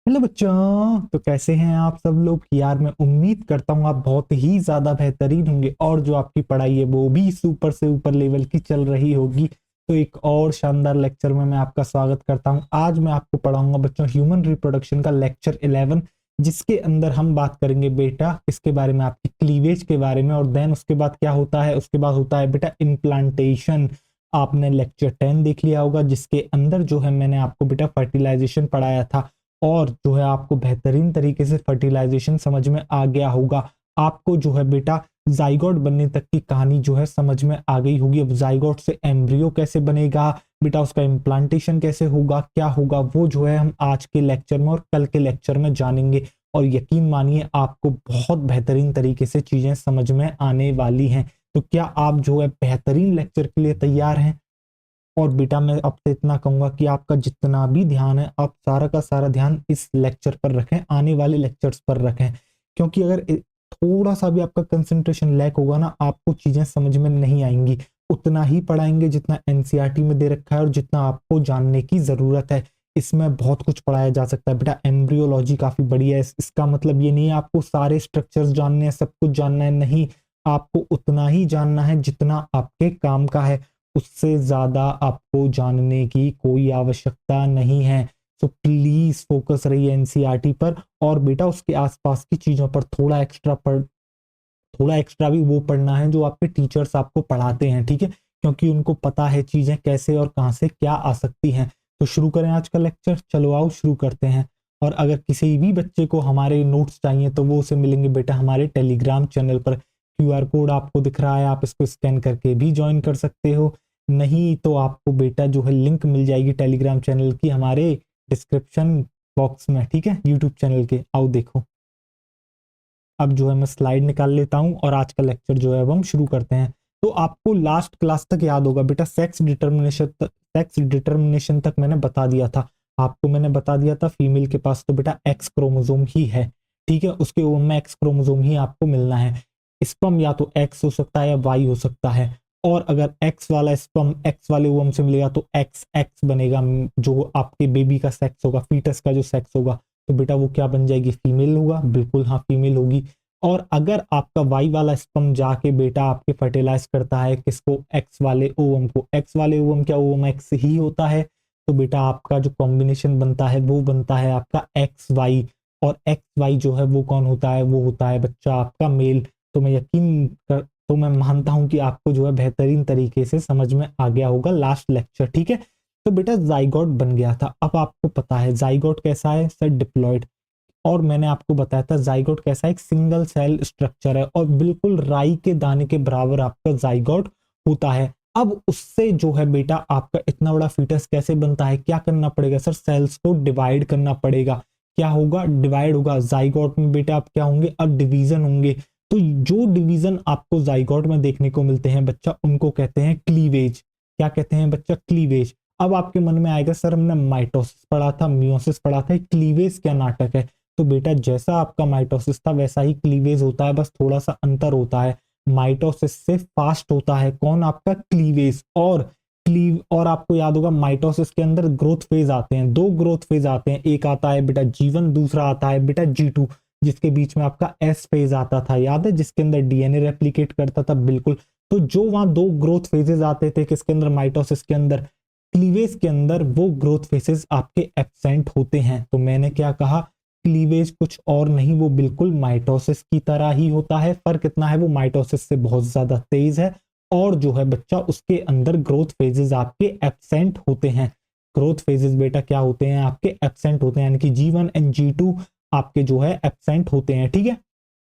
Hello बच्चों, तो कैसे हैं आप सब लोग। यार मैं उम्मीद करता हूँ आप बहुत ही ज्यादा बेहतरीन होंगे और जो आपकी पढ़ाई है वो भी सुपर से ऊपर लेवल की चल रही होगी। तो एक और शानदार लेक्चर में मैं आपका स्वागत करता हूँ। आज मैं आपको पढ़ाऊंगा बच्चों ह्यूमन रिप्रोडक्शन का लेक्चर 11, जिसके अंदर हम बात करेंगे बेटा इसके बारे में, आपकी क्लीवेज के बारे में। और देन उसके बाद क्या होता है, उसके बाद होता है बेटा इम्प्लांटेशन। आपने लेक्चर 10 देख लिया होगा, जिसके अंदर जो है मैंने आपको बेटा फर्टिलाइजेशन पढ़ाया था। और जो है आपको बेहतरीन तरीके से फर्टिलाइजेशन समझ में आ गया होगा। आपको जो है बेटा जाइगोट बनने तक की कहानी जो है समझ में आ गई होगी। अब जाइगोट से एम्ब्रियो कैसे बनेगा बेटा, उसका इम्प्लांटेशन कैसे होगा, क्या होगा, वो जो है हम आज के लेक्चर में और कल के लेक्चर में जानेंगे। और यकीन मानिए आपको बहुत बेहतरीन तरीके से चीजें समझ में आने वाली हैं। तो क्या आप जो है बेहतरीन लेक्चर के लिए तैयार हैं। और बेटा मैं आपसे इतना कहूंगा कि आपका जितना भी ध्यान है आप सारा का सारा ध्यान इस लेक्चर पर रखें, आने वाले लेक्चर्स पर रखें। क्योंकि अगर थोड़ा सा भी आपका कंसंट्रेशन लैक होगा ना, आपको चीजें समझ में नहीं आएंगी। उतना ही पढ़ाएंगे जितना एनसीईआरटी में दे रखा है और जितना आपको जानने की जरूरत है। इसमें बहुत कुछ पढ़ाया जा सकता है बेटा। एम्ब्रियोलॉजी काफी बढ़िया है। इसका मतलब ये नहीं है आपको सारे स्ट्रक्चर्स जानने हैं, सब कुछ जानना है, नहीं। आपको उतना ही जानना है जितना आपके काम का है। उससे ज्यादा आपको जानने की कोई आवश्यकता नहीं है। तो प्लीज फोकस रहिए एनसीईआरटी पर। और बेटा उसके आसपास की चीजों पर थोड़ा एक्स्ट्रा भी वो पढ़ना है जो आपके टीचर्स आपको पढ़ाते हैं, ठीक है। क्योंकि उनको पता है चीजें कैसे और कहां से क्या आ सकती हैं। तो शुरू करें आज का लेक्चर। चलो आओ शुरू करते हैं। और अगर किसी भी बच्चे को हमारे नोट्स चाहिए तो वो उसे मिलेंगे बेटा हमारे टेलीग्राम चैनल पर। क्यूआर कोड आपको दिख रहा है, आप इसको स्कैन करके भी ज्वाइन कर सकते हो। नहीं तो आपको बेटा जो है लिंक मिल जाएगी टेलीग्राम चैनल की हमारे डिस्क्रिप्शन बॉक्स में, ठीक है, यूट्यूब चैनल के। आओ देखो। अब जो है मैं स्लाइड निकाल लेता हूं और आज का लेक्चर जो है अब हम शुरू करते हैं। तो आपको लास्ट क्लास तक याद होगा बेटा, सेक्स डिटर्मिनेशन तक मैंने बता दिया था। आपको मैंने बता दिया था फीमेल के पास तो बेटा एक्स क्रोमोसोम ही है, ठीक है। उसके ओवम में एक्स क्रोमोसोम ही आपको मिलना है। स्पर्म या तो एक्स हो सकता है या वाई हो सकता है। और अगर एक्स वाला स्पर्म एक्स वाले ओवम से मिलेगा तो एक्स एक्स बनेगा। जो आपके बेबी का सेक्स होगा, फीटस का जो सेक्स होगा, तो बेटा वो क्या बन जाएगी, फीमेल होगा। बिल्कुल हाँ, फीमेल होगी। और अगर आपका वाई वाला स्पर्म जाके बेटा आपके फर्टिलाइज करता है किसको, एक्स वाले ओवम को, एक्स वाले ओवम क्या ओवम एक्स ही होता है। तो बेटा आपका जो कॉम्बिनेशन बनता है वो बनता है आपका एक्स वाई। और एक्स वाई जो है वो कौन होता है, वो होता है बच्चा आपका मेल। तो मैं मानता हूं कि आपको जो है बेहतरीन तरीके से समझ में आ गया होगा लास्ट लेक्चर, ठीक है। तो बेटा जाइगोट बन गया था। अब आपको पता है जाइगोट कैसा है, सर डिप्लॉइड। और मैंने आपको बताया था जाइगोट कैसा एक सिंगल सेल स्ट्रक्चर है और बिल्कुल राई के दाने के बराबर आपका जाइगोट होता है। अब उससे जो है बेटा आपका इतना बड़ा फीटस कैसे बनता है, क्या करना पड़ेगा सर, सेल्स को डिवाइड करना पड़ेगा। क्या होगा, डिवाइड होगा। जाइगोट में बेटा आप क्या होंगे, अब डिवीजन होंगे। तो जो डिवीजन आपको जाइगोट में देखने को मिलते हैं बच्चा, उनको कहते हैं क्लीवेज। क्या कहते हैं बच्चा, क्लीवेज। अब आपके मन में आएगा सर हमने माइटोसिस पढ़ा था, मियोसिस पढ़ा था, क्लीवेज क्या नाटक है। तो बेटा जैसा आपका माइटोसिस था वैसा ही क्लीवेज होता है, बस थोड़ा सा अंतर होता है। माइटोसिस से फास्ट होता है कौन, आपका क्लीवेज। और आपको याद होगा माइटोसिस के अंदर ग्रोथ फेज आते हैं, दो ग्रोथ फेज आते हैं। एक आता है बेटा G1, दूसरा आता है बेटा G2, जिसके बीच में आपका एस फेज आता था, याद है, जिसके अंदर डीएनए रेप्लिकेट करता था, बिल्कुल। तो जो वहां दो ग्रोथ फेजेस आते थे किसके अंदर, माइटोसिस के अंदर, क्लीवेज के अंदर वो ग्रोथ फेजेस आपके एब्सेंट होते हैं। तो मैंने क्या कहा, क्लीवेज कुछ और नहीं, वो बिल्कुल माइटोसिस की तरह ही होता है। फर्क इतना है वो माइटोसिस से बहुत ज्यादा तेज है। और जो है बच्चा उसके अंदर ग्रोथ फेजेस आपके एब्सेंट होते हैं। ग्रोथ फेजेस बेटा क्या होते हैं, आपके एब्सेंट होते हैं, यानी कि G1 एंड G2 आपके जो है एब्सेंट होते हैं, ठीक है।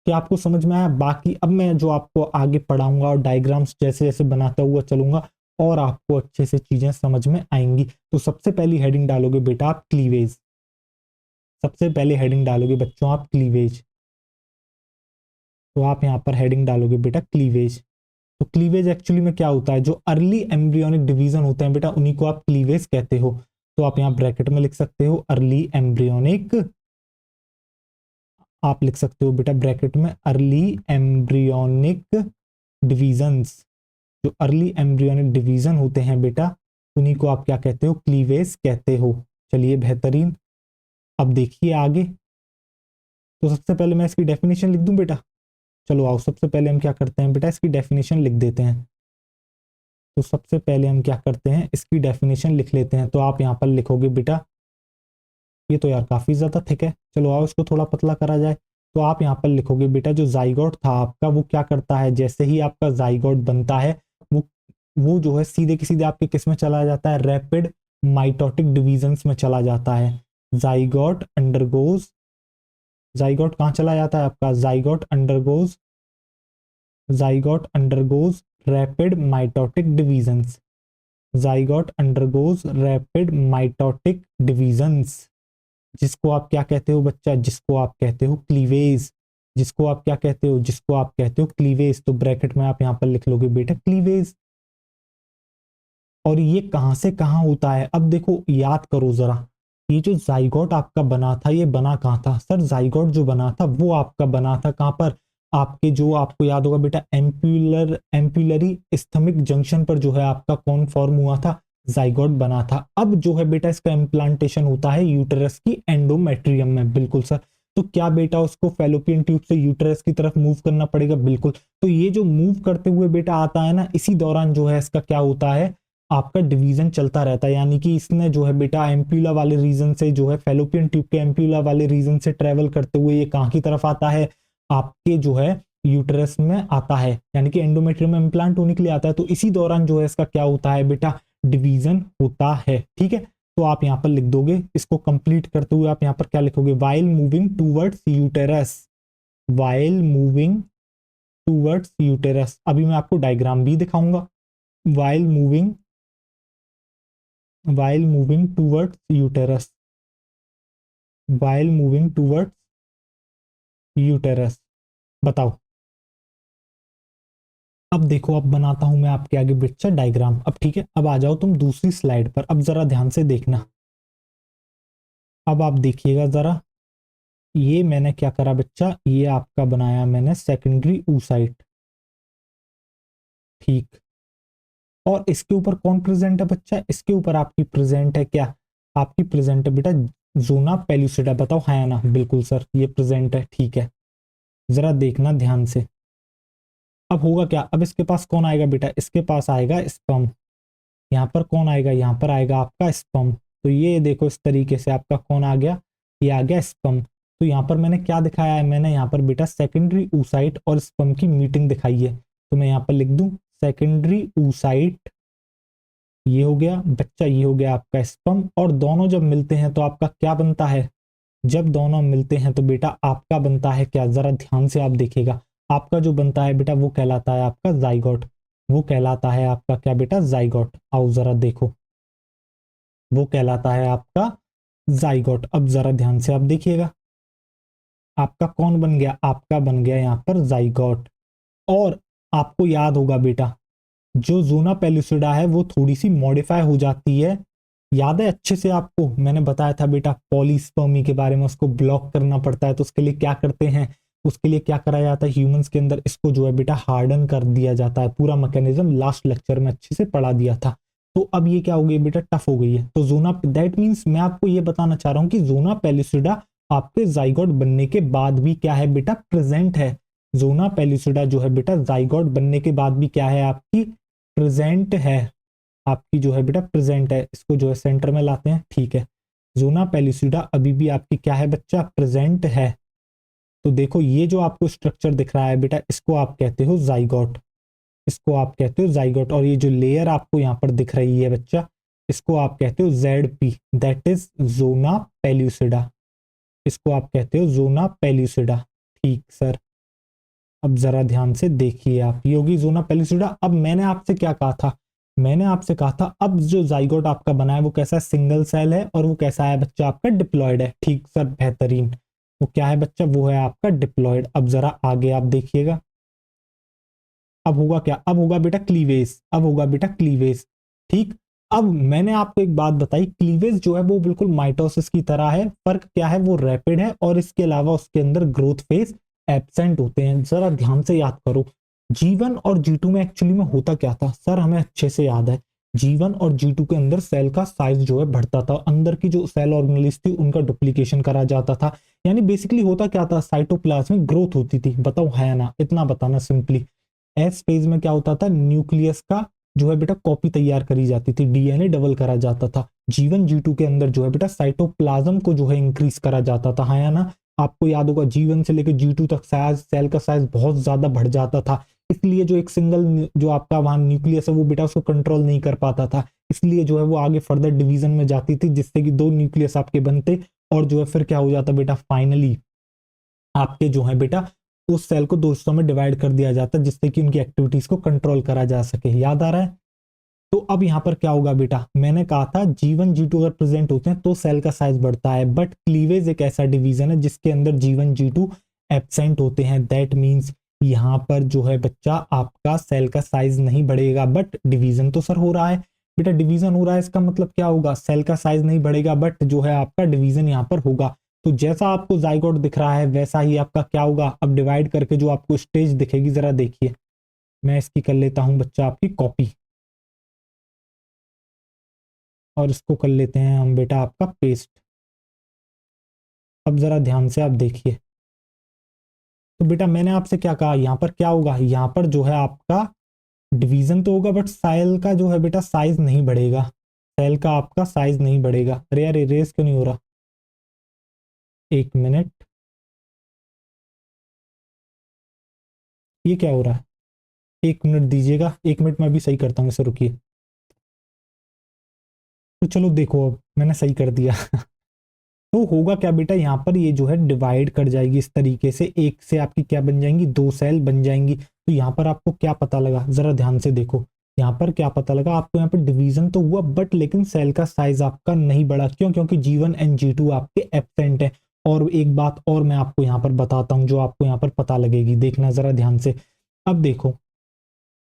क्या आपको समझ में आया। बाकी अब मैं जो आपको आगे पढ़ाऊंगा और डायग्राम्स जैसे जैसे बनाता हुआ चलूंगा और आपको अच्छे से चीजें समझ में आएंगी। तो सबसे पहली हेडिंग डालोगे बेटा आप क्लीवेज। सबसे पहले हेडिंग डालोगे बच्चों आप क्लीवेज। तो आप यहां पर हेडिंग डालोगे बेटा क्लीवेज। तो क्लीवेज एक्चुअली में क्या होता है, जो अर्ली एम्ब्रियोनिक डिवीजन होते हैं बेटा उन्हीं को आप क्लीवेज कहते हो। तो आप यहां ब्रैकेट में लिख सकते हो अर्ली एम्ब्रियोनिक, आप लिख सकते हो बेटा ब्रैकेट में अर्ली एम्ब्रियोनिक डिवीजन्स। जो अर्ली एम्ब्रियोनिक डिवीजन होते हैं बेटा उन्हीं को आप क्या कहते हो, क्लीवेज कहते हो। चलिए बेहतरीन। अब देखिए आगे। तो सबसे पहले मैं इसकी डेफिनेशन लिख दूं बेटा। चलो आओ, सबसे पहले हम क्या करते हैं बेटा, इसकी डेफिनेशन लिख देते हैं। तो सबसे पहले हम क्या करते हैं, इसकी डेफिनेशन लिख लेते हैं। तो आप यहाँ पर लिखोगे बेटा, ये तो यार काफी ज्यादा थिक है, चलो आओ इसको थोड़ा पतला करा जाए। तो आप यहाँ पर लिखोगे बेटा, जो जाइगोट था आपका वो क्या करता है, जैसे ही आपका जाइगोट बनता है वो वो जो है सीधे की सीधे आपके किस में चला जाता है, रैपिड माइटोटिक डिवीजन्स में चला जाता है। जाइगोट अंडरगोज, जाइगोट कहाँ चला जाता है आपका, zygote undergoes rapid mitotic divisions, zygote undergoes rapid mitotic divisions, जिसको आप क्या कहते हो बच्चा, जिसको आप कहते हो क्लीवेज, जिसको आप क्या कहते हो, जिसको आप कहते हो क्लीवेज। तो ब्रैकेट में आप यहां पर लिख लोगे बेटा क्लीवेज। और ये कहां से कहां होता है, अब देखो याद करो जरा, ये जो जाइगोट आपका बना था ये बना कहां था सर, जाइगोट जो बना था वो आपका बना था कहां पर, आपके जो आपको याद होगा बेटा एम्पुलरी इस्थमिक जंक्शन पर जो है आपका कौन फॉर्म हुआ था, जाइगोट बना था। अब जो है बेटा इसका इम्प्लांटेशन होता है यूटेरस की एंडोमेट्रियम में, बिल्कुल सर। तो क्या बेटा उसको फैलोपियन ट्यूब से यूटेरस की तरफ मूव करना पड़ेगा, बिल्कुल। तो ये जो मूव करते हुए बेटा आता है ना, इसी दौरान जो है इसका क्या होता है, आपका डिवीजन चलता रहता है। यानी कि इसने जो है बेटा एम्प्यूला वाले रीजन से जो है फैलोपियन ट्यूब के एम्प्यूला वाले रीजन से ट्रेवल करते हुए ये कहाँ की तरफ आता है, आपके जो है यूटेरस में आता है, यानी कि एंडोमेट्रियम में इम्प्लांट होने के लिए आता है। तो इसी दौरान जो है इसका क्या होता है बेटा, डिवीजन होता है। ठीक है, तो आप यहां पर लिख दोगे, इसको कंप्लीट करते हुए आप यहां पर क्या लिखोगे, while moving towards uterus, while moving towards uterus. अभी मैं आपको डायग्राम भी दिखाऊंगा। While moving towards uterus, while moving towards uterus. बताओ, अब देखो, अब बनाता हूं मैं आपके आगे बच्चा डायग्राम। अब ठीक है, अब आ जाओ तुम दूसरी स्लाइड पर, अब जरा ध्यान से देखना। अब आप देखिएगा जरा, ये मैंने क्या करा बच्चा, ये आपका बनाया मैंने सेकेंडरी ऊसाइट, ठीक। और इसके ऊपर कौन प्रेजेंट है बच्चा, इसके ऊपर आपकी प्रेजेंट है क्या, आपकी प्रेजेंट है बेटा जोना पेल्यूसिडा। बताओ है या ना, बिल्कुल सर ये प्रेजेंट है, ठीक है। जरा देखना ध्यान से, अब होगा क्या, अब इसके पास कौन आएगा बेटा, इसके पास आएगा स्पर्म। यहाँ पर कौन आएगा, यहाँ पर आएगा आपका स्पर्म। तो ये देखो इस तरीके से आपका कौन आ गया, ये आ गया स्पर्म। तो यहाँ पर मैंने क्या दिखाया है, मैंने यहाँ पर बेटा सेकेंडरी ऊसाइट और स्पर्म की मीटिंग दिखाई है। तो मैं यहाँ पर लिख दूं सेकेंडरी ऊसाइट, ये हो गया बच्चा, ये हो गया आपका स्पर्म। और दोनों जब मिलते हैं तो आपका क्या बनता है, जब दोनों मिलते हैं तो बेटा आपका बनता है क्या, जरा ध्यान से आप देखिएगा, आपका जो बनता है बेटा वो कहलाता है आपका जाइगोट, वो कहलाता है आपका क्या बेटा, जाइगोट। आओ जरा देखो, वो कहलाता है आपका जाइगोट। अब जरा ध्यान से आप देखिएगा, आपका कौन बन गया, आपका बन गया यहाँ पर जाइगोट। और आपको याद होगा बेटा, जो ज़ोना पेलुसिडा है वो थोड़ी सी मॉडिफाई हो जाती है, याद है अच्छे से आपको, मैंने बताया था बेटा पॉलीस्पर्मी के बारे में, उसको ब्लॉक करना पड़ता है। तो उसके लिए क्या करते हैं, उसके लिए क्या करा जाता है ह्यूमंस के अंदर, इसको जो है बेटा हार्डन कर दिया जाता है। पूरा मैकेनिज्म लास्ट लेक्चर में अच्छे से पढ़ा दिया था। तो अब ये क्या हो गई बेटा, टफ हो गई है। तो जोना, दैट मीन्स मैं आपको ये बताना चाह रहा हूं कि जोना पेलिसिडा आपके जाइगोट बनने के बाद भी क्या है बेटा, प्रेजेंट है। जोना पेलिसिडा जो है बेटा जाइगोट बनने के बाद भी क्या है, आपकी प्रेजेंट है, आपकी जो है बेटा प्रेजेंट है। इसको जो है सेंटर में लाते हैं, ठीक है। जोना पेलिसिडा अभी भी आपकी क्या है बच्चा, प्रेजेंट है। तो देखो ये जो आपको स्ट्रक्चर दिख रहा है बेटा, इसको आप कहते हो जाइगोट, इसको आप कहते हो जाइगोट। और ये जो लेयर आपको यहाँ पर दिख रही है बच्चा, इसको आप कहते हो ZP, that is zona pellucida, इसको आप कहते हो जोना पेल्यूसिडा, ठीक सर। अब जरा ध्यान से देखिए आप, ये होगी जोना पेल्यूसिडा। अब मैंने आपसे क्या कहा था, मैंने आपसे कहा था अब जो जाइगोट आपका बना है वो कैसा है, सिंगल सेल है। और वो कैसा है बच्चा, आपका डिप्लॉयड है, ठीक सर, बेहतरीन। वो क्या है बच्चा, वो है आपका डिप्लॉयड। अब जरा आगे आप देखिएगा, अब होगा क्या, अब होगा बेटा क्लीवेज, अब होगा बेटा क्लीवेज, ठीक। अब मैंने आपको एक बात बताई, क्लीवेज जो है वो बिल्कुल माइटोसिस की तरह है, फर्क क्या है, वो रैपिड है और इसके अलावा उसके अंदर ग्रोथ फेज एब्सेंट होते हैं। जरा ध्यान से याद करो, G1 और G2 में एक्चुअली में होता क्या था सर, हमें अच्छे से याद है। G1 और G2 के अंदर सेल का साइज जो है बढ़ता था, अंदर की जो सेल ऑर्गेनेल्स थी उनका डुप्लीकेशन करा जाता था। यानी बेसिकली होता क्या था, साइटोप्लाज्म में ग्रोथ होती थी। बताओ है ना, इतना बताना सिंपली। एस फेज में क्या होता था, न्यूक्लियस का जो है बेटा कॉपी तैयार करी जाती थी, डीएनए डबल करा जाता था। G1 G2 के अंदर जो है बेटा साइटोप्लाज्म को जो है इंक्रीज करा जाता था, है ना। आपको याद होगा G1 से लेकर G2 तक साइज, सेल का साइज बहुत ज्यादा बढ़ जाता था। इसलिए जो एक सिंगल जो आपका वहां न्यूक्लियस है वो बेटा उसको कंट्रोल नहीं कर पाता था, इसलिए जो है वो आगे फर्दर डिवीजन में जाती थी, जिससे कि दो न्यूक्लियस आपके बनते। और जो है फिर क्या हो जाता बेटा, फाइनली आपके जो है बेटा उस सेल को दो हिस्सों में डिवाइड कर दिया जाता, जिससे कि उनकी एक्टिविटीज को कंट्रोल करा जा सके। याद आ रहा है। तो अब यहां पर क्या होगा बेटा, मैंने कहा था G1 G2 अगर प्रेजेंट होते हैं तो सेल का साइज बढ़ता है, बट क्लीवेज एक ऐसा डिवीजन है जिसके अंदर G1 G2 एब्सेंट होते हैं। दैट मींस यहां पर जो है बच्चा आपका सेल का साइज नहीं बढ़ेगा, बट डिवीजन तो सर हो रहा है। बेटा डिवीजन हो रहा है, इसका मतलब क्या होगा, सेल का साइज नहीं बढ़ेगा बट जो है आपका डिवीजन यहां पर होगा। तो जैसा आपको जाइगोट दिख रहा है वैसा ही आपका क्या होगा, अब डिवाइड करके जो आपको स्टेज दिखेगी, जरा देखिए। मैं इसकी कर लेता हूं बच्चा आपकी कॉपी, और इसको कर लेते हैं हम बेटा आपका पेस्ट। अब जरा ध्यान से आप देखिए। तो बेटा मैंने आपसे क्या कहा, यहाँ पर क्या होगा, यहाँ पर जो है आपका डिवीजन तो होगा बट सेल का जो है बेटा साइज नहीं बढ़ेगा। सेल का आपका साइज नहीं बढ़ेगा। अरे यार इरेज क्यों नहीं हो रहा, एक मिनट, ये क्या हो रहा है, एक मिनट दीजिएगा, एक मिनट में भी सही करता हूँ इसे, रुकिए। तो चलो देखो, अब मैंने सही कर दिया। तो होगा क्या बेटा, यहाँ पर ये जो है डिवाइड कर जाएगी इस तरीके से, एक से आपकी क्या बन जाएंगी, दो सेल बन जाएंगी। तो यहाँ पर आपको क्या पता लगा, जरा ध्यान से देखो। यहाँ पर क्या पता लगा आपको, यहाँ पर डिवीजन तो हुआ बट लेकिन सेल का साइज आपका नहीं बढ़ा। क्यों? क्योंकि G1 एंड G2 आपके एब्सेंट है। और एक बात और मैं आपको यहाँ पर बताता हूँ जो आपको यहाँ पर पता लगेगी, देखना जरा ध्यान से। अब देखो,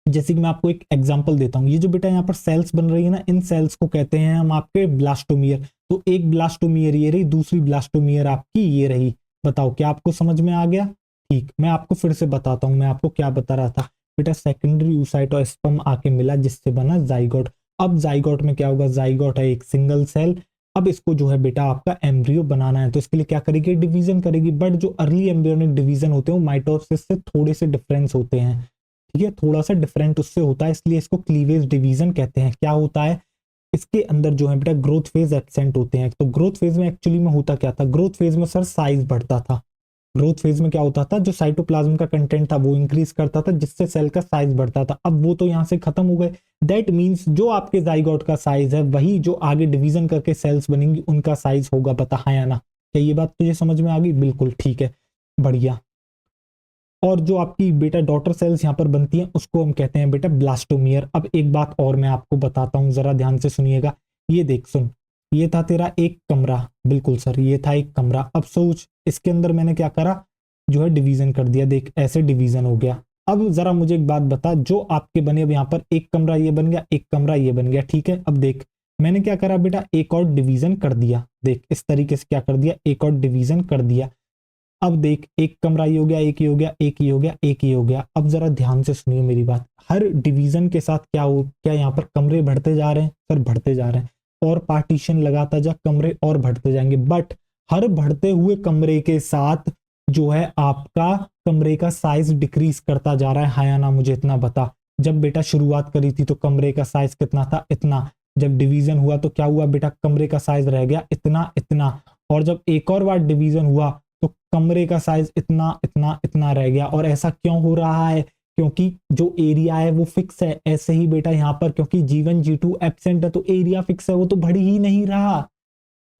जैसे कि मैं आपको एक एग्जांपल देता हूँ, ये जो बेटा यहाँ पर सेल्स बन रही है ना, इन सेल्स को कहते हैं हम आपके ब्लास्टोमियर। तो एक ब्लास्टोमियर ये रही, दूसरी ब्लास्टोमियर आपकी ये रही। बताओ क्या आपको समझ में आ गया? ठीक, मैं आपको फिर से बताता हूँ, मैं आपको क्या बता रहा था बेटा, सेकेंडरी oocytosperm आके मिला जिससे बना जाइगोट। अब जाइगोट में क्या होगा, जाइगोट है एक सिंगल सेल। अब इसको जो है बेटा आपका एम्ब्रियो बनाना है, तो इसके लिए क्या करेगी, डिवीजन करेगी। बट जो अर्ली एम्ब्रियोनिक डिवीजन होते हैं वो माइटोसिस से थोड़े से डिफरेंस होते हैं। ठीक है, थोड़ा सा डिफरेंट उससे होता है, इसलिए इसको क्लीवेज डिवीजन कहते हैं। क्या होता है, इसके अंदर जो है बेटा ग्रोथ फेज एब्सेंट होते हैं। तो ग्रोथ फेज में एक्चुअली में होता क्या था, ग्रोथ फेज में सर साइज बढ़ता था। ग्रोथ फेज में क्या होता था, जो साइटोप्लाज्म का कंटेंट था वो इंक्रीज करता था, जिससे सेल का साइज बढ़ता था। अब वो तो यहाँ से खत्म हो गए। दैट मीन्स जो आपके जाइगोट का साइज है वही जो आगे डिवीजन करके सेल्स बनेंगी उनका साइज होगा। बता हाँ या ना, क्या ये बात तुझे समझ में आ गई? बिल्कुल ठीक है, बढ़िया। और जो आपकी बेटा डॉटर सेल्स यहाँ पर बनती हैं उसको हम कहते हैं बेटा ब्लास्टोमियर। अब एक बात और मैं आपको बताता हूँ, जरा ध्यान से सुनिएगा। ये देख सुन, ये था तेरा एक कमरा, बिल्कुल सर ये था एक कमरा। अब सोच इसके अंदर मैंने क्या करा, जो है डिवीजन कर दिया। देख ऐसे डिवीजन हो गया। अब जरा मुझे एक बात बता, जो आपके बने, अब यहाँ पर एक कमरा ये बन गया, एक कमरा ये बन गया, ठीक है। अब देख मैंने क्या करा बेटा, एक और डिवीजन कर दिया। देख इस तरीके से क्या कर दिया, एक और डिवीजन कर दिया। अब देख एक कमरा ये हो गया, एक ही हो गया, एक ही हो गया, एक ही हो गया। अब जरा ध्यान से सुनिए मेरी बात, हर डिवीजन के साथ क्या यहाँ पर कमरे बढ़ते जा रहे हैं? सर बढ़ते जा रहे हैं। और पार्टीशन लगाता जा, कमरे और बढ़ते जाएंगे। बट हर बढ़ते हुए कमरे के साथ जो है आपका कमरे का साइज डिक्रीज करता जा रहा है। हाँ या ना, मुझे इतना बता। जब बेटा शुरुआत करी थी तो कमरे का साइज कितना था, इतना। जब डिवीजन हुआ तो क्या हुआ बेटा, कमरे का साइज रह गया इतना इतना। और जब एक और बार डिवीजन हुआ तो कमरे का साइज इतना इतना इतना रह गया। और ऐसा क्यों हो रहा है, क्योंकि जो एरिया है वो फिक्स है। ऐसे ही बेटा यहाँ पर क्योंकि G1 G2 एब्सेंट है तो एरिया फिक्स है, वो तो बढ़ ही नहीं रहा।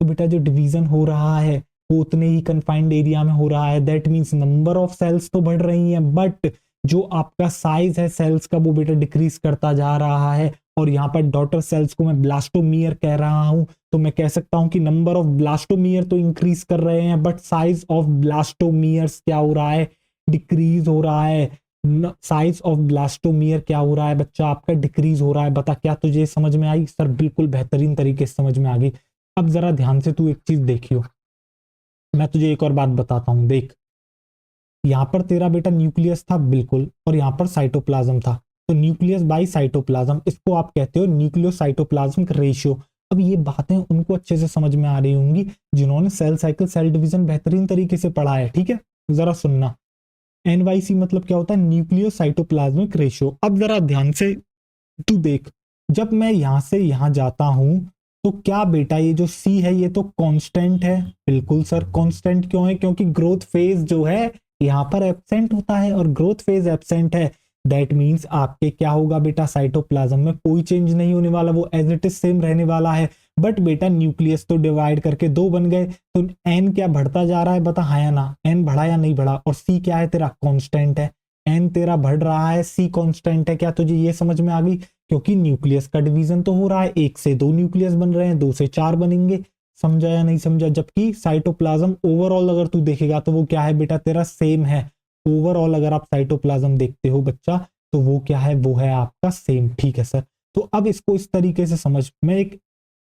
तो बेटा जो डिवीजन हो रहा है वो उतने ही कन्फाइंड एरिया में हो रहा है। That means number of cells तो बढ़ रही हैं बट जो आपका साइज है सेल्स का वो बेटा डिक्रीज करता जा रहा है। और यहाँ पर डॉटर सेल्स को मैं ब्लास्टोमियर कह रहा हूं, तो मैं कह सकता हूं कि नंबर ऑफ ब्लास्टोमियर तो इंक्रीज कर रहे हैं बट साइज ऑफ ब्लास्टोमियर्स क्या हो रहा है, डिक्रीज हो रहा है। साइज ऑफ ब्लास्टोमियर क्या हो रहा है बच्चा, आपका डिक्रीज हो रहा है। बता क्या तुझे समझ में आई? सर बिल्कुल बेहतरीन तरीके से समझ में आ गई। अब जरा ध्यान से तू एक चीज देखियो, मैं तुझे एक और बात बताता हूं। देख यहाँ पर तेरा बेटा न्यूक्लियस था बिल्कुल, और यहाँ पर साइटोप्लाज्म था। तो न्यूक्लियस बाई साइटोप्लाज्म, इसको आप कहते हो न्यूक्लियोसाइटोप्लाज्मिक रेशियो। अब ये बातें उनको अच्छे से समझ में आ रही होंगी जिन्होंने सेल साइकिल सेल डिवीजन बेहतरीन तरीके से पढ़ा है, ठीक है। जरा सुनना, एनवाईसी मतलब क्या होता है, न्यूक्लियोसाइटोप्लाज्मिक रेशियो। अब जरा ध्यान से तू देख, जब मैं यहां से यहां जाता हूं तो क्या बेटा ये जो सी है ये तो कांस्टेंट है। बिल्कुल सर, कांस्टेंट क्यों है, क्योंकि ग्रोथ फेज जो है यहाँ पर एब्सेंट होता है और ग्रोथ फेज एब्सेंट है। दैट मीन्स आपके क्या होगा बेटा, साइटोप्लाज्म में कोई चेंज नहीं होने वाला, वो एज इट इज सेम रहने वाला है। बट बेटा न्यूक्लियस तो डिवाइड करके दो बन गए, तो एन क्या बढ़ता जा रहा है, बता हाँ या ना, एन बढ़ा या नहीं बढ़ा। और सी क्या है तेरा, कांस्टेंट है। एन तेरा बढ़ रहा है, सी कांस्टेंट है। क्या तुझे ये समझ में आ गई, क्योंकि न्यूक्लियस का डिवीजन तो हो रहा है, एक से दो न्यूक्लियस बन रहे हैं, दो से चार बनेंगे। समझा या नहीं समझा। जबकि साइटोप्लाज्म ओवरऑल अगर तू देखेगा तो वो क्या है बेटा तेरा, सेम है। ओवरऑल अगर आप साइटोप्लाज्म देखते हो बच्चा तो वो क्या है, वो है आपका सेम, ठीक है सर। तो अब इसको इस तरीके से समझ, मैं एक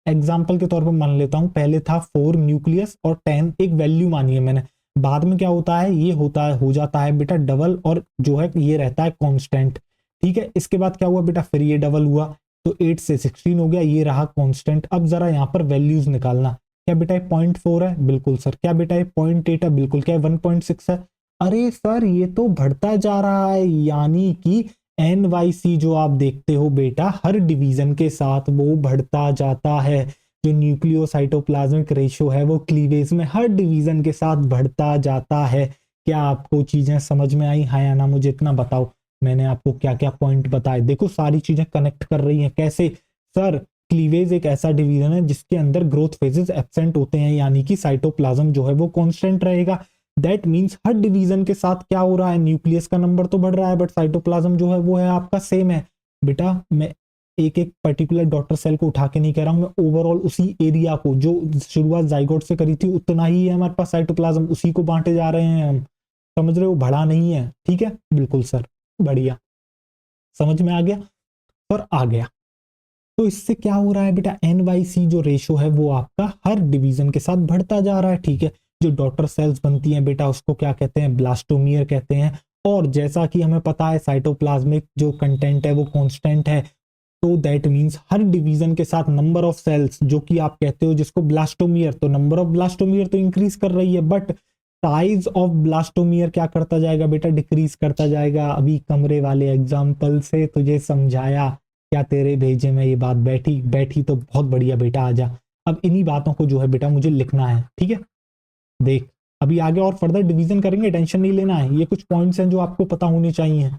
एग्जाम्पल के तौर पर मान लेता हूं, पहले था 4 न्यूक्लियस और 10 एक वैल्यू मानी है मैंने। बाद में क्या होता है, ये होता है, हो जाता है बेटा डबल, और जो है ये रहता है कांस्टेंट, ठीक है। इसके बाद क्या हुआ बेटा, फिर ये डबल हुआ, तो 8 से 16 हो गया, ये रहा कांस्टेंट। अब जरा यहाँ पर वैल्यूज निकालना, क्या बेटा ये 0.4 है, बिल्कुल सर। क्या बेटा ये 0.8 है, बिल्कुल। क्या 1.6 है, अरे सर ये तो बढ़ता जा रहा है। यानी कि एन वाई सी जो आप देखते हो बेटा, हर डिवीजन के साथ वो बढ़ता जाता है। जो न्यूक्लियोसाइटोप्लाज्मिक रेशियो है वो क्लीवेज में हर डिवीजन के साथ बढ़ता जाता है। क्या आपको चीजें समझ में आई, हाँ या ना, मुझे इतना बताओ। मैंने आपको क्या क्या पॉइंट बताए, देखो सारी चीजें कनेक्ट कर रही हैं। कैसे सर, क्लीवेज एक ऐसा डिवीजन है जिसके अंदर ग्रोथ फेजेस एब्सेंट होते हैं, यानी कि साइटोप्लाज्म जो है वो कांस्टेंट रहेगा। दैट मीन्स हर डिवीजन के साथ क्या हो रहा है, न्यूक्लियस का नंबर तो बढ़ रहा है बट साइटोप्लाज्म जो है वो है आपका सेम है। बेटा मैं एक एक पर्टिकुलर डॉटर सेल को उठा के नहीं कह रहा हूं, मैं ओवरऑल उसी एरिया को जो शुरुआत जाइगोट से करी थी उतना ही है हमारे पास साइटोप्लाज्म, उसी को बांटे जा रहे हैं हम। समझ रहे हो, बढ़ा नहीं है, ठीक है। बिल्कुल सर, बढ़िया, समझ में आ गया और आ गया। तो इससे क्या हो रहा है बेटा, एन वाई सी जो रेशो है वो आपका हर डिवीजन के साथ बढ़ता जा रहा है, ठीक है। जो डॉटर सेल्स बनती हैं बेटा उसको क्या कहते हैं, ब्लास्टोमियर कहते हैं। और जैसा कि हमें पता है साइटोप्लाज्मिक जो कंटेंट है वो कांस्टेंट है, तो दैट मींस हर डिवीजन के साथ नंबर ऑफ सेल्स जो कि आप कहते हो जिसको ब्लास्टोमियर, तो नंबर ऑफ ब्लास्टोमियर तो इंक्रीज कर रही है, बट साइज ऑफ ब्लास्टोमियर क्या करता जाएगा बेटा, डिक्रीज करता जाएगा। अभी कमरे वाले एग्जाम्पल से तुझे समझाया, क्या तेरे भेजे में ये बात बैठी, बैठी तो बहुत बढ़िया बेटा, आ जा। अब इन्हीं बातों को जो है बेटा मुझे लिखना है, ठीक है। देख, अभी आगे और फर्दर डिवीजन करेंगे, टेंशन नहीं लेना है। ये कुछ पॉइंट्स हैं जो आपको पता होने चाहिए।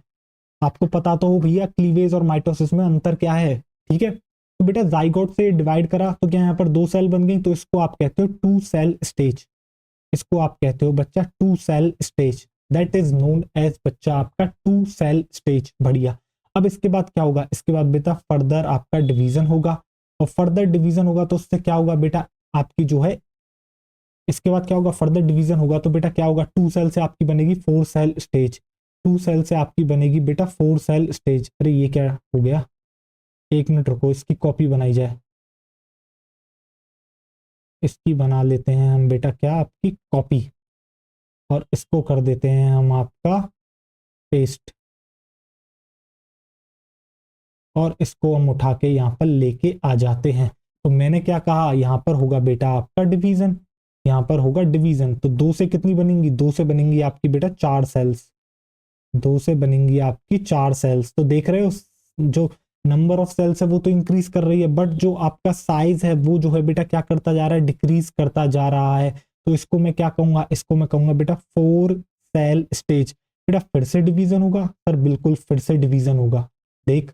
आपको पता तो हो भैया क्लीवेज और माइटोसिस में अंतर क्या है, ठीक है। तो बेटा जाइगोट से डिवाइड करा तो क्या यहाँ पर दो सेल बन गई, तो इसको आप कहते हो टू सेल स्टेज। इसको आप कहते हो बच्चा two cell stage, that is known as बच्चा आपका टू सेल स्टेज। बढ़िया। अब इसके बाद क्या होगा, इसके बाद बेटा फर्दर आपका डिवीजन होगा, और फर्दर डिवीजन होगा तो उससे क्या होगा बेटा, आपकी जो है इसके बाद क्या होगा, फर्दर डिवीजन होगा तो बेटा क्या होगा, टू सेल से आपकी बनेगी four cell stage. Two cell से आपकी बनेगी बेटा फोर सेल स्टेज। अरे ये क्या हो गया, एक मिनट रुको, इसकी कॉपी बनाई जाए। इसकी बना लेते हैं हम बेटा क्या, आपकी कॉपी, और इसको कर देते हैं हम आपका पेस्ट, और इसको हम उठा के यहाँ पर लेके आ जाते हैं। तो मैंने क्या कहा, यहाँ पर होगा बेटा आपका डिवीजन, यहाँ पर होगा डिवीजन। तो दो से कितनी बनेंगी, दो से बनेंगी आपकी बेटा चार सेल्स, दो से बनेंगी आपकी चार सेल्स। तो देख रहे हो जो नंबर ऑफ सेल्स है वो तो इंक्रीज कर रही है, बट जो आपका साइज है वो जो है बेटा क्या करता जा रहा है, डिक्रीज करता जा रहा है। तो इसको मैं क्या कहूंगा, इसको मैं कहूंगा बेटा फोर सेल स्टेज। बेटा फिर से डिवीजन होगा सर, बिल्कुल फिर से डिवीजन होगा। देख,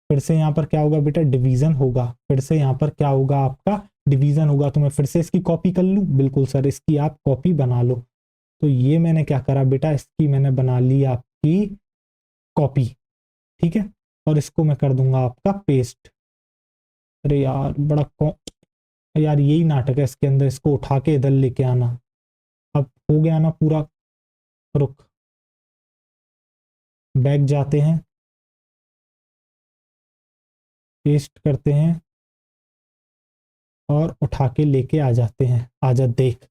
फिर से यहाँ पर क्या होगा बेटा, डिवीजन होगा, फिर से यहाँ पर क्या होगा आपका डिवीजन होगा। तो मैं फिर से इसकी कॉपी कर लूँ, बिल्कुल सर, इसकी आप कॉपी बना लो। तो ये मैंने क्या करा बेटा, इसकी मैंने बना ली आपकी कॉपी, ठीक है। और इसको मैं कर दूंगा आपका पेस्ट। अरे यार बड़ा यार यही नाटक है इसके अंदर, इसको उठा के इधर लेके आना। अब हो गया ना पूरा, रुक, बैक जाते हैं, पेस्ट करते हैं, और उठा के लेके आ जाते हैं। आजा देख,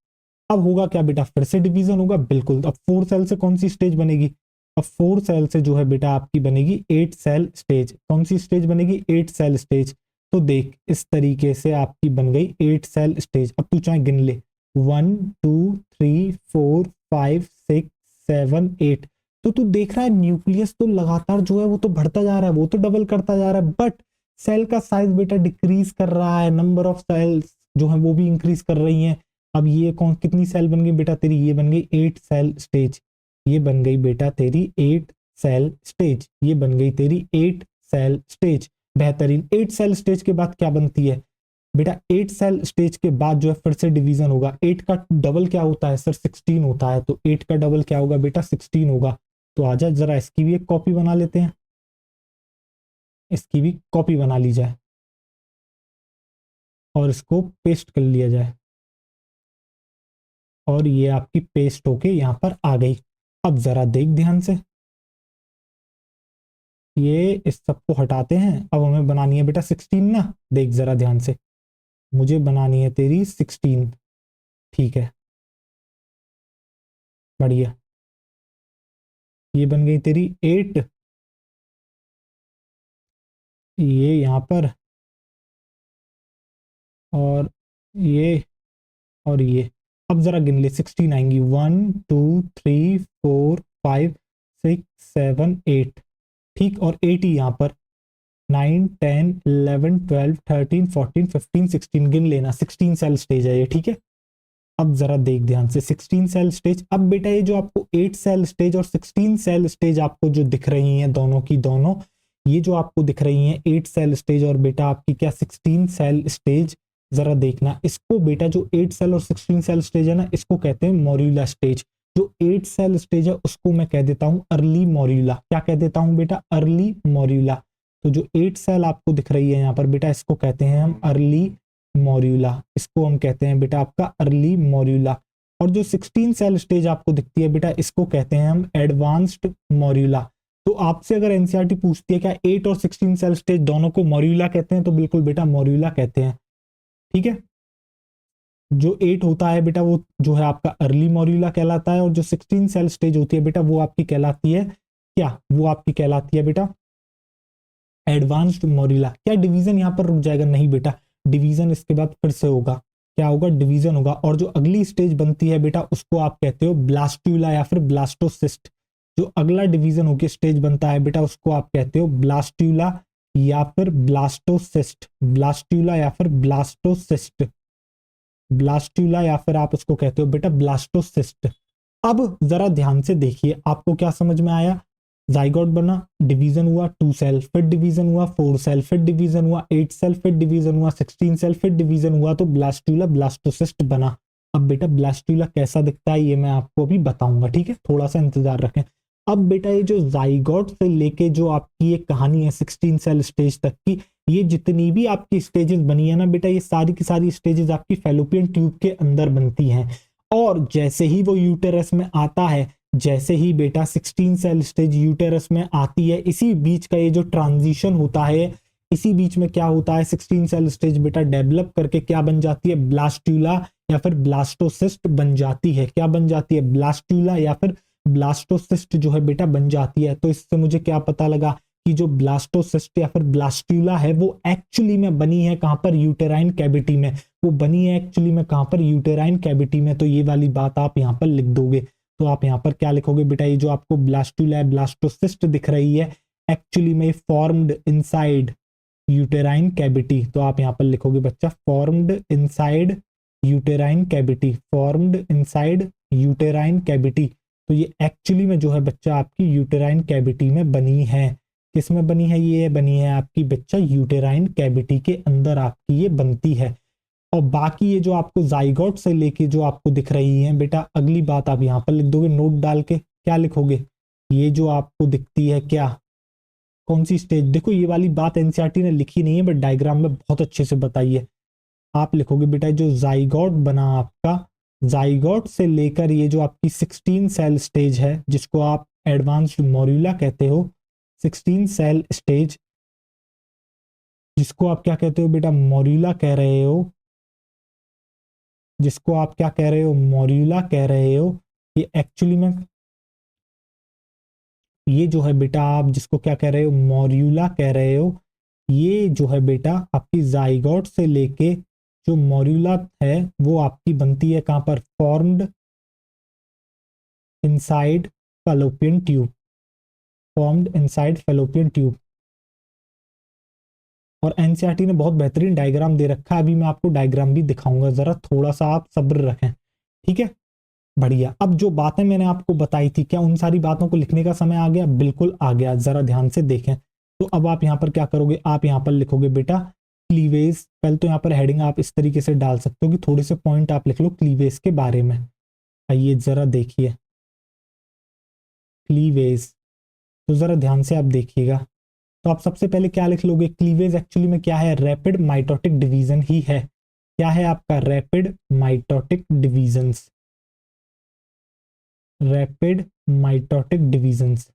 अब होगा क्या बेटा, फिर से डिवीजन होगा, बिल्कुल। अब फोर सेल से कौन सी स्टेज बनेगी, और 4 सेल से जो है बेटा आपकी बनेगी 8 सेल स्टेज। कौन सी स्टेज बनेगी? 8 सेल स्टेज। तो देख इस तरीके से आपकी बन गई 8 सेल स्टेज। अब तू चाहे गिन ले, 1 2 3 4 5 6 7 8। तो तू देख रहा है न्यूक्लियस तो लगातार जो है वो तो बढ़ता जा रहा है, वो तो डबल करता जा रहा है, बट सेल का साइज बेटा डिक्रीज कर रहा है, नंबर ऑफ सेल्स जो है वो भी इंक्रीज कर रही हैं। अब ये कौन कितनी सेल बन गई बेटा तेरी? ये बन गई 8 सेल स्टेज। ये बन गई बेटा तेरी 8 सेल स्टेज। ये बन गई तेरी 8 सेल स्टेज। बेहतरीन। 8 सेल स्टेज के बाद क्या बनती है बेटा? 8 सेल स्टेज के बाद जो है फिर से डिवीजन होगा। 8 का डबल क्या होता है सर? 16 होता है। तो 8 का डबल क्या होगा बेटा? 16 होगा। तो आजा जरा इसकी भी एक कॉपी बना लेते हैं, इसकी भी कॉपी बना ली जाए और इसको पेस्ट कर लिया जाए। और ये आपकी पेस्ट होके यहां पर आ गई। अब जरा देख ध्यान से, ये इस सबको हटाते हैं। अब हमें बनानी है बेटा 16 ना। देख जरा ध्यान से, मुझे बनानी है तेरी 16। ठीक है, बढ़िया। ये बन गई तेरी 8। ये यहाँ पर, और ये, और ये। अब जरा गिन ले, 16 आएंगी। 1 2 3 4 5 6 7 8। ठीक, और 8 ही यहाँ पर। 9 10 11 12 13 14 15 16 गिन लेना। 16 सेल स्टेज है ये, ठीक है। अब जरा देख ध्यान से, 16 सेल स्टेज। अब बेटा ये जो आपको 8 सेल स्टेज और 16 सेल स्टेज आपको जो दिख रही हैं दोनों की दोनों, ये जो आपको दिख रही हैं 8 सेल स्टेज और बेटा आपकी क्या 16 सेल स्टेज, जरा देखना इसको बेटा। जो 8 सेल और 16 सेल स्टेज है ना, इसको कहते हैं मॉड्यूला स्टेज। जो 8 सेल स्टेज है उसको मैं कह देता हूं अर्ली मॉड्यूला। क्या कह देता हूं बेटा? अर्ली मॉड्यूला। तो जो 8 सेल आपको दिख रही है यहाँ पर बेटा, इसको कहते हैं हम अर्ली मॉड्यूला। इसको हम कहते हैं बेटा आपका अर्ली मॉड्यूला। और जो 16 सेल स्टेज आपको दिखती है बेटा, इसको कहते हैं हम एडवांस्ड मॉड्यूला। तो आपसे अगर एनसीईआरटी पूछती है क्या 8 और 16 सेल स्टेज दोनों को मॉड्यूला कहते हैं, तो बिल्कुल बेटा मॉड्यूला कहते हैं। ठीक है, जो 8 होता है बेटा वो जो है आपका अर्ली मॉड्यूला कहलाता है, और जो 16 सेल स्टेज होती है बेटा वो आपकी कहलाती है क्या? वो आपकी कहलाती है बेटा एडवांस्ड मॉड्यूला। क्या डिवीजन यहाँ पर रुक जाएगा? नहीं बेटा, डिवीजन इसके बाद फिर से होगा। क्या होगा? डिवीजन होगा। और जो अगली स्टेज बनती है बेटा उसको आप कहते हो ब्लास्ट्यूला या फिर ब्लास्टोसिस्ट। जो अगला डिवीजन होकर स्टेज बनता है बेटा उसको आप कहते हो ब्लास्ट्यूला या फिर ब्लास्टोसिस्ट। ब्लास्ट्यूला या फिर ब्लास्टोसिस्ट। ब्लास्ट्यूला या फिर आप उसको कहते हो बेटा ब्लास्टोसिस्ट। अब जरा ध्यान से देखिए, आपको क्या समझ में आया? जाइगोट बना, डिवीजन हुआ 2 सेल, फिर डिवीजन हुआ 4 सेल, फिर डिवीजन हुआ 8 सेल, फिर डिवीजन हुआ 16 सेल, फिर डिवीजन हुआ तो ब्लास्टूला ब्लास्टोसिस्ट बना। अब बेटा ब्लास्टूला कैसा दिखता है ये मैं आपको अभी बताऊंगा, ठीक है, थोड़ा सा इंतजार रखें। अब बेटा ये जो जाइगोट से लेके जो आपकी ये कहानी है 16 सेल स्टेज तक की, ये जितनी भी आपकी स्टेजेस बनी है ना बेटा, ये सारी की सारी स्टेजेस आपकी फैलोपियन ट्यूब के अंदर बनती हैं। और जैसे ही वो यूटेरस में आता है, जैसे ही बेटा 16 सेल स्टेज यूटेरस में आती है, इसी बीच का ये जो ट्रांजिशन होता है, इसी बीच में क्या होता है 16 सेल स्टेज बेटा डेवलप करके क्या बन जाती है? ब्लास्ट्यूला या फिर ब्लास्टोसिस्ट बन जाती है। क्या बन जाती है? ब्लास्ट्यूला या फिर ब्लास्टोसिस्ट जो है बेटा बन जाती है। तो इससे मुझे क्या पता लगा कि जो ब्लास्टोसिस्ट या फिर ब्लास्ट्यूला है वो एक्चुअली में बनी है कहां पर? यूटेराइन कैविटी में। वो बनी है एक्चुअली में कहां पर? यूटेराइन कैविटी में। तो ये वाली बात आप यहां पर लिख दोगे। तो आप यहां पर क्या लिखोगे बेटा? ये जो आपको ब्लास्टूला ब्लास्टोसिस्ट दिख रही है एक्चुअली में फॉर्म्ड इनसाइड यूटेराइन कैविटी। तो आप यहां पर लिखोगे बच्चा formed inside uterine cavity. Formed inside uterine cavity. तो ये एक्चुअली में जो है बच्चा आपकी यूटेराइन कैविटी में बनी है। किस में बनी है? ये बनी है आपकी बच्चा यूटेराइन कैविटी के अंदर आपकी ये बनती है। और बाकी ये जो आपको जाइगोट से लेके जो आपको दिख रही हैं बेटा, अगली बात आप यहाँ पर लिख दोगे नोट डाल के। क्या लिखोगे? ये जो आपको दिखती है क्या, कौन सी स्टेज? देखो ये वाली बात एनसीईआरटी ने लिखी नहीं है बट डायग्राम में बहुत अच्छे से बताई है। आप लिखोगे बेटा जो जाइगोट बना आपका, जाइगोट से लेकर ये जो आपकी 16 सेल स्टेज है जिसको आप एडवांस्ड मॉड्यूला कहते हो, 16 सेल स्टेज जिसको आप क्या कहते हो बेटा? मॉड्यूला कह रहे हो। जिसको आप क्या कह रहे हो? मॉड्यूला कह रहे हो। ये एक्चुअली में ये जो है बेटा आप जिसको क्या कह रहे हो, मॉर्यूला कह रहे हो, ये जो है बेटा आपकी जाइगोट से लेके जो मॉर्यूला है वो आपकी बनती है कहां पर, formed inside fallopian tube, formed inside fallopian tube. और एनसीईआरटी ने बहुत बेहतरीन डायग्राम दे रखा है, अभी मैं आपको डायग्राम भी दिखाऊंगा, जरा थोड़ा सा आप सब्र रखें, ठीक है। बढ़िया। अब जो बातें मैंने आपको बताई थी, क्या उन सारी बातों को लिखने का समय आ गया? बिल्कुल आ गया, जरा ध्यान से देखें। तो अब आप यहां पर क्या करोगे, आप यहां पर लिखोगे बेटा क्लीवेज। पहले तो यहां पर हेडिंग आप इस तरीके से डाल सकते हो कि थोड़े से पॉइंट आप लिख लो क्लीवेज के बारे में। आइए जरा देखिए क्लीवेज, तो जरा ध्यान से आप देखिएगा। तो आप सबसे पहले क्या लिख लोगे, क्लीवेज एक्चुअली में क्या है, रैपिड माइटोटिक डिवीजन ही है। क्या है आपका, rapid mitotic divisions, rapid mitotic divisions.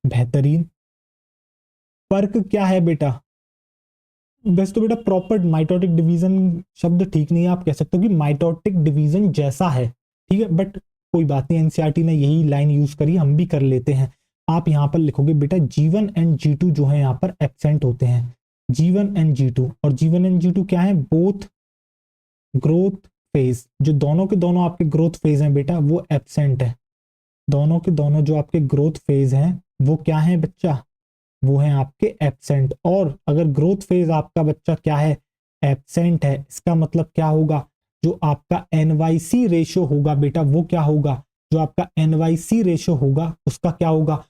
बेहतरीन। फर्क क्या है बेटा, वैसे तो बेटा प्रॉपर माइटोटिक डिवीजन शब्द ठीक नहीं है, आप कह सकते हो कि माइटोटिक डिवीजन जैसा है, ठीक है, बट कोई बात नहीं, एनसीईआरटी ने यही लाइन यूज करी, हम भी कर लेते हैं। आप यहां पर लिखोगे बेटा G1 एंड G2 जो है यहां पर एब्सेंट होते हैं, G1 एंड G2। और G1 एंड G2 क्या है, बोथ ग्रोथ फेज, जो दोनों के दोनों आपके ग्रोथ फेज हैं बेटा वो एब्सेंट है। दोनों के दोनों जो आपके ग्रोथ फेज हैं वो क्या है बच्चा, वो है आपके एब्सेंट। और अगर ग्रोथ फेज आपका बच्चा क्या है, एब्सेंट है, इसका मतलब क्या होगा, जो आपका एनवाईसी रेशो होगा बेटा वो क्या होगा, जो आपका एनवाईसी रेशो होगा उसका क्या होगा,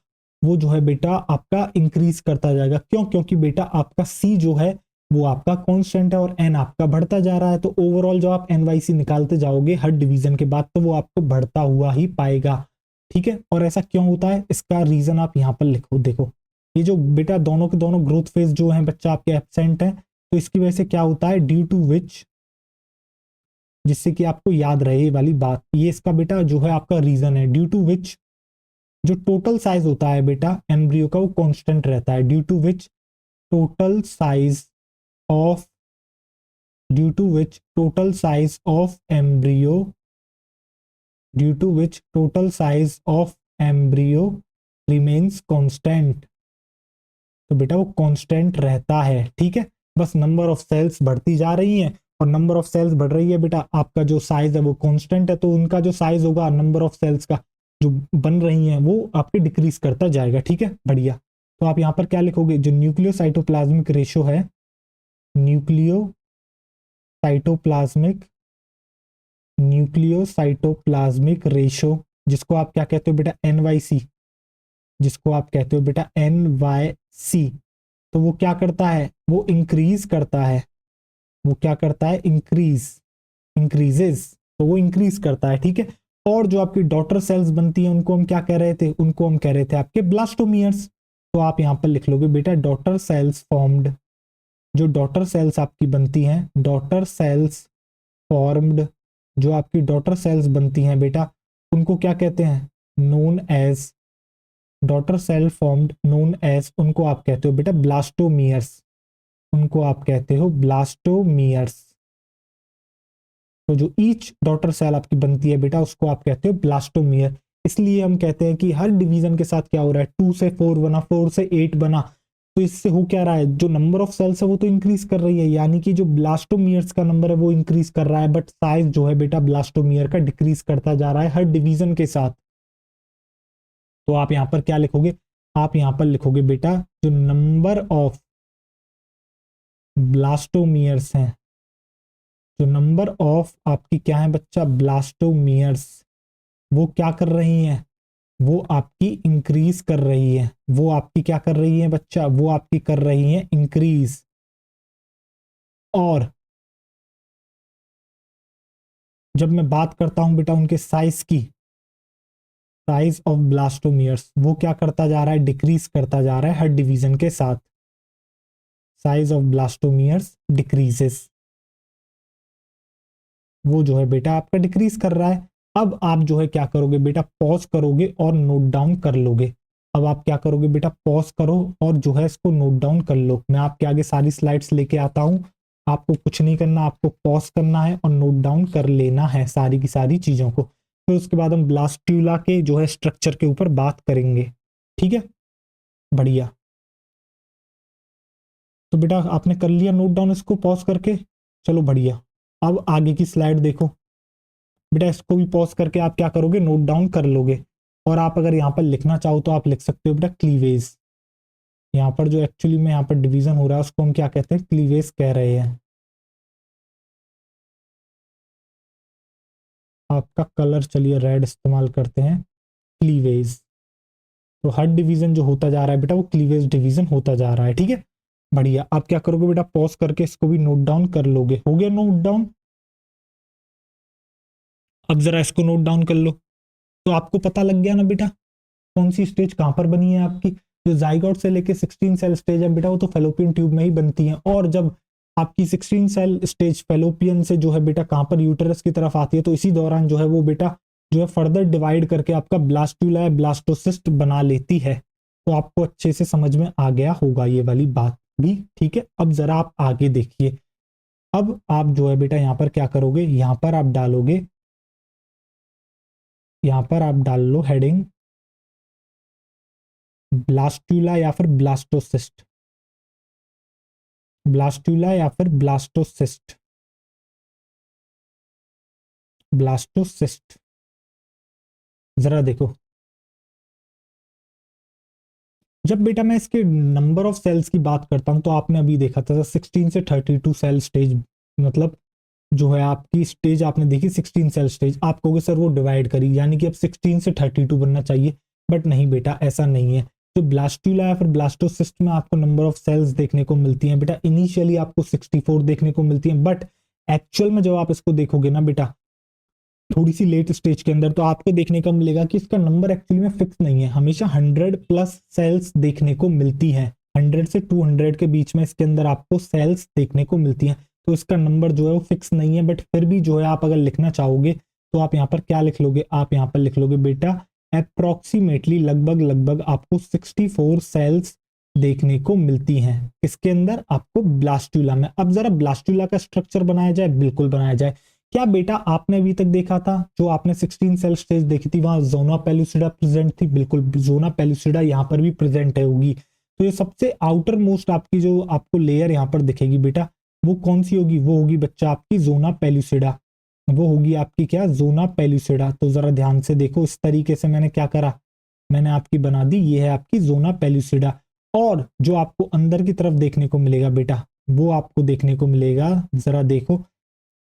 वो जो है बेटा आपका इंक्रीज करता जाएगा। क्यों, क्योंकि बेटा आपका सी जो है वो आपका कांस्टेंट है और एन आपका बढ़ता जा रहा है, तो ओवरऑल जो आप एनवाईसी निकालते जाओगे हर डिवीजन के बाद तो वो आपको बढ़ता हुआ ही पाएगा, ठीक है। और ऐसा क्यों होता है, इसका रीजन आप यहाँ पर लिखो, देखो ये जो बेटा दोनों के दोनों ग्रोथ फेज जो है बच्चा आपके एब्सेंट है, तो इसकी वजह से क्या होता है, ड्यू टू विच, जिससे कि आपको याद रहे ये वाली बात, ये इसका बेटा जो है आपका रीजन है, ड्यू टू विच जो टोटल साइज होता है बेटा एम्ब्रियो का वो कांस्टेंट रहता है, due to which total size of, due to which total size of embryo, due to which total size of embryo remains constant. तो बेटा वो कांस्टेंट रहता है, ठीक है। बस नंबर ऑफ सेल्स बढ़ती जा रही हैं, और नंबर ऑफ सेल्स बढ़ रही है बेटा, आपका जो साइज है वो कांस्टेंट है, तो उनका जो साइज होगा नंबर ऑफ सेल्स का जो बन रही हैं वो आपके डिक्रीज करता जाएगा, ठीक है। बढ़िया। तो आप यहाँ पर क्या लिखोगे, जो न्यूक्लियोसाइटोप्लाज्मिक रेशो है, न्यूक्लियोसाइटोप्लाज्मिक, न्यूक्लियोसाइटोप्लाज्मिक रेशो, जिसको आप क्या कहते हो बेटा, एनवाईसी, जिसको आप कहते हो बेटा एनवाईसी, तो वो क्या करता है, वो इंक्रीज करता है, वो क्या करता है, इंक्रीज, इंक्रीजेस, तो वो इंक्रीज करता है, ठीक है। और जो आपकी डॉटर सेल्स बनती हैं उनको हम क्या कह रहे थे, उनको हम कह रहे थे आपके ब्लास्टोमियर्स। तो आप यहां पर लिख लोगे बेटा डॉटर सेल्स फॉर्म्ड, जो डॉटर सेल्स आपकी बनती हैं, डॉटर सेल्स फॉर्म्ड, जो आपकी डॉटर सेल्स बनती हैं बेटा उनको क्या कहते हैं, known as, daughter cell formed known as, उनको आप कहते हो बेटा ब्लास्टोमियर्स, उनको आप कहते हो ब्लास्टोमियर्स। तो जो ईच डॉटर सेल आपकी बनती है बेटा उसको आप कहते हो ब्लास्टोमियर। इसलिए हम कहते हैं कि हर डिवीजन के साथ क्या हो रहा है, 2 से 4 बना, 4 से 8 बना, तो इससे हो क्या रहा है, जो नंबर ऑफ सेल्स है वो तो इंक्रीज कर रही है, यानी कि जो ब्लास्टोमियर्स का नंबर है वो इंक्रीज कर रहा है, बट साइज जो है बेटा ब्लास्टोमियर का डिक्रीज करता जा रहा है हर डिवीजन के साथ। तो आप यहां पर क्या लिखोगे, आप यहां पर लिखोगे बेटा जो नंबर ऑफ ब्लास्टोमियर्स हैं, जो नंबर ऑफ आपकी क्या है बच्चा, ब्लास्टोमियर्स, वो क्या कर रही हैं, वो आपकी इंक्रीज कर रही है, वो आपकी क्या कर रही है बच्चा, वो आपकी कर रही है इंक्रीज। और जब मैं बात करता हूं बेटा उनके साइज की, साइज ऑफ ब्लास्टोमियर्स वो क्या करता जा रहा है, डिक्रीज करता जा रहा है हर डिवीजन के साथ, साइज ऑफ ब्लास्टोमियर्स डिक्रीजेस, वो जो है बेटा आपका डिक्रीज कर रहा है। अब आप जो है क्या करोगे बेटा, पॉज करोगे और नोट डाउन कर लोगे। अब आप क्या करोगे बेटा, पॉज करो और जो है इसको नोट डाउन कर लो। मैं आपके आगे सारी स्लाइड्स लेके आता हूं, आपको कुछ नहीं करना, आपको पॉज करना है और नोट डाउन कर लेना है सारी की सारी चीजों को। फिर उसके बाद हम ब्लास्ट्यूला के जो है स्ट्रक्चर के ऊपर बात करेंगे। ठीक है, बढ़िया। तो बेटा आपने कर लिया नोट डाउन इसको पॉज करके, चलो बढ़िया। अब आगे की स्लाइड देखो बेटा, इसको भी पॉज करके आप क्या करोगे, नोट डाउन कर लोगे। और आप अगर यहाँ पर लिखना चाहो तो आप लिख सकते हो बेटा क्लीवेज। यहाँ पर जो एक्चुअली में यहाँ पर डिवीजन हो रहा है उसको हम क्या कहते हैं, क्लीवेज कह रहे हैं। आपका कलर चलिए रेड इस्तेमाल करते हैं, क्लीवेज। तो हर डिवीजन जो होता जा रहा है बेटा वो क्लीवेज डिवीजन होता जा रहा है। ठीक है, बढ़िया। आप क्या करोगे बेटा, पॉज करके इसको भी नोट डाउन कर लोगे। हो गया नोट डाउन। अब जरा इसको नोट डाउन कर लो। तो आपको पता लग गया ना बेटा कौन सी स्टेज कहां पर बनी है आपकी। जो जाइगोट से लेके 16 सेल स्टेज है बेटा वो तो फेलोपियन ट्यूब में ही बनती है। और जब आपकी 16 सेल स्टेज फेलोपियन से जो है बेटा कहां पर यूटेरस की तरफ आती है, तो इसी दौरान जो है वो बेटा जो है फर्दर डिवाइड करके आपका ब्लास्टूला या ब्लास्टोसिस्ट बना लेती है। तो आपको अच्छे से समझ में आ गया होगा ये वाली बात भी। ठीक है, अब जरा आप आगे देखिए। अब आप जो है बेटा यहाँ पर क्या करोगे, यहाँ पर आप डालोगे, यहाँ पर आप डाल लो हेडिंग ब्लास्टूला या फिर ब्लास्टोसिस्ट, ब्लास्टूला या फिर ब्लास्टोसिस्ट, ब्लास्टोसिस्ट। जरा देखो, जब बेटा मैं इसके नंबर ऑफ सेल्स की बात करता हूं तो आपने अभी देखा था 16 से 32 सेल स्टेज, मतलब जो है आपकी स्टेज आपने देखी 16 सेल स्टेज। आप कहोगे सर वो डिवाइड करी, यानी कि अब 16 से 32 बनना चाहिए, बट नहीं बेटा ऐसा नहीं है। तो ब्लास्टूला या फिर ब्लास्टोसिस्ट में आपको नंबर ऑफ सेल्स देखने को मिलती हैं बेटा, इनिशियली आपको 64 देखने को मिलती हैं, बट एक्चुअल में जब आप इसको देखोगे ना बेटा थोड़ी सी लेट स्टेज के अंदर, तो आपको देखने को मिलेगा कि इसका नंबर एक्चुअली में फिक्स नहीं है, हमेशा 100 प्लस सेल्स देखने को मिलती है। 100 से 200 के बीच में इसके अंदर आपको सेल्स देखने को मिलती हैं। तो इसका नंबर जो है वो फिक्स नहीं है, बट फिर भी जो है आप अगर लिखना चाहोगे तो आप यहाँ पर क्या लिख लोगे, आप यहाँ पर लिख लोगे बेटा अप्रोक्सीमेटली, लगभग लगभग आपको 64 सेल्स देखने को मिलती हैं। इसके अंदर आपको ब्लास्टूला में। अब जरा ब्लास्टूला का स्ट्रक्चर बनाया जाए, बिल्कुल बनाया जाए। क्या बेटा आपने अभी तक देखा था, जो आपने 16 सेल स्टेज देखी थी वहां जोना पेलुसिडा प्रेजेंट थी, बिल्कुल जोना पेलुसिडा यहाँ पर भी प्रेजेंट है होगी। तो ये सबसे आउटर मोस्ट आपकी जो आपको लेयर यहाँ पर दिखेगी बेटा वो कौन सी होगी, वो होगी बच्चा आपकी जोना पेलुसिडा। वो होगी आपकी क्या, जोना पेलुसिडा। तो जरा ध्यान से देखो, इस तरीके से मैंने क्या करा, मैंने आपकी बना दी, ये है आपकी जोना पेलुसिडा। और जो आपको अंदर की तरफ देखने को मिलेगा बेटा वो आपको देखने को मिलेगा, जरा देखो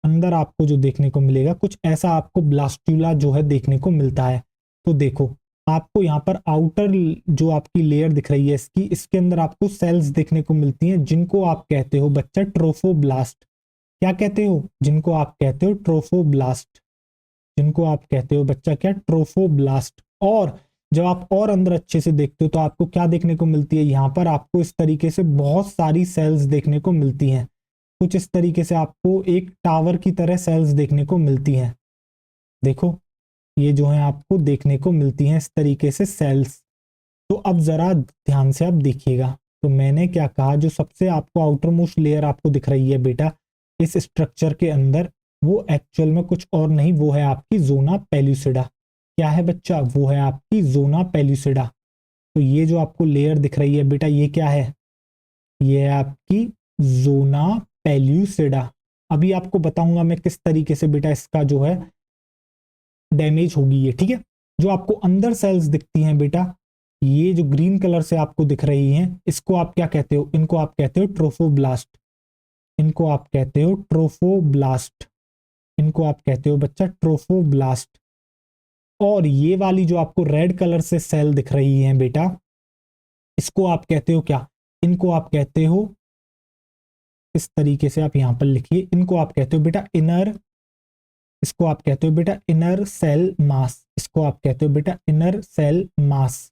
अंदर आपको जो देखने को मिलेगा कुछ ऐसा आपको ब्लास्टूला जो है देखने को मिलता है। तो देखो आपको यहाँ पर आउटर जो आपकी लेयर दिख रही है इसकी, इसके अंदर आपको सेल्स देखने को मिलती हैं जिनको आप कहते हो बच्चा ट्रोफोब्लास्ट। क्या कहते हो, जिनको आप कहते हो ट्रोफोब्लास्ट, जिनको आप कहते हो बच्चा क्या, ट्रोफोब्लास्ट। और जब आप और अंदर अच्छे से देखते हो तो आपको क्या देखने को मिलती है, यहाँ पर आपको इस तरीके से बहुत सारी सेल्स देखने को मिलती हैं। कुछ इस तरीके से आपको एक टावर की तरह सेल्स देखने को मिलती हैं। देखो ये जो है आपको देखने को मिलती हैं इस तरीके से सेल्स। तो अब जरा ध्यान से आप देखिएगा, तो मैंने क्या कहा, जो सबसे आपको आउटर मोस्ट लेयर आपको दिख रही है बेटा इस स्ट्रक्चर के अंदर, वो एक्चुअल में कुछ और नहीं, वो है आपकी जोना पेलुसिडा। क्या है बच्चा, वो है आपकी जोना पेलुसिडा। तो ये जो आपको लेयर दिख रही है बेटा ये क्या है, ये है आपकी जोना पेल्यूसिडा। अभी आपको बताऊंगा मैं किस तरीके से बेटा इसका जो है डैमेज होगी ये। ठीक है, जो आपको अंदर सेल्स दिखती हैं बेटा, ये जो ग्रीन कलर से आपको दिख रही हैं, इसको आप क्या कहते हो, इनको आप कहते हो ट्रोफोब्लास्ट, इनको आप कहते हो ट्रोफोब्लास्ट, इनको आप कहते हो बच्चा ट्रोफोब्लास्ट। और ये वाली जो आपको रेड कलर से सेल दिख रही हैं बेटा, इसको आप कहते हो क्या, इनको आप कहते हो, इस तरीके से आप यहां पर लिखिए, इनको आप कहते हो बेटा इनर, इसको आप कहते हो बेटा इनर सेल मास, इसको आप कहते हो बेटा इनर सेल मास।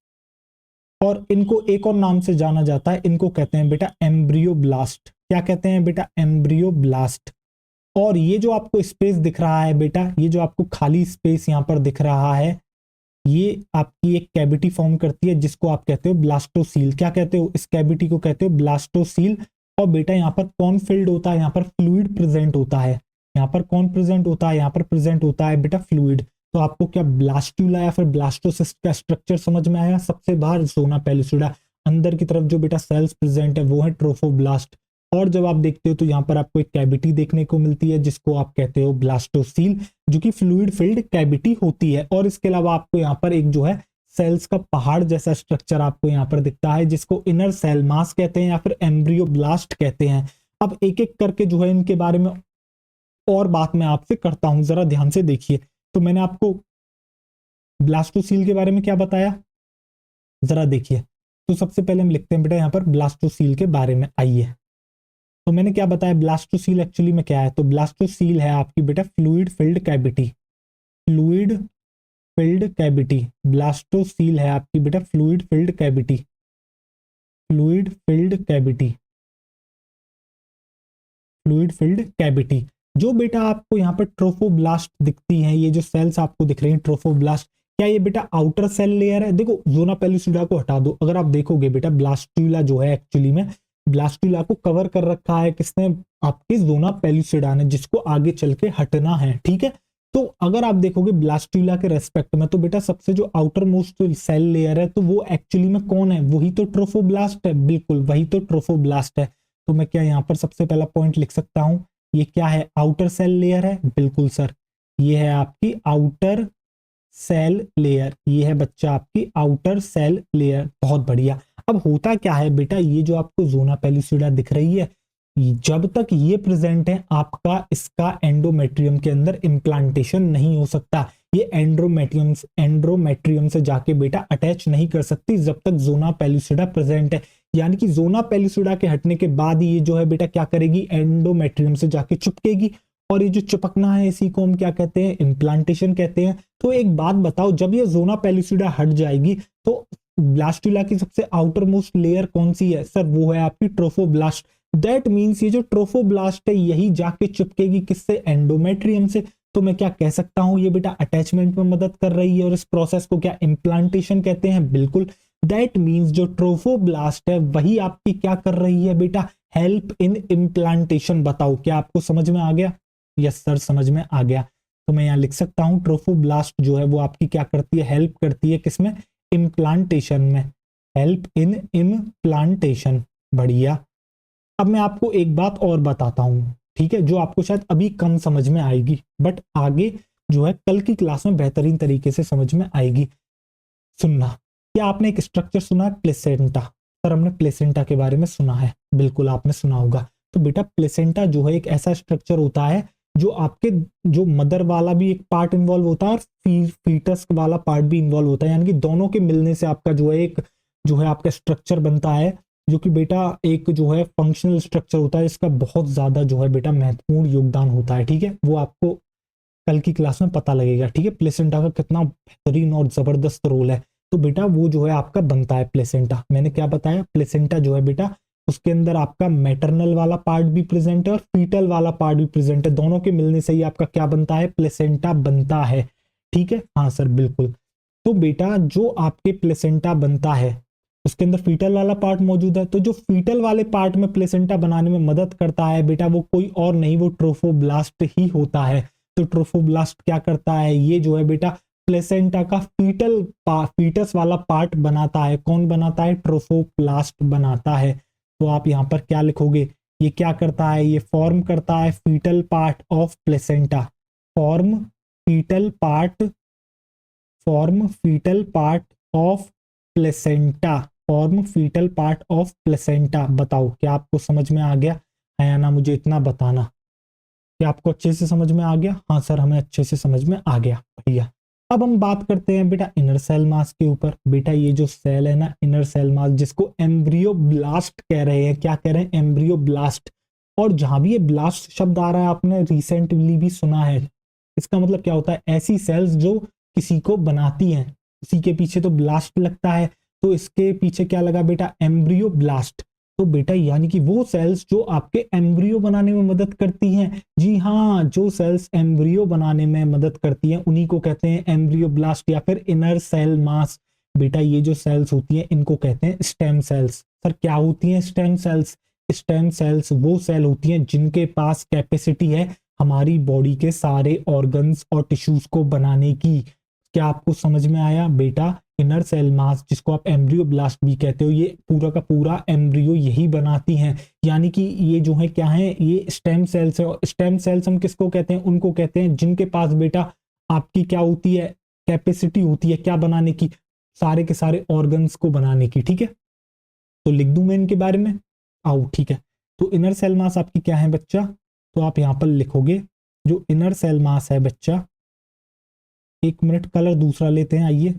और इनको एक और नाम से जाना जाता है, इनको कहते हैं बेटा एम्ब्रियोब्लास्ट। क्या कहते हैं बेटा, एम्ब्रियोब्लास्ट। और ये जो आपको स्पेस दिख रहा है बेटा, ये जो आपको खाली स्पेस यहाँ पर दिख रहा है, ये आपकी एक कैविटी फॉर्म करती है जिसको आप कहते हो ब्लास्टोसील। क्या कहते हो, इस कैविटी को कहते हो ब्लास्टोसील। और बेटा यहाँ पर कौन फिल्ड होता है, यहाँ पर फ्लूइड प्रेजेंट होता है। यहाँ पर कौन प्रेजेंट होता है, यहाँ पर प्रेजेंट होता है बेटा फ्लूइड। तो आपको क्या ब्लास्टुला या फिर ब्लास्टोसिस्ट का स्ट्रक्चर समझ में आया? सबसे बाहर जोना पेलुसिडा, अंदर की तरफ जो बेटा सेल्स प्रेजेंट है वो है ट्रोफोब्लास्ट। और जब आप देखते हो तो यहाँ पर आपको एक कैविटी देखने को मिलती है जिसको आप कहते हो ब्लास्टोसील, जो कि फ्लूइड फिल्ड कैविटी होती है। और इसके अलावा आपको यहाँ पर एक जो है सेल्स का पहाड़ जैसा स्ट्रक्चर आपको यहाँ पर दिखता है जिसको इनर सेल मास कहते हैं या फिर एम्ब्रियोब्लास्ट कहते हैं। अब एक एक करके जो है इनके बारे में और बात मैं आपसे करता हूं, जरा ध्यान से देखिए। तो मैंने आपको ब्लास्टोसील के बारे में क्या बताया, जरा देखिए। तो सबसे पहले हम लिखते हैं बेटा यहाँ पर ब्लास्टोसील के बारे में, आइए। तो मैंने क्या बताया, ब्लास्टोसील एक्चुअली में क्या है? तो ब्लास्टोसील है आपकी बेटा fluid filled cavity, fluid filled cavity. Blastocoel है आपकी बेटा fluid filled cavity, fluid filled cavity, fluid filled cavity. जो बेटा आपको यहाँ पर ट्रोफोब्लास्ट दिखती हैं, ये जो सेल्स आपको दिख रही हैं ट्रोफोब्लास्ट, क्या ये बेटा आउटर सेल लेयर है? देखो जोना पेलुसिडा को हटा दो, अगर आप देखोगे बेटा ब्लास्टुला जो है एक्चुअली में ब्लास्टुला को कवर कर रखा है किसने? आपके जोना पेलुसिडा ने, जिसको आगे चल के हटना है, ठीक है। तो अगर आप देखोगे ब्लास्टुला के रेस्पेक्ट में तो बेटा सबसे जो आउटर मोस्ट सेल लेयर है तो वो एक्चुअली में कौन है? वही तो ट्रोफोब्लास्ट है, बिल्कुल वही तो ट्रोफोब्लास्ट है। तो मैं क्या यहाँ पर सबसे पहला पॉइंट लिख सकता हूं, ये क्या है? आउटर सेल लेयर है, बिल्कुल सर, ये है आपकी आउटर सेल लेयर, ये है बच्चा आपकी आउटर सेल लेयर, बहुत बढ़िया। अब होता क्या है बेटा, ये जो आपको जोना पेलुसिडा दिख रही है, जब तक ये प्रेजेंट है आपका इसका एंडोमेट्रियम के अंदर इम्प्लांटेशन नहीं हो सकता। ये एंड्रोमेट्रियम से जाके बेटा अटैच नहीं कर सकती जब तक जोना पेलुसिडा प्रेजेंट है। यानी कि जोना पेलुसिडा के हटने के बाद ये जो है बेटा क्या करेगी? एंडोमेट्रियम से जाके चिपकेगी, और ये जो चिपकना है इसी को हम क्या कहते हैं? इम्प्लांटेशन कहते हैं। तो एक बात बताओ, जब ये जोना पेलुसिडा हट जाएगी तो ब्लास्टुला की सबसे आउटर मोस्ट लेयर कौन सी है? सर वो है आपकी ट्रोफोब्लास्ट। दैट मीन्स ये जो ट्रोफोब्लास्ट है यही जाके चिपकेगी किससे? एंडोमेट्रियम से। तो मैं क्या कह सकता हूं, ये बेटा अटैचमेंट में मदद कर रही है, और इस प्रोसेस को क्या इम्प्लांटेशन कहते हैं? बिल्कुल। दैट मीन्स जो ट्रोफोब्लास्ट है वही आपकी क्या कर रही है बेटा? Help in implantation. बताओ क्या आपको समझ में आ गया? यस सर समझ में आ गया। तो मैं यहाँ लिख सकता हूं ट्रोफोब्लास्ट जो है वो आपकी क्या करती है? हेल्प करती है किसमें? इम्प्लांटेशन में, हेल्प इन इम्प्लांटेशन। बढ़िया। अब मैं आपको एक बात और बताता हूं, ठीक है, जो आपको शायद अभी कम समझ में आएगी बट आगे जो है कल की क्लास में बेहतरीन तरीके से समझ में आएगी। सुनना, क्या आपने एक स्ट्रक्चर सुना है प्लेसेंटा? सर हमने प्लेसेंटा के बारे में सुना है, बिल्कुल आपने सुना होगा। तो बेटा प्लेसेंटा जो है एक ऐसा स्ट्रक्चर होता है जो आपके जो मदर वाला भी एक पार्ट इन्वॉल्व होता है और फीटस वाला पार्ट भी इन्वॉल्व होता है, यानी कि दोनों के मिलने से आपका जो है एक जो है आपका स्ट्रक्चर बनता है, जो कि बेटा एक जो है फंक्शनल स्ट्रक्चर होता है। इसका बहुत ज्यादा जो है बेटा महत्वपूर्ण योगदान होता है, ठीक है, वो आपको कल की क्लास में पता लगेगा, ठीक है, प्लेसेंटा का कितना बेहतरीन और जबरदस्त रोल है। तो बेटा वो जो है आपका बनता है प्लेसेंटा। मैंने क्या बताया? प्लेसेंटा जो है बेटा उसके अंदर आपका मैटरनल वाला पार्ट भी प्रेजेंट है और फीटल वाला पार्ट भी प्रेजेंट है, दोनों के मिलने से ही आपका क्या बनता है? प्लेसेंटा बनता है, ठीक है। हाँ सर बिल्कुल। तो बेटा जो आपके प्लेसेंटा बनता है उसके अंदर फीटल वाला पार्ट मौजूद है, तो जो फीटल वाले पार्ट में प्लेसेंटा बनाने में मदद करता है बेटा वो कोई और नहीं, वो ट्रोफोब्लास्ट ही होता है। तो ट्रोफोब्लास्ट क्या करता है? ये जो है बेटा प्लेसेंटा का फीटस वाला पार्ट बनाता है। कौन बनाता है? ट्रोफोब्लास्ट बनाता है। तो आप यहाँ पर क्या लिखोगे? ये क्या करता है? ये फॉर्म करता है foetal part of placenta, form foetal part, form foetal part of placenta, form foetal part of placenta. बताओ क्या आपको समझ में आ गया है या ना? मुझे इतना बताना, क्या आपको अच्छे से समझ में आ गया? हाँ सर हमें अच्छे से समझ में आ गया, बढ़िया। अब हम बात करते हैं बेटा इनर सेल मास के ऊपर। बेटा ये जो सेल है ना इनर सेल मास, जिसको एम्ब्रियोब्लास्ट कह रहे हैं, क्या कह रहे हैं? एम्ब्रियोब्लास्ट। और जहां भी ये ब्लास्ट शब्द आ रहा है आपने रिसेंटली भी सुना है, इसका मतलब क्या होता है? ऐसी सेल्स जो किसी को बनाती हैं, उसी के पीछे तो ब्लास्ट लगता है। तो इसके पीछे क्या लगा बेटा? एम्ब्रियोब्लास्ट। तो बेटा यानी कि वो सेल्स जो आपके एम्ब्रियो बनाने में मदद करती हैं, जी हाँ, जो सेल्स एम्ब्रियो बनाने में मदद करती हैं उन्हीं को कहते हैं एम्ब्रियोब्लास्ट या फिर इनर सेल मास। बेटा ये जो सेल्स होती हैं इनको कहते हैं स्टेम सेल्स। सर क्या होती हैं स्टेम सेल्स? स्टेम सेल्स वो सेल होती हैं जिनके पास कैपेसिटी है हमारी बॉडी के सारे ऑर्गन्स और टिश्यूज को बनाने की। क्या आपको समझ में आया बेटा? इनर सेल मास, जिसको आप एम्ब्रियो ब्लास्ट भी कहते हो, ये पूरा का पूरा एम्ब्रियो यही बनाती हैं। यानी कि ये जो है क्या है, ये स्टेम सेल्स है। और स्टेम सेल्स हम किसको कहते हैं? उनको कहते हैं जिनके पास बेटा आपकी क्या होती है, कैपेसिटी होती है क्या बनाने की, सारे के सारे ऑर्गन्स को बनाने की। ठीक है, तो लिख दूं मैं इनके बारे में? आओ ठीक है। तो इनर सेल मास आपकी क्या है बच्चा? तो आप यहां पर लिखोगे जो इनर सेल मास है बच्चा, एक मिनट कलर दूसरा लेते हैं। आइए,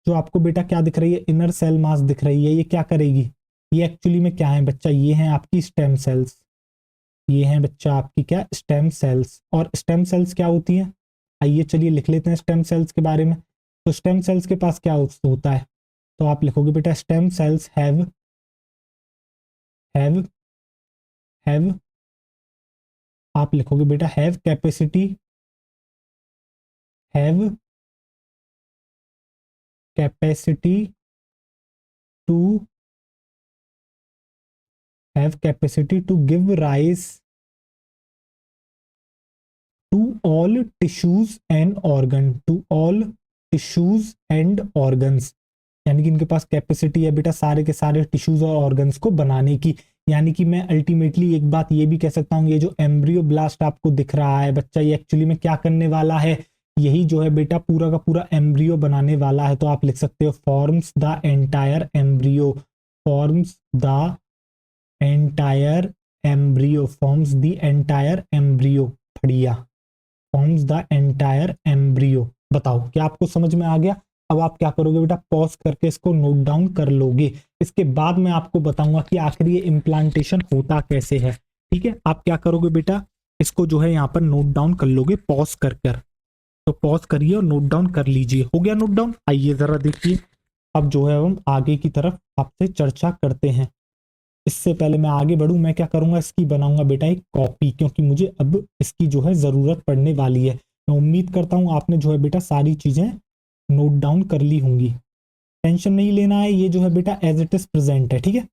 जो आपको बेटा क्या दिख रही है, इनर सेल मास दिख रही है, ये क्या करेगी? ये एक्चुअली में क्या है बच्चा? ये है आपकी स्टेम सेल्स। ये है बच्चा आपकी क्या? Stem cells. और स्टेम सेल्स क्या होती हैं? आइए चलिए लिख लेते हैं स्टेम सेल्स के बारे में। तो स्टेम सेल्स के पास क्या होता है? तो आप लिखोगे बेटा स्टेम सेल्स हैव हैव आप लिखोगे बेटा have capacity, have capacity to have capacity to give rise to all tissues and organ, to all tissues and organs. यानी कि इनके पास कैपेसिटी है बेटा सारे के सारे टिश्यूज और ऑर्गन्स को बनाने की। यानी कि मैं अल्टीमेटली एक बात ये भी कह सकता हूँ, ये जो एम्ब्रियो ब्लास्ट आपको दिख रहा है बच्चा, ये एक्चुअली में क्या करने वाला है? यही जो है बेटा पूरा का पूरा एम्ब्रियो बनाने वाला है। तो आप लिख सकते हो forms the entire embryo, forms the entire embryo, forms the entire embryo, बढ़िया, फॉर्म्स द एंटायर एम्ब्रियो। बताओ क्या आपको समझ में आ गया? अब आप क्या करोगे बेटा, पॉज करके इसको नोट डाउन कर लोगे। इसके बाद मैं आपको बताऊंगा कि आखिर ये इम्प्लांटेशन होता कैसे है। ठीक है, आप क्या करोगे बेटा, इसको जो है यहाँ पर नोट डाउन कर लोगे पॉज कर कर। तो पॉज करिए और नोट डाउन कर लीजिए। हो गया नोट डाउन? आइए जरा देखिए, अब जो है हम आगे की तरफ आपसे चर्चा करते हैं। इससे पहले मैं आगे बढ़ूं, मैं क्या करूंगा, इसकी बनाऊंगा बेटा एक कॉपी, क्योंकि मुझे अब इसकी जो है जरूरत पड़ने वाली है। मैं उम्मीद करता हूं आपने जो है बेटा सारी चीजें नोट डाउन कर ली होंगी। टेंशन नहीं लेना है, ये जो है बेटा एज इट इज प्रेजेंट है। ठीक है,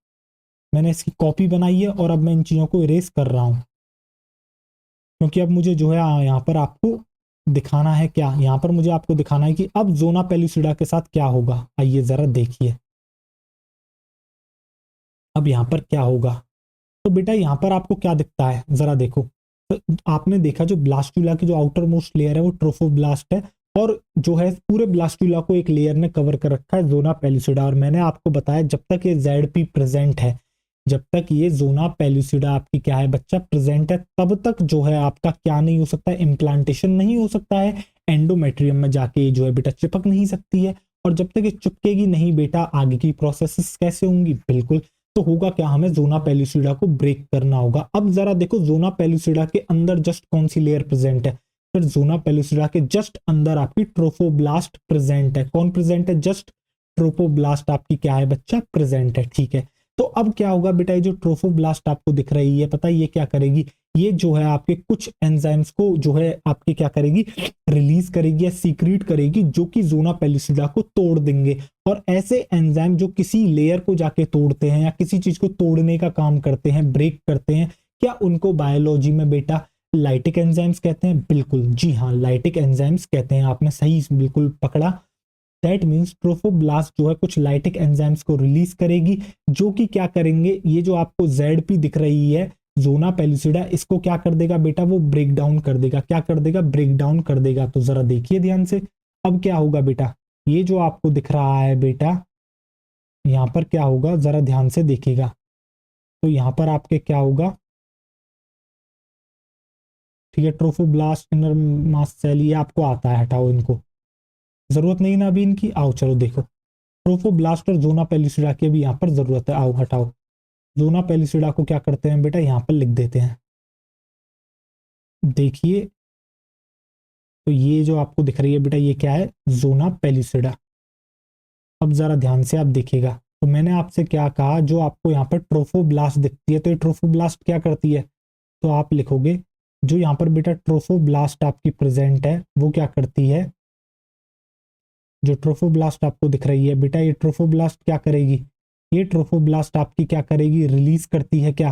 मैंने इसकी कॉपी बनाई है और अब मैं इन चीजों को इरेज कर रहा हूं, क्योंकि अब मुझे जो है यहाँ पर आपको दिखाना है क्या, यहाँ पर मुझे आपको दिखाना है कि अब जोना पेलुसिडा के साथ क्या होगा। आइए जरा देखिए अब यहाँ पर क्या होगा। तो बेटा यहाँ पर आपको क्या दिखता है, जरा देखो। तो आपने देखा जो ब्लास्टुला की जो आउटर मोस्ट लेयर है वो ट्रोफोब्लास्ट है, और जो है पूरे ब्लास्टुला को एक लेयर ने कवर कर रखा है जोना पेलुसिडा। और मैंने आपको बताया जब तक ये ZP प्रेजेंट है, जब तक ये जोना पेलुसिडा आपकी क्या है बच्चा प्रेजेंट है, तब तक जो है आपका क्या नहीं हो सकता है, इम्प्लांटेशन नहीं हो सकता है। एंडोमेट्रियम में जाके ये जो है बेटा चिपक नहीं सकती है। और जब तक ये चिपकेगी नहीं बेटा, आगे की प्रोसेसेस कैसे होंगी? बिल्कुल, तो होगा क्या, हमें जोना पेलुसिडा को ब्रेक करना होगा। अब जरा देखो जोना पेलुसिडा के अंदर जस्ट कौन सी लेयर प्रेजेंट है? फिर जोना पेलुसिडा के जस्ट अंदर आपकी ट्रोफोब्लास्ट प्रेजेंट है। कौन प्रेजेंट है? जस्ट ट्रोफोब्लास्ट आपकी क्या है बच्चा प्रेजेंट है। ठीक है, तो अब क्या होगा बेटा, ये जो ट्रोफोब्लास्ट आपको दिख रही है, पता है ये क्या करेगी? ये जो है आपके कुछ एंजाइम्स को जो है आपके क्या करेगी, रिलीज करेगी या सीक्रेट करेगी, जो कि जोना पेलुसिडा को तोड़ देंगे। और ऐसे एंजाइम जो किसी लेयर को जाके तोड़ते हैं या किसी चीज को तोड़ने का काम करते हैं, ब्रेक करते हैं, क्या उनको बायोलॉजी में बेटा लाइटिक एंजाइम्स कहते हैं? बिल्कुल जी हाँ, लाइटिक एंजाइम्स कहते हैं। आपने सही बिल्कुल पकड़ा। दैट मीन्स ट्रोफोब्लास्ट जो है कुछ लाइटिक एंजाइम्स को रिलीज करेगी, जो कि क्या करेंगे, ये जो आपको ZP दिख रही है जोना पेलुसिडा, इसको क्या कर देगा बेटा, वो ब्रेक डाउन कर देगा। क्या कर देगा? ब्रेक डाउन कर देगा। तो जरा देखिए ध्यान से, अब क्या होगा बेटा, ये जो आपको दिख रहा है बेटा, यहाँ पर क्या होगा जरा ध्यान से देखिएगा। तो यहाँ पर आपके क्या होगा, ठीक है, ट्रोफोब्लास्ट इनर मास सेल, ये आपको आता है, हटाओ इनको, जरूरत नहीं ना अभी इनकी। आओ चलो देखो, ट्रोफोब्लास्ट और जोना पेलुसिडा की भी यहाँ पर जरूरत है। आओ हटाओ, जोना पेलुसिडा को क्या करते हैं बेटा, यहाँ पर लिख देते हैं। देखिए, तो ये जो आपको दिख रही है बेटा, ये क्या है, जोना पेलुसिडा। अब जरा ध्यान से आप देखिएगा, तो मैंने आपसे क्या कहा, जो आपको यहाँ पर ट्रोफोब्लास्ट दिखती है, तो ये ट्रोफोब्लास्ट क्या करती है? तो आप लिखोगे जो यहाँ पर बेटा ट्रोफोब्लास्ट आपकी प्रेजेंट है, वो क्या करती है, जो ट्रोफोब्लास्ट आपको दिख रही है बेटा, ये ट्रोफोब्लास्ट क्या करेगी, ये ट्रोफोब्लास्ट आपकी क्या करेगी, रिलीज करती है क्या,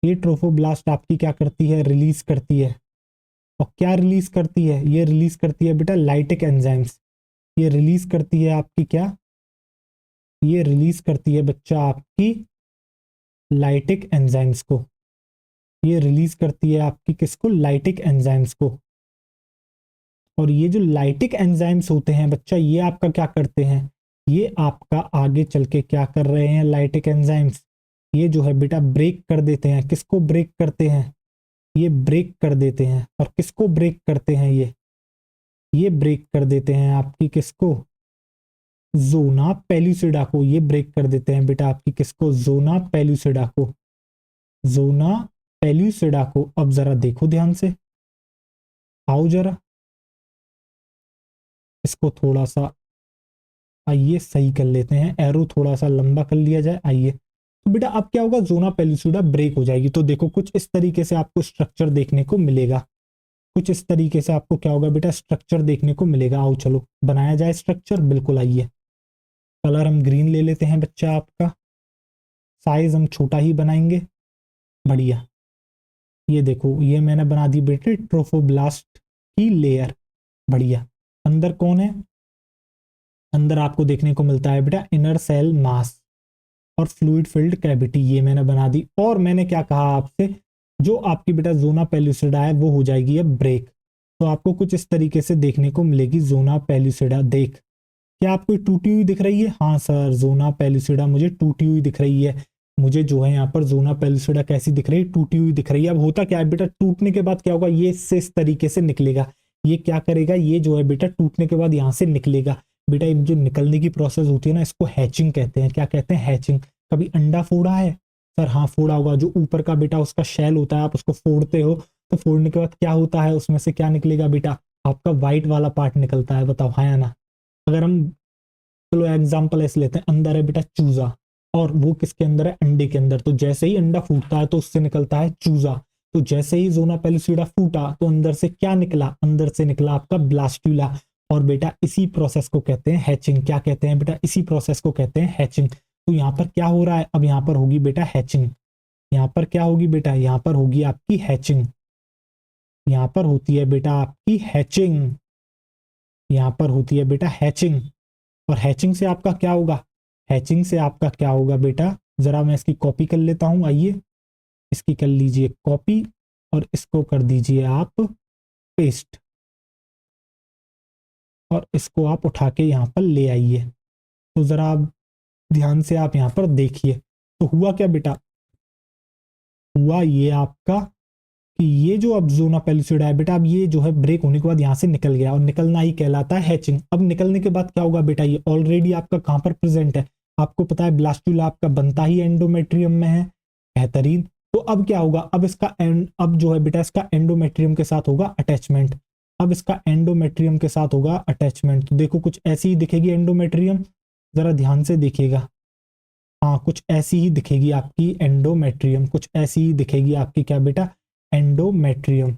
ये ट्रोफोब्लास्ट आपकी क्या करती है, रिलीज करती है। और क्या रिलीज करती है, ये रिलीज करती है बेटा लाइटिक एंजाइम्स। ये रिलीज करती है आपकी क्या, ये रिलीज करती है बच्चा आपकी लाइटिक एंजाइम्स को। ये रिलीज करती है आपकी किसको, लाइटिक एंजाइम्स को। और ये जो लाइटिक एंजाइम्स होते हैं बच्चा, ये आपका क्या करते हैं, ये आपका आगे चल के क्या कर रहे हैं लाइटिक एंजाइम्स, ये जो है बेटा ब्रेक कर देते हैं। किसको ब्रेक करते हैं, ये ब्रेक कर देते हैं। और किसको ब्रेक करते हैं, ये ब्रेक कर देते हैं आपकी किसको, जोना पेलुसिडा को। ये ब्रेक कर देते हैं बेटा आपकी किसको, जोना पेलुसिडा को, जोना पेलुसिडा को। अब जरा देखो ध्यान से, आओ जरा इसको थोड़ा सा आइए सही कर लेते हैं, एरो थोड़ा सा लंबा कर लिया जाए। आइए तो बेटा अब क्या होगा, जोना पेलुसिडा ब्रेक हो जाएगी। तो देखो कुछ इस तरीके से आपको स्ट्रक्चर देखने को मिलेगा। कुछ इस तरीके से आपको क्या होगा बेटा, स्ट्रक्चर देखने को मिलेगा। आओ चलो बनाया जाए स्ट्रक्चर, बिल्कुल आइए। कलर हम ग्रीन ले लेते हैं बच्चा आपका, साइज हम छोटा ही बनाएंगे। बढ़िया, ये देखो ये मैंने बना दी बेटे ट्रोफोब्लास्ट की लेयर। बढ़िया, अंदर कौन है, अंदर आपको देखने को मिलता है बेटा इनर सेल मास और फ्लूइड फिल्ड कैविटी। ये मैंने बना दी। और मैंने क्या कहा आपसे, जो आपकी बेटा जोना पेलुसिडा है वो हो जाएगी अब ब्रेक। तो आपको कुछ इस तरीके से देखने को मिलेगी जोना पेलुसिडा। देख, क्या आपको टूटी हुई दिख रही है, हाँ सर जोना पेलुसिडा मुझे टूटी हुई दिख रही है। मुझे जो है यहाँ पर जोना पेलुसिडा कैसी दिख रही है, टूटी हुई दिख रही है। अब होता क्या है बेटा, टूटने के बाद क्या होगा, ये इससे इस तरीके से निकलेगा। ये क्या करेगा, ये जो है बेटा टूटने के बाद यहाँ से निकलेगा। बेटा जो निकलने की प्रोसेस होती है ना, इसको हैचिंग कहते हैं। क्या कहते हैं, हैचिंग। कभी अंडा फोड़ा है सर, हाँ फोड़ा होगा। जो ऊपर का बेटा उसका शेल होता है, आप उसको फोड़ते हो तो फोड़ने के बाद क्या होता है, उसमें से क्या निकलेगा बेटा, आपका व्हाइट वाला पार्ट निकलता है। बताओ हाँ या ना। अगर हम चलो एग्जाम्पल ऐसे लेते हैं, अंदर है बेटा चूजा और वो किसके अंदर है, अंडे के अंदर। तो जैसे ही अंडा फूटता है तो उससे निकलता है चूजा। तो जैसे ही जोना पेलुसिडा फूटा तो अंदर से क्या निकला, अंदर से निकला आपका ब्लास्टुला। और बेटा इसी प्रोसेस को कहते हैं हैचिंग। क्या कहते हैं बेटा, इसी प्रोसेस को कहते हैं हैचिंग। तो यहाँ पर क्या हो रहा है, अब यहाँ पर होगी बेटा हैचिंग। यहाँ पर क्या होगी बेटा, यहाँ पर होगी आपकी हैचिंग। यहाँ पर होती है बेटा आपकी हैचिंग। यहाँ पर होती है बेटा हैचिंग। और हैचिंग से आपका क्या होगा, हैचिंग से आपका क्या होगा बेटा, जरा मैं इसकी कॉपी कर लेता हूं। आइए इसकी कर लीजिए कॉपी और इसको कर दीजिए आप पेस्ट। और इसको आप उठा के यहाँ पर ले आइए। तो जरा आप ध्यान से आप यहाँ पर देखिए। तो हुआ क्या बेटा, हुआ ये आपका कि ये जो अब जोना पेलुसिडा है बेटा, अब ये जो है ब्रेक होने के बाद यहाँ से निकल गया। और निकलना ही कहलाता है हैचिंग। अब निकलने के बाद क्या होगा बेटा, ये ऑलरेडी आपका कहाँ पर प्रेजेंट है, आपको पता है ब्लास्टुला आपका बनता ही एंडोमेट्रियम में है। बेहतरीन। तो अब क्या होगा, अब इसका अब जो है बेटा इसका एंडोमेट्रियम के साथ होगा अटैचमेंट। अब इसका एंडोमेट्रियम के साथ होगा अटैचमेंट। तो देखो कुछ ऐसी ही दिखेगी एंडोमेट्रियम, जरा ध्यान से देखिएगा। हाँ कुछ ऐसी ही दिखेगी आपकी एंडोमेट्रियम, कुछ ऐसी ही दिखेगी आपकी क्या बेटा, एंडोमेट्रियम।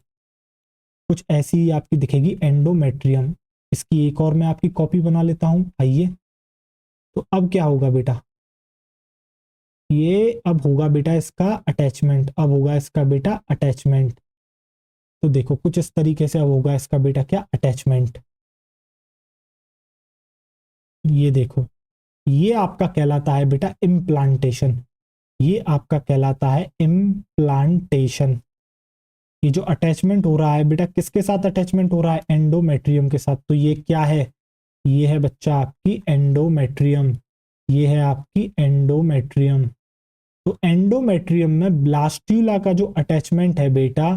कुछ ऐसी ही आपकी दिखेगी एंडोमेट्रियम। इसकी एक और मैं आपकी कॉपी बना लेता हूं। आइए तो अब क्या होगा बेटा, ये अब होगा बेटा इसका अटैचमेंट। अब होगा इसका बेटा अटैचमेंट। तो देखो कुछ इस तरीके से अब होगा इसका बेटा क्या, अटैचमेंट। ये देखो, ये आपका कहलाता है बेटा इम्प्लांटेशन। ये आपका कहलाता है इम्प्लांटेशन। ये जो अटैचमेंट हो रहा है बेटा, किसके साथ अटैचमेंट हो रहा है, एंडोमेट्रियम के साथ। तो ये क्या है, ये है बच्चा आपकी एंडोमेट्रियम। ये है आपकी एंडोमेट्रियम। तो एंडोमेट्रियम में ब्लास्ट्यूला का जो अटैचमेंट है बेटा,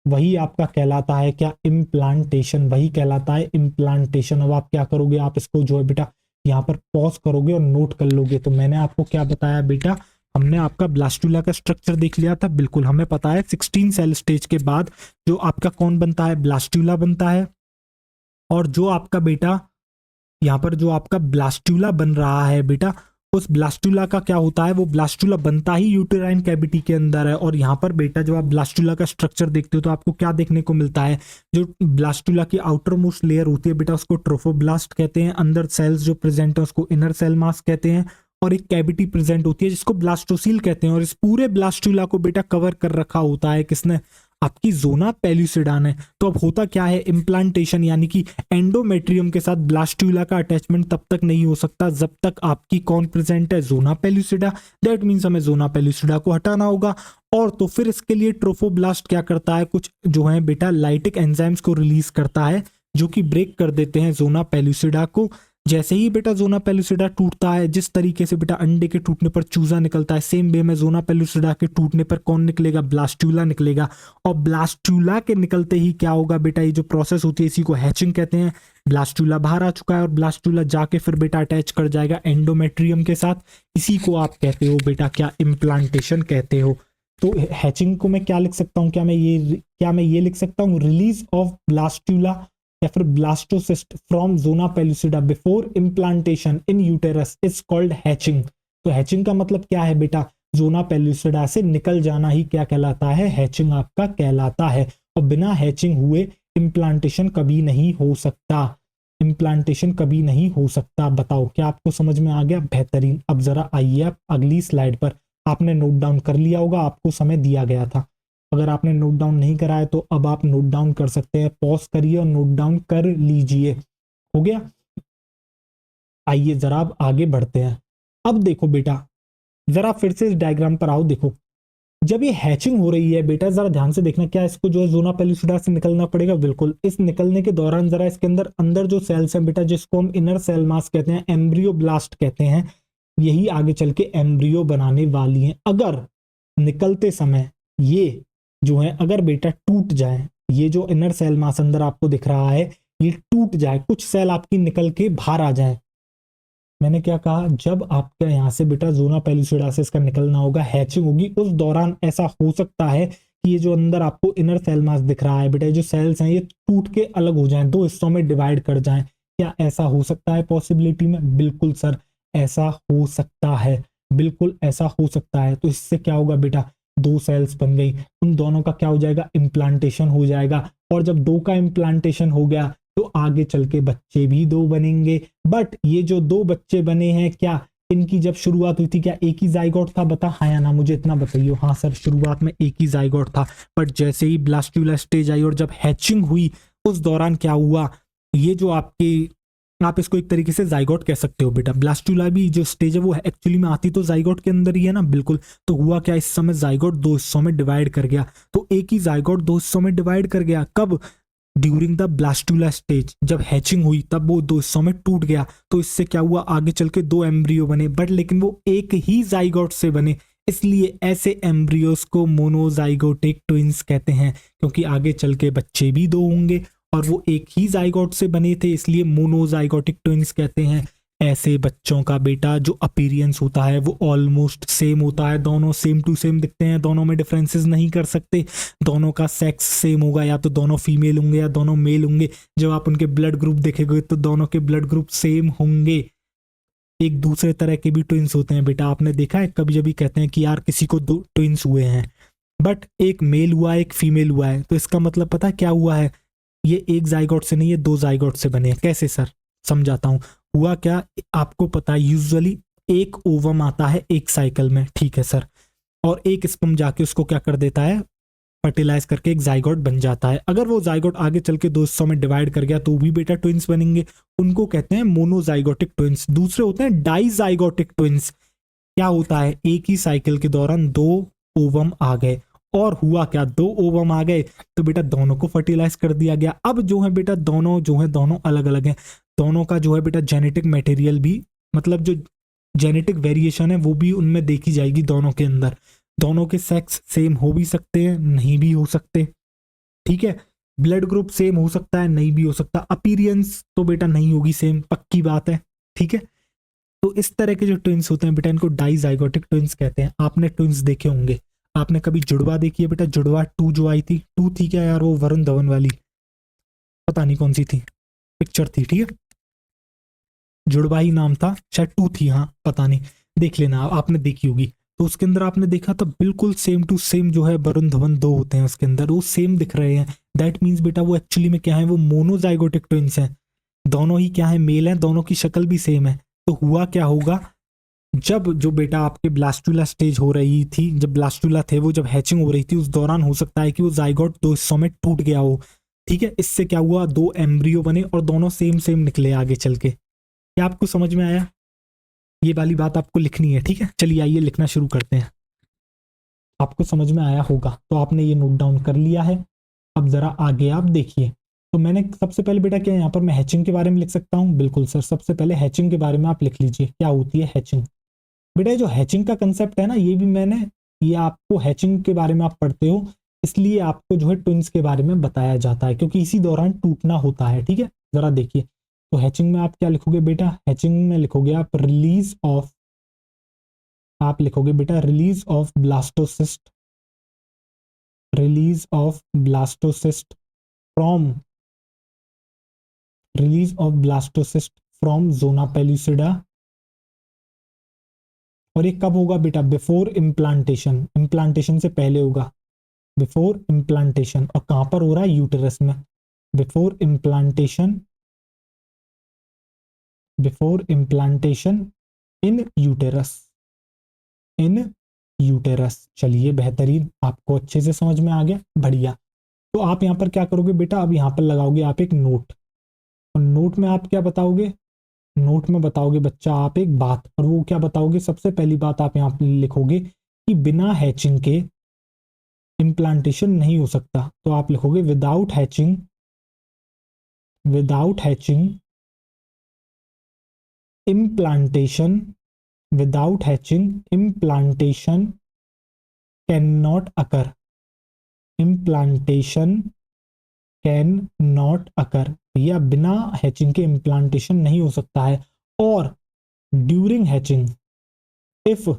वही आपका कहलाता है क्या, इम्प्लांटेशन। वही कहलाता है इम्प्लांटेशन। अब आप क्या करोगे, आप इसको जो है बेटा यहाँ पर पॉज करोगे और नोट कर लोगे। तो मैंने आपको क्या बताया बेटा, हमने आपका ब्लास्टुला का स्ट्रक्चर देख लिया था। बिल्कुल हमें पता है 16 सेल स्टेज के बाद जो आपका कौन बनता है, ब्लास्टुला बनता है। और जो आपका बेटा यहाँ पर जो आपका ब्लास्टुला बन रहा है बेटा, उस ब्लास्टुला का क्या होता है, वो ब्लास्टुला बनता ही यूटेराइन कैविटी के अंदर है। और यहाँ पर बेटा जब आप ब्लास्टुला का स्ट्रक्चर देखते हो तो आपको क्या देखने को मिलता है, जो ब्लास्टुला की आउटर मोस्ट लेयर होती है बेटा उसको ट्रोफोब्लास्ट कहते हैं। अंदर सेल्स जो प्रेजेंट है उसको इनर सेल मास कहते हैं। और एक कैविटी प्रेजेंट होती है जिसको ब्लास्टोसील कहते हैं, और इस पूरे ब्लास्टुला को बेटा कवर कर रखा होता है किसने, आपकी जोना पेल्यूसिडा ने। तो अब होता क्या है, इम्प्लांटेशन यानी कि एंडोमेट्रियम के साथ ब्लास्टुला का अटैचमेंट तब तक नहीं हो सकता जब तक आपकी कौन प्रेजेंट है, जोना पेल्यूसिडा। दैट मीन्स हमें जोना पेल्यूसिडा को हटाना होगा। और तो फिर इसके लिए ट्रोफोब्लास्ट क्या करता है, कुछ जो है बेटा लाइटिक एंजाइम्स को रिलीज करता है जो कि ब्रेक कर देते हैं जोना पेल्यूसिडा को। जैसे ही बेटा जोना पेल्यूसिडा टूटता है, जिस तरीके से बेटा अंडे के टूटने पर चूजा निकलता है, सेम वे में जोना पेल्यूसिडा के टूटने पर कौन निकलेगा, ब्लास्टुला निकलेगा। और ब्लास्टुला के निकलते ही क्या होगा बेटा, ये जो प्रोसेस होती है इसी को हैचिंग कहते हैं। ब्लास्टुला बाहर आ चुका है और ब्लास्टुला जाके फिर बेटा अटैच कर जाएगा एंडोमेट्रियम के साथ। इसी को आप कहते हो बेटा क्या, इम्प्लांटेशन कहते हो। तो हैचिंग को मैं क्या लिख सकता हूँ, क्या मैं ये लिख सकता हूँ, रिलीज ऑफ ब्लास्टुला या फिर blastocyst from zona pellucida before implantation in uterus is called hatching. तो हैचिंग का मतलब क्या है बेटा, जोना पेल्यूसिडा से निकल जाना ही क्या कहलाता है, हैचिंग आपका कहलाता है। और बिना हैचिंग हुए इम्प्लांटेशन कभी नहीं हो सकता, इम्प्लांटेशन कभी नहीं हो सकता। बताओ क्या आपको समझ में आ गया, बेहतरीन। अब जरा आइए आप अगली स्लाइड पर, आपने नोट डाउन कर लिया होगा, आपको समय दिया गया था। अगर आपने नोट डाउन नहीं करा है तो अब आप नोट डाउन कर सकते हैं, पॉज करिए और नोट डाउन कर लीजिए। हो गया, आइए जरा अब आगे बढ़ते हैं। अब देखो बेटा, जरा फिर से इस डायग्राम पर आओ। देखो जब ये हैचिंग हो रही है बेटा, जरा ध्यान से देखना, क्या इसको जो है जोना पेल्यूसिडा से निकलना पड़ेगा, बिल्कुल। इस निकलने के दौरान जरा इसके अंदर अंदर जो सेल्स हैं बेटा, जिसको हम इनर सेल मास कहते हैं, एम्ब्रियो ब्लास्ट कहते हैं, यही आगे चल के एम्ब्रियो बनाने वाली हैं। अगर निकलते समय ये जो है अगर बेटा टूट जाए, ये जो इनर सेल मास अंदर आपको दिख रहा है ये टूट जाए, कुछ सेल आपकी निकल के बाहर आ जाए, मैंने क्या कहा, जब आपके यहाँ से बेटा जोना पेल्यूसिडा से इसका निकलना होगा, हैचिंग होगी, उस दौरान ऐसा हो सकता है कि ये जो अंदर आपको इनर सेल मास दिख रहा है बेटा, ये जो सेल्स हैं ये टूट के अलग हो जाएं, दो हिस्सों में डिवाइड कर जाएं। क्या ऐसा हो सकता है पॉसिबिलिटी में? बिल्कुल सर, ऐसा हो सकता है, बिल्कुल ऐसा हो सकता है। तो इससे क्या होगा बेटा, दो सेल्स बन गई, उन दोनों का क्या हो जाएगा, इम्प्लांटेशन हो जाएगा। और जब दो का इम्प्लांटेशन हो गया तो आगे चल के बच्चे भी दो बनेंगे। बट ये जो दो बच्चे बने हैं, क्या इनकी जब शुरुआत हुई थी क्या एक ही जाइगोट था? बता हाँ या ना, मुझे इतना बताइए। हाँ सर, शुरुआत में एक ही जाइगोट था, बट जैसे ही ब्लास्टुला स्टेज आई और जब हैचिंग हुई उस दौरान क्या हुआ, ये जो आपके, आप इसको एक तरीके से जाइगोट कह सकते हो बेटा। ब्लास्टुला भी जो स्टेज है वो एक्चुअली में आती तो जाइगोट के अंदर ही है ना, बिल्कुल। तो हुआ क्या, इस समय जाइगोट दो हिस्सों में डिवाइड कर गया। तो एक ही जाइगोट दो हिस्सों में डिवाइड कर गया, कब, ड्यूरिंग द ब्लास्टुला स्टेज, जब हैचिंग हुई तब वो दो हिस्सों में टूट गया। तो इससे क्या हुआ, आगे चल के दो एम्ब्रियो बने, बट लेकिन वो एक ही जाइगोट से बने, इसलिए ऐसे एम्ब्रियोस को मोनोजाइगोटिक ट्विंस कहते हैं, क्योंकि आगे चल के बच्चे भी दो होंगे और वो एक ही जाइगोट से बने थे, इसलिए मोनोजाइगोटिक ट्विंस कहते हैं। ऐसे बच्चों का बेटा जो अपीयरेंस होता है वो ऑलमोस्ट सेम होता है, दोनों सेम टू सेम दिखते हैं, दोनों में डिफरेंसेस नहीं कर सकते, दोनों का सेक्स सेम होगा, या तो दोनों फीमेल होंगे या दोनों मेल होंगे। जब आप उनके ब्लड ग्रुप देखेंगे तो दोनों के ब्लड ग्रुप सेम होंगे। एक दूसरे तरह के भी ट्विंस होते हैं बेटा, आपने देखा है, कभी कभी कहते हैं कि यार किसी को दो ट्विंस हुए हैं, बट एक मेल हुआ है एक फीमेल हुआ है, तो इसका मतलब पता है क्या हुआ है, ये एक जाइगोट से नहीं, ये दो जाइगोट से बने हैं। कैसे सर? समझाता हूं। हुआ क्या, आपको पता है यूजुअली एक ओवम आता है एक साइकिल में, ठीक है सर, और एक स्पर्म जाके उसको क्या कर देता है, फर्टिलाइज करके एक जाइगोट बन जाता है। अगर वो जाइगोट आगे चल के दो हिस्सों में डिवाइड कर गया तो भी बेटा ट्विंस बनेंगे, उनको कहते हैं मोनोजाइगोटिक ट्विंस। दूसरे होते हैं डाइजाइगोटिक ट्विंस। क्या होता है, एक ही साइकिल के दौरान दो ओवम आ गए, और हुआ क्या, दो ओवम आ गए तो बेटा दोनों को फर्टिलाइज कर दिया गया। अब जो है बेटा दोनों जो है दोनों अलग अलग हैं, दोनों का जो है बेटा जेनेटिक मटेरियल भी, मतलब जो जेनेटिक वेरिएशन है वो भी उनमें देखी जाएगी दोनों के अंदर। दोनों के सेक्स सेम हो भी सकते हैं, नहीं भी हो सकते, ठीक है। ब्लड ग्रुप सेम हो सकता है, नहीं भी हो सकता। अपीयरेंस तो बेटा नहीं होगी सेम, पक्की बात है, ठीक है। तो इस तरह के जो ट्विंस होते हैं बेटा इनको डाइजाइगोटिक ट्विंस कहते हैं। आपने ट्विंस देखे होंगे, आपने कभी जुड़वा देखी है बेटा? जुड़वा टू जो आई थी, टू थी क्या यार वो, वरुण धवन वाली, पता नहीं कौन सी थी, पिक्चर थी, ठीक है, जुड़वा ही नाम था शायद, टू थी, हाँ पता नहीं, देख लेना, आपने देखी होगी। तो उसके अंदर आपने देखा तो बिल्कुल सेम टू सेम जो है वरुण धवन दो होते हैं उसके अंदर, वो सेम दिख रहे हैं। दैट मीन्स बेटा वो एक्चुअली में क्या है, वो मोनोजाइगोटिक ट्विंस हैं, दोनों ही क्या है, मेल हैं, दोनों की शक्ल भी सेम है। तो हुआ क्या होगा, जब जो बेटा आपके ब्लास्टुला स्टेज हो रही थी, जब ब्लास्टुला थे वो जब हैचिंग हो रही थी, उस दौरान हो सकता है कि वो जाइगोट दो हिस्सों में टूट गया हो। ठीक है, इससे क्या हुआ, दो एम्ब्रियो बने और दोनों सेम सेम निकले आगे चल के। क्या आपको समझ में आया? ये वाली बात आपको लिखनी है। ठीक है, चलिए आइए लिखना शुरू करते हैं। आपको समझ में आया होगा तो आपने ये नोट डाउन कर लिया है। अब जरा आगे आप देखिए। तो मैंने सबसे पहले बेटा क्या यहाँ पर मैं हैचिंग के बारे में लिख सकता हूँ? बिल्कुल सर, सबसे पहले हैचिंग के बारे में आप लिख लीजिए, क्या होती है हैचिंग। बेटा जो हैचिंग का कंसेप्ट है ना, ये भी मैंने, ये आपको हैचिंग के बारे में आप पढ़ते हो, इसलिए आपको जो है ट्विंस के बारे में बताया जाता है, क्योंकि इसी दौरान टूटना होता है। ठीक है, जरा देखिए। तो हैचिंग में आप क्या लिखोगे बेटा? हैचिंग में लिखोगे आप रिलीज ऑफ, आप लिखोगे बेटा release of blastocyst, release of blastocyst from, release of blastocyst from zona pellucida. और ये कब होगा बेटा? बिफोर इम्प्लांटेशन, इम्प्लांटेशन से पहले होगा, बिफोर इम्प्लांटेशन। और कहां पर हो रहा है? यूटेरस में। Before implantation, before implantation in uterus, in uterus. चलिए बेहतरीन, आपको अच्छे से समझ में आ गया, बढ़िया। तो आप यहां पर क्या करोगे बेटा? अब यहां पर लगाओगे आप एक नोट, और नोट में आप क्या बताओगे? नोट में बताओगे बच्चा आप एक बात, और वो क्या बताओगे? सबसे पहली बात आप यहां पर लिखोगे कि बिना हैचिंग के इम्प्लांटेशन नहीं हो सकता। तो आप लिखोगे without hatching, without hatching implantation, without hatching implantation can not occur, implantation can not occur, या बिना हैचिंग के इम्प्लांटेशन नहीं हो सकता है। और ड्यूरिंग हैचिंग, इफ,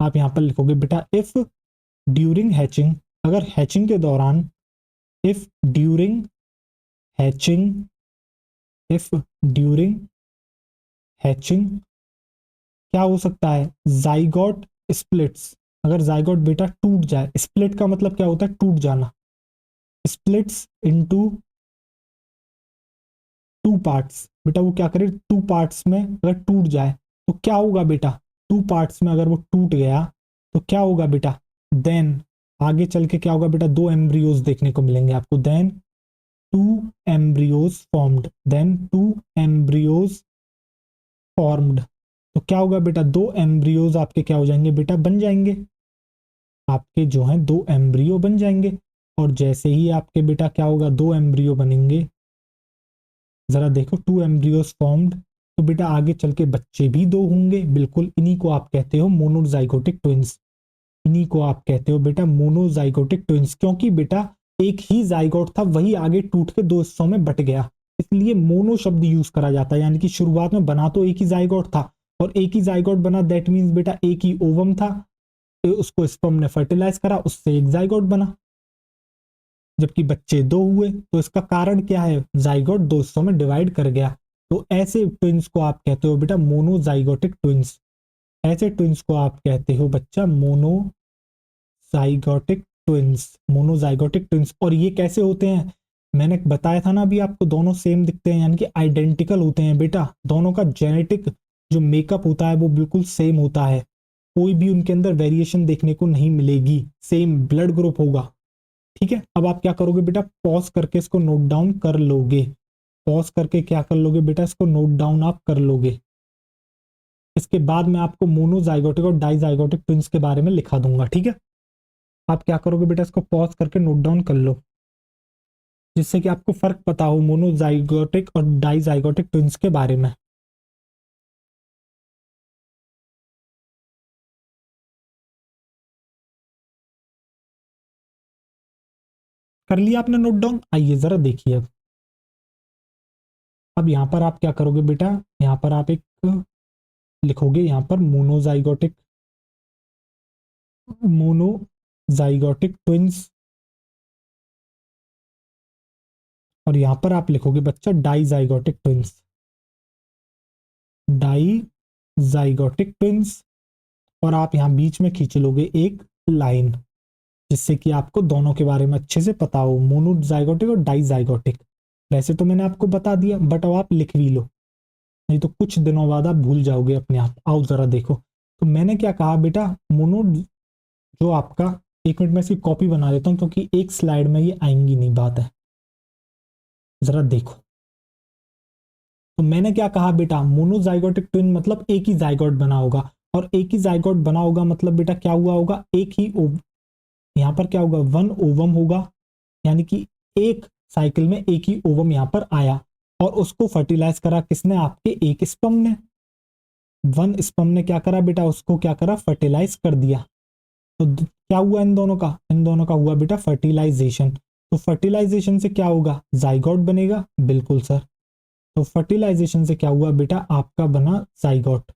आप यहां पर लिखोगे बेटा इफ ड्यूरिंग हैचिंग, अगर हैचिंग के दौरान, if during hatching, if during hatching क्या हो सकता है? जाइगोट स्प्लिट्स, अगर जाइगोट बेटा टूट जाए, स्प्लिट का मतलब क्या होता है? टूट जाना। स्प्लिट्स इनटू टू पार्ट्स, बेटा वो क्या करे? टू पार्ट्स में अगर टूट जाए तो क्या होगा बेटा? टू पार्ट्स में अगर वो टूट गया तो क्या होगा बेटा? देन आगे चल के क्या होगा बेटा? दो एम्ब्रियोज देखने को मिलेंगे आपको। Then two embryos formed, then two embryos formed. तो क्या होगा बेटा? दो एम्ब्रियोज आपके क्या हो जाएंगे बेटा? बन जाएंगे। आपके जो हैं दो एम्ब्रियो बन जाएंगे। और जैसे ही आपके बेटा क्या होगा? दो एम्ब्रियो बनेंगे, जरा देखो, टू एम्ब्रियोज फॉर्म्ड, तो बेटा आगे चल के बच्चे भी दो होंगे। बिल्कुल, इन्हीं को आप कहते हो मोनोजाइगोटिक ट्विंस, इन्हीं को आप कहते हो बेटा मोनोजाइगोटिक ट्विंस, क्योंकि बेटा एक ही जाइगोट था, वही आगे टूट के दो हिस्सों में बट गया, इसलिए मोनो शब्द यूज करा जाता है। यानी कि शुरुआत में बना तो एक ही जाइगोट था, और एक ही जाइगोट बना, दैट मीन्स बेटा एक ही ओवम था, उसको स्पर्म ने फर्टिलाइज करा, उससे एक जाइगोट बना, जबकि बच्चे दो हुए। तो इसका कारण क्या है? जाइगोट दो हिस्सों में डिवाइड कर गया। तो ऐसे ट्विंस को आप कहते हो बेटा मोनोजाइगोटिक ट्विंस, ऐसे ट्विंस को आप कहते हो बच्चा मोनोजाइगोटिक ट्विंस, मोनोजाइगोटिक ट्विंस। और ये कैसे होते हैं? मैंने बताया था ना अभी आपको, दोनों सेम दिखते हैं, यानी कि आइडेंटिकल होते हैं बेटा। दोनों का जेनेटिक जो मेकअप होता है वो बिल्कुल सेम होता है, कोई भी उनके अंदर वेरिएशन देखने को नहीं मिलेगी, सेम ब्लड ग्रुप होगा। ठीक है, अब आप क्या करोगे बेटा? पॉज करके इसको नोट डाउन कर लोगे, पॉज करके क्या कर लोगे बेटा? इसको नोट डाउन आप कर लोगे। इसके बाद मैं आपको मोनोजाइगोटिक और डाइजाइगोटिक ट्विंस के बारे में लिखा दूंगा। ठीक है, आप क्या करोगे बेटा? इसको पॉज करके नोट डाउन कर लो, जिससे कि आपको फर्क पता हो मोनोजाइगोटिक और डाइजाइगोटिक ट्विंस के बारे में। कर लिया आपने नोट डाउन? आइए जरा देखिए। अब यहाँ पर आप क्या करोगे बेटा? यहाँ पर आप एक लिखोगे, यहाँ पर मोनोजाइगोटिक, मोनोजाइगोटिक ट्विंस, और यहां पर आप लिखोगे बच्चा डाइजाइगोटिक ट्विंस, डाइजाइगोटिक ट्विंस। और आप यहां बीच में खींच लोगे एक लाइन, जिससे कि आपको दोनों के बारे में अच्छे से पता हो, मोनोजाइगोटिक और डाइजाइगोटिक। वैसे तो मैंने आपको बता दिया, बट अब आप लिख भी लो, नहीं तो कुछ दिनों बाद आप भूल जाओगे अपने आप। आओ जरा देखो। तो मैंने क्या कहा बेटा, मोनो जो आपका, एक मिनट में इसकी कॉपी बना लेता हूं क्योंकि एक स्लाइड में ये आएंगी नहीं, बात है, जरा देखो। तो मैंने क्या कहा बेटा, मोनोजाइगोटिक ट्विन मतलब एक ही जाइगोट बना होगा, और एक ही जाइगोट बना होगा मतलब बेटा क्या हुआ होगा, एक ही यहाँ पर क्या होगा, वन ओवम होगा, यानी कि एक साइकिल में एक ही ओवम यहाँ पर आया, और उसको फर्टिलाइज करा किसने, आपके एक स्पर्म ने। वन स्पर्म ने क्या करा बेटा, उसको क्या करा, फर्टिलाइज कर दिया। तो क्या हुआ इन दोनों का, इन दोनों का हुआ बेटा फर्टिलाइजेशन। तो फर्टिलाइजेशन से क्या होगा, जाइगोट बनेगा, बिल्कुल सर। तो फर्टिलाइजेशन से क्या हुआ बेटा, आपका बना जाइगोट,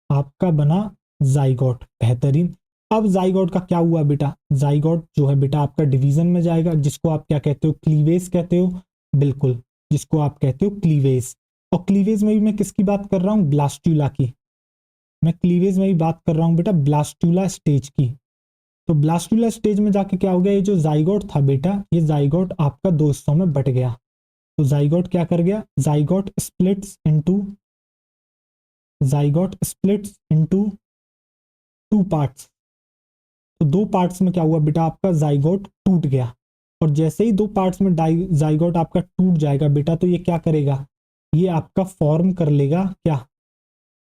आपका बना जाइगोट, बेहतरीन। अब जाइगोट का क्या हुआ बेटा, जाइगोट जो है बेटा आपका डिवीजन में जाएगा, जिसको आप क्या कहते हो, क्लीवेज कहते हो, बिल्कुल, जिसको आप कहते हो क्लीवेज। और क्लीवेज में भी मैं किसकी बात कर रहा हूँ, ब्लास्टुला की। मैं क्लीवेज में भी बात कर रहा हूँ बेटा ब्लास्टुला स्टेज की। तो ब्लास्टुला स्टेज में जाके क्या हो गया, ये जो जाइगोट था बेटा, ये जाइगोट आपका दो हिस्सों में बट गया। तो जाइगोट क्या कर गया, zygote splits into, zygote splits into two parts. तो दो पार्ट्स में क्या हुआ बेटा, आपका जाइगोट टूट गया। और जैसे ही दो पार्ट्स में जाइगोट आपका टूट जाएगा बेटा, तो ये क्या करेगा, ये आपका फॉर्म कर लेगा क्या,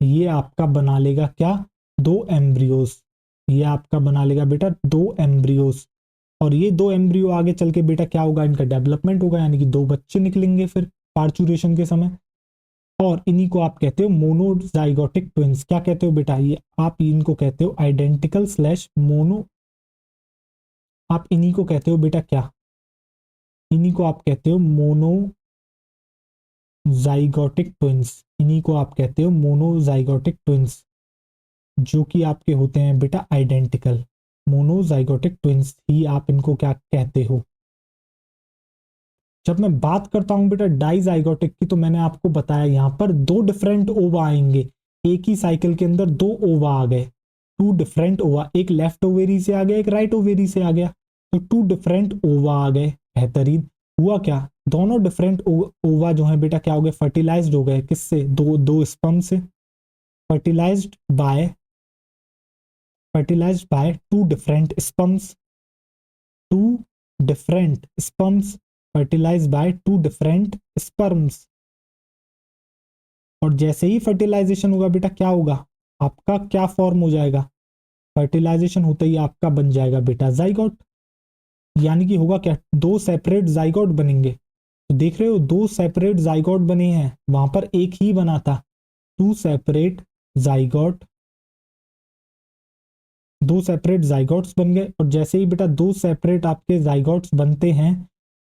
ये आपका बना लेगा क्या, दो एम्ब्रियोज। ये आपका बना लेगा बेटा दो एम्ब्रियोज। और ये दो एम्ब्रियो आगे चल के बेटा क्या होगा, इनका डेवलपमेंट होगा, यानी कि दो बच्चे निकलेंगे फिर पार्चुरेशन के समय। और इन्हीं को आप कहते हो मोनोजाइगोटिक ट्विंस। क्या कहते हो बेटा, ये आप इनको कहते हो आइडेंटिकल स्लैश मोनो, आप इन्हीं को कहते हो बेटा क्या, इन्हीं को आप कहते हो मोनोजाइगोटिक ट्विंस। इन्हीं को आप कहते हो मोनोजाइगोटिक ट्विंस, जो कि आपके होते हैं बेटा आइडेंटिकल। मोनोजाइगोटिक ट्विंस ही आप इनको क्या कहते हो। जब मैं बात करता हूं बेटा डाइजाइगोटिक की, तो मैंने आपको बताया यहां पर दो डिफरेंट ओवा आएंगे, एक ही साइकिल के अंदर दो ओवा आ गए, टू डिफरेंट ओवा, एक लेफ्ट ओवेरी से आ गया, एक राइट ओवेरी से आ गया। तो टू डिफरेंट ओवा आ गए, बेहतरीन। हुआ क्या, दोनों डिफरेंट ओवा जो है बेटा क्या हो गए, फर्टिलाइज्ड हो गए, किससे, दो दो स्पर्म से। Fertilised by, fertilised by two different sperms, two different sperms fertilised by two different sperms. और जैसे ही फर्टिलाइजेशन होगा बेटा क्या होगा, आपका क्या फॉर्म हो जाएगा, फर्टिलाइजेशन होते ही आपका बन जाएगा बेटा जाइगोट। यानी कि होगा क्या, दो सेपरेट जाइगोट बनेंगे। तो देख रहे हो दो सेपरेट जाइगोट बने हैं, वहां पर एक ही बना था, टू सेपरेट जाइगोट, दो सेपरेट जाइगोट्स बन गए। और जैसे ही बेटा दो सेपरेट आपके जाइगोट्स बनते हैं,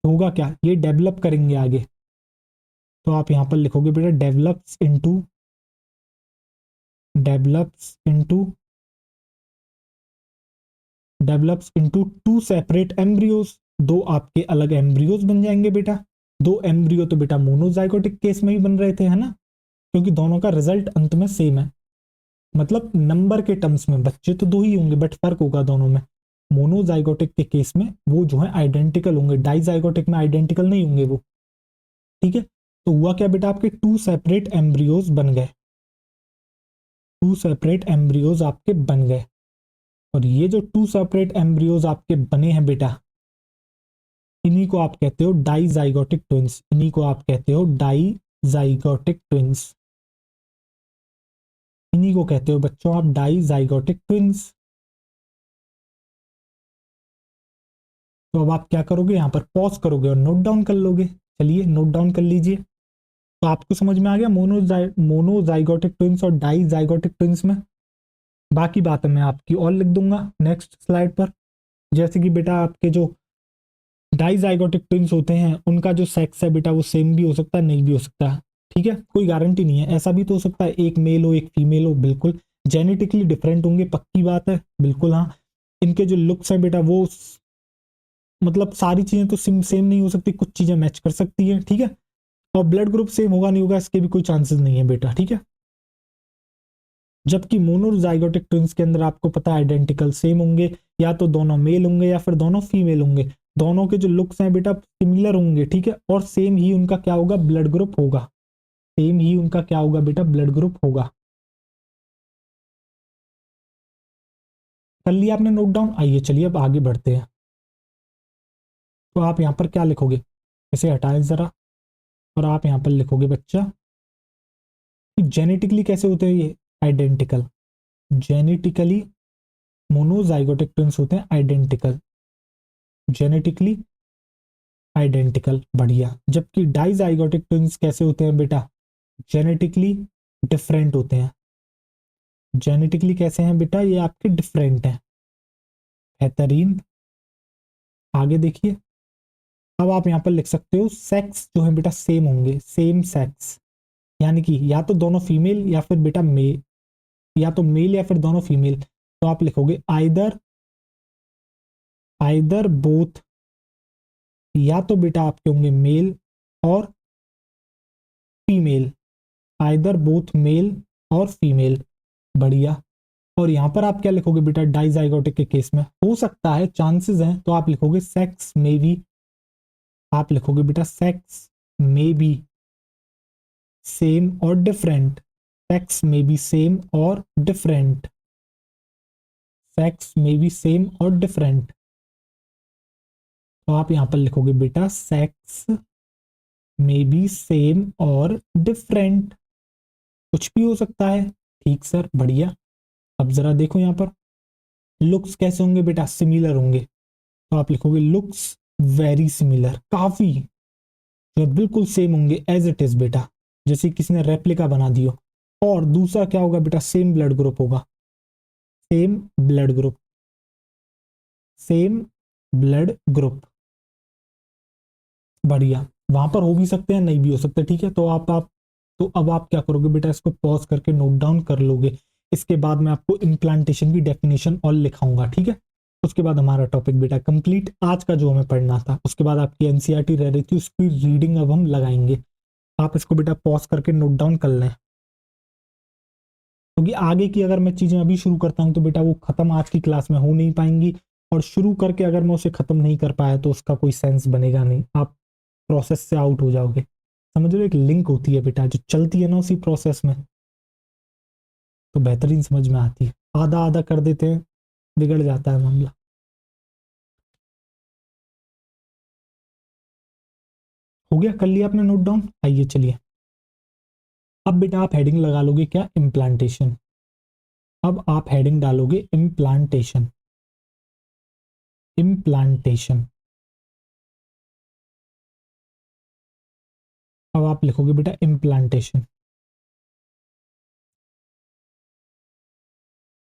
तो होगा क्या, ये डेवलप करेंगे आगे। तो आप यहां पर लिखोगे बेटा develops into, develops into, develops into two separate embryos. दो आपके अलग एम्ब्रियोज बन जाएंगे बेटा। दो एम्ब्रियो तो बेटा मोनोजाइगोटिक केस में ही बन रहे थे, है ना, क्योंकि दोनों का रिजल्ट अंत में सेम है। मतलब नंबर के टर्म्स में बच्चे तो दो ही होंगे, बट फर्क होगा दोनों में। मोनोजाइगोटिक के केस में वो जो है आइडेंटिकल होंगे, डाइजाइगोटिक में आइडेंटिकल नहीं होंगे वो। ठीक है, तो हुआ क्या बेटा, आपके टू सेपरेट एम्ब्रियोज बन गए, टू सेपरेट एम्ब्रियोज आपके बन गए। और ये जो टू सेपरेट एम्ब्रियोज आपके बने हैं बेटा, इन्हीं को आप कहते हो डाइजाइगोटिक ट्विंस। इन्हीं को आप कहते हो डाइजाइगोटिक ट्विंस। इन्हीं को कहते हो बच्चों आप डाइजाइगोटिक ट्विंस। तो अब आप क्या करोगे, यहां पर पॉज करोगे और नोट डाउन कर लोगे। चलिए नोट डाउन कर लीजिए। तो आपको समझ में आ गया मोनोजाइगोटिक ट्विंस और डाइजाइगोटिक ट्विंस में। बाकी बातें मैं आपकी और लिख दूंगा नेक्स्ट स्लाइड पर। जैसे कि बेटा आपके जो डाइजाइगोटिक ट्विंस होते हैं, उनका जो सेक्स है बेटा वो सेम भी हो सकता है, नहीं भी हो सकता है। ठीक है, कोई गारंटी नहीं है, ऐसा भी तो हो सकता है एक मेल हो एक फीमेल हो, बिल्कुल जेनेटिकली डिफरेंट होंगे, पक्की बात है, बिल्कुल हाँ। इनके जो लुक्स है बेटा वो मतलब सारी चीजें तो सेम नहीं हो सकती, कुछ चीजें मैच कर सकती है। ठीक है, और ब्लड ग्रुप सेम होगा नहीं होगा इसके भी कोई चांसेस नहीं है बेटा। ठीक है, जबकि मोनोजाइगोटिक ट्विंस के अंदर आपको पता है आइडेंटिकल सेम होंगे, या तो दोनों मेल होंगे या फिर दोनों फीमेल होंगे। दोनों के जो लुक्स हैं बेटा सिमिलर होंगे, ठीक है, और सेम ही उनका क्या होगा, ब्लड ग्रुप होगा। सेम ही उनका क्या होगा बेटा, ब्लड ग्रुप होगा। कर लिया आपने नोट डाउन? आइए चलिए अब आगे बढ़ते हैं। तो आप यहाँ पर क्या लिखोगे, इसे हटाएं जरा, और आप यहाँ पर लिखोगे बच्चा कि जेनेटिकली कैसे होते हैं ये, आइडेंटिकल। जेनेटिकली मोनोजाइगोटिक ट्विंस होते हैं आइडेंटिकल, जेनेटिकली आइडेंटिकल, बढ़िया। जबकि डाइजाइगोटिक ट्विंस कैसे होते हैं बेटा, जेनेटिकली डिफरेंट होते हैं। जेनेटिकली कैसे हैं बेटा, ये आपके डिफरेंट हैं। बेहतरीन, आगे देखिए। अब आप यहाँ पर लिख सकते हो सेक्स जो है बेटा सेम होंगे, सेम सेक्स, यानी कि या तो दोनों फीमेल या फिर बेटा मेल, या तो मेल या फिर दोनों फीमेल। तो आप लिखोगे आइदर, आइदर बोथ, या तो बेटा आपके होंगे मेल और फीमेल, आइदर बोथ मेल और फीमेल, बढ़िया। और यहां पर आप क्या लिखोगे बेटा, डाइजाइगोटिक के केस में हो सकता है, चांसेस हैं, तो आप लिखोगे सेक्स में बी, आप लिखोगे बेटा सेक्स में बी सेम और डिफरेंट, सेक्स में बी सेम और डिफरेंट, सेक्स में बी सेम और डिफरेंट। तो आप यहां पर लिखोगे बेटा सेक्स में बी सेम और डिफरेंट, कुछ भी हो सकता है। ठीक सर, बढ़िया। अब जरा देखो यहां पर लुक्स कैसे होंगे बेटा, सिमिलर होंगे। तो आप लिखोगे लुक्स वेरी सिमिलर, काफी जो बिल्कुल सेम होंगे एज इट इज बेटा, जैसे किसी ने रेप्लिका बना दियो। और दूसरा क्या होगा बेटा, सेम ब्लड ग्रुप होगा, same blood group, same blood group, बढ़िया। वहां पर हो भी सकते हैं, नहीं भी हो सकते, ठीक है। तो आप तो अब आप क्या करोगे बेटा, इसको पॉज करके नोट डाउन कर लोगे। इसके बाद मैं आपको इम्प्लांटेशन की डेफिनेशन और लिखाऊंगा, ठीक है। उसके बाद हमारा टॉपिक बेटा कंप्लीट, आज का जो हमें पढ़ना था। उसके बाद आपकी एनसीईआरटी रह रही थी, उसकी रीडिंग अब हम लगाएंगे। आप इसको बेटा पॉज करके नोट डाउन कर लें, क्योंकि आगे की अगर मैं चीजें अभी शुरू करता हूं तो बेटा वो खत्म आज की क्लास में हो नहीं पाएंगी, और शुरू करके अगर मैं उसे खत्म नहीं कर पाया तो उसका कोई सेंस बनेगा नहीं, आप प्रोसेस से आउट हो जाओगे। समझ लो, एक लिंक होती है बेटा जो चलती है ना उसी प्रोसेस में, तो बेहतरीन समझ में आती है। आधा आधा कर देते हैं, बिगड़ जाता है मामला। हो गया, कर लिया आपने नोट डाउन? आइए चलिए, अब बेटा आप हेडिंग लगा लोगे क्या, इम्प्लांटेशन। अब आप हेडिंग डालोगे इम्प्लांटेशन, इम्प्लांटेशन। अब आप लिखोगे बेटा इम्प्लांटेशन।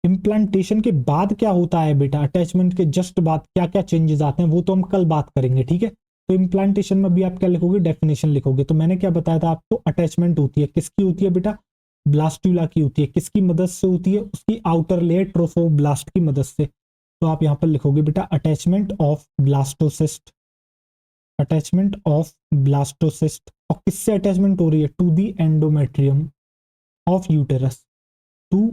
इम्प्लांटेशन के बाद क्या होता है बेटा, अटैचमेंट के जस्ट बाद क्या क्या चेंजेस आते हैं वो तो हम कल बात करेंगे, ठीक है। तो इम्प्लांटेशन में भी आप क्या लिखोगे, डेफिनेशन लिखोगे। तो मैंने क्या बताया था आपको, अटैचमेंट होती है, किसकी होती है बेटा, ब्लास्टुला की होती है। किसकी मदद से होती है, उसकी आउटर लेयर ट्रोफोब्लास्ट की मदद से। तो आप यहां पर लिखोगे बेटा attachment of blastocyst, attachment of blastocyst. और किससे अटैचमेंट हो रही है, to the endometrium of uterus, to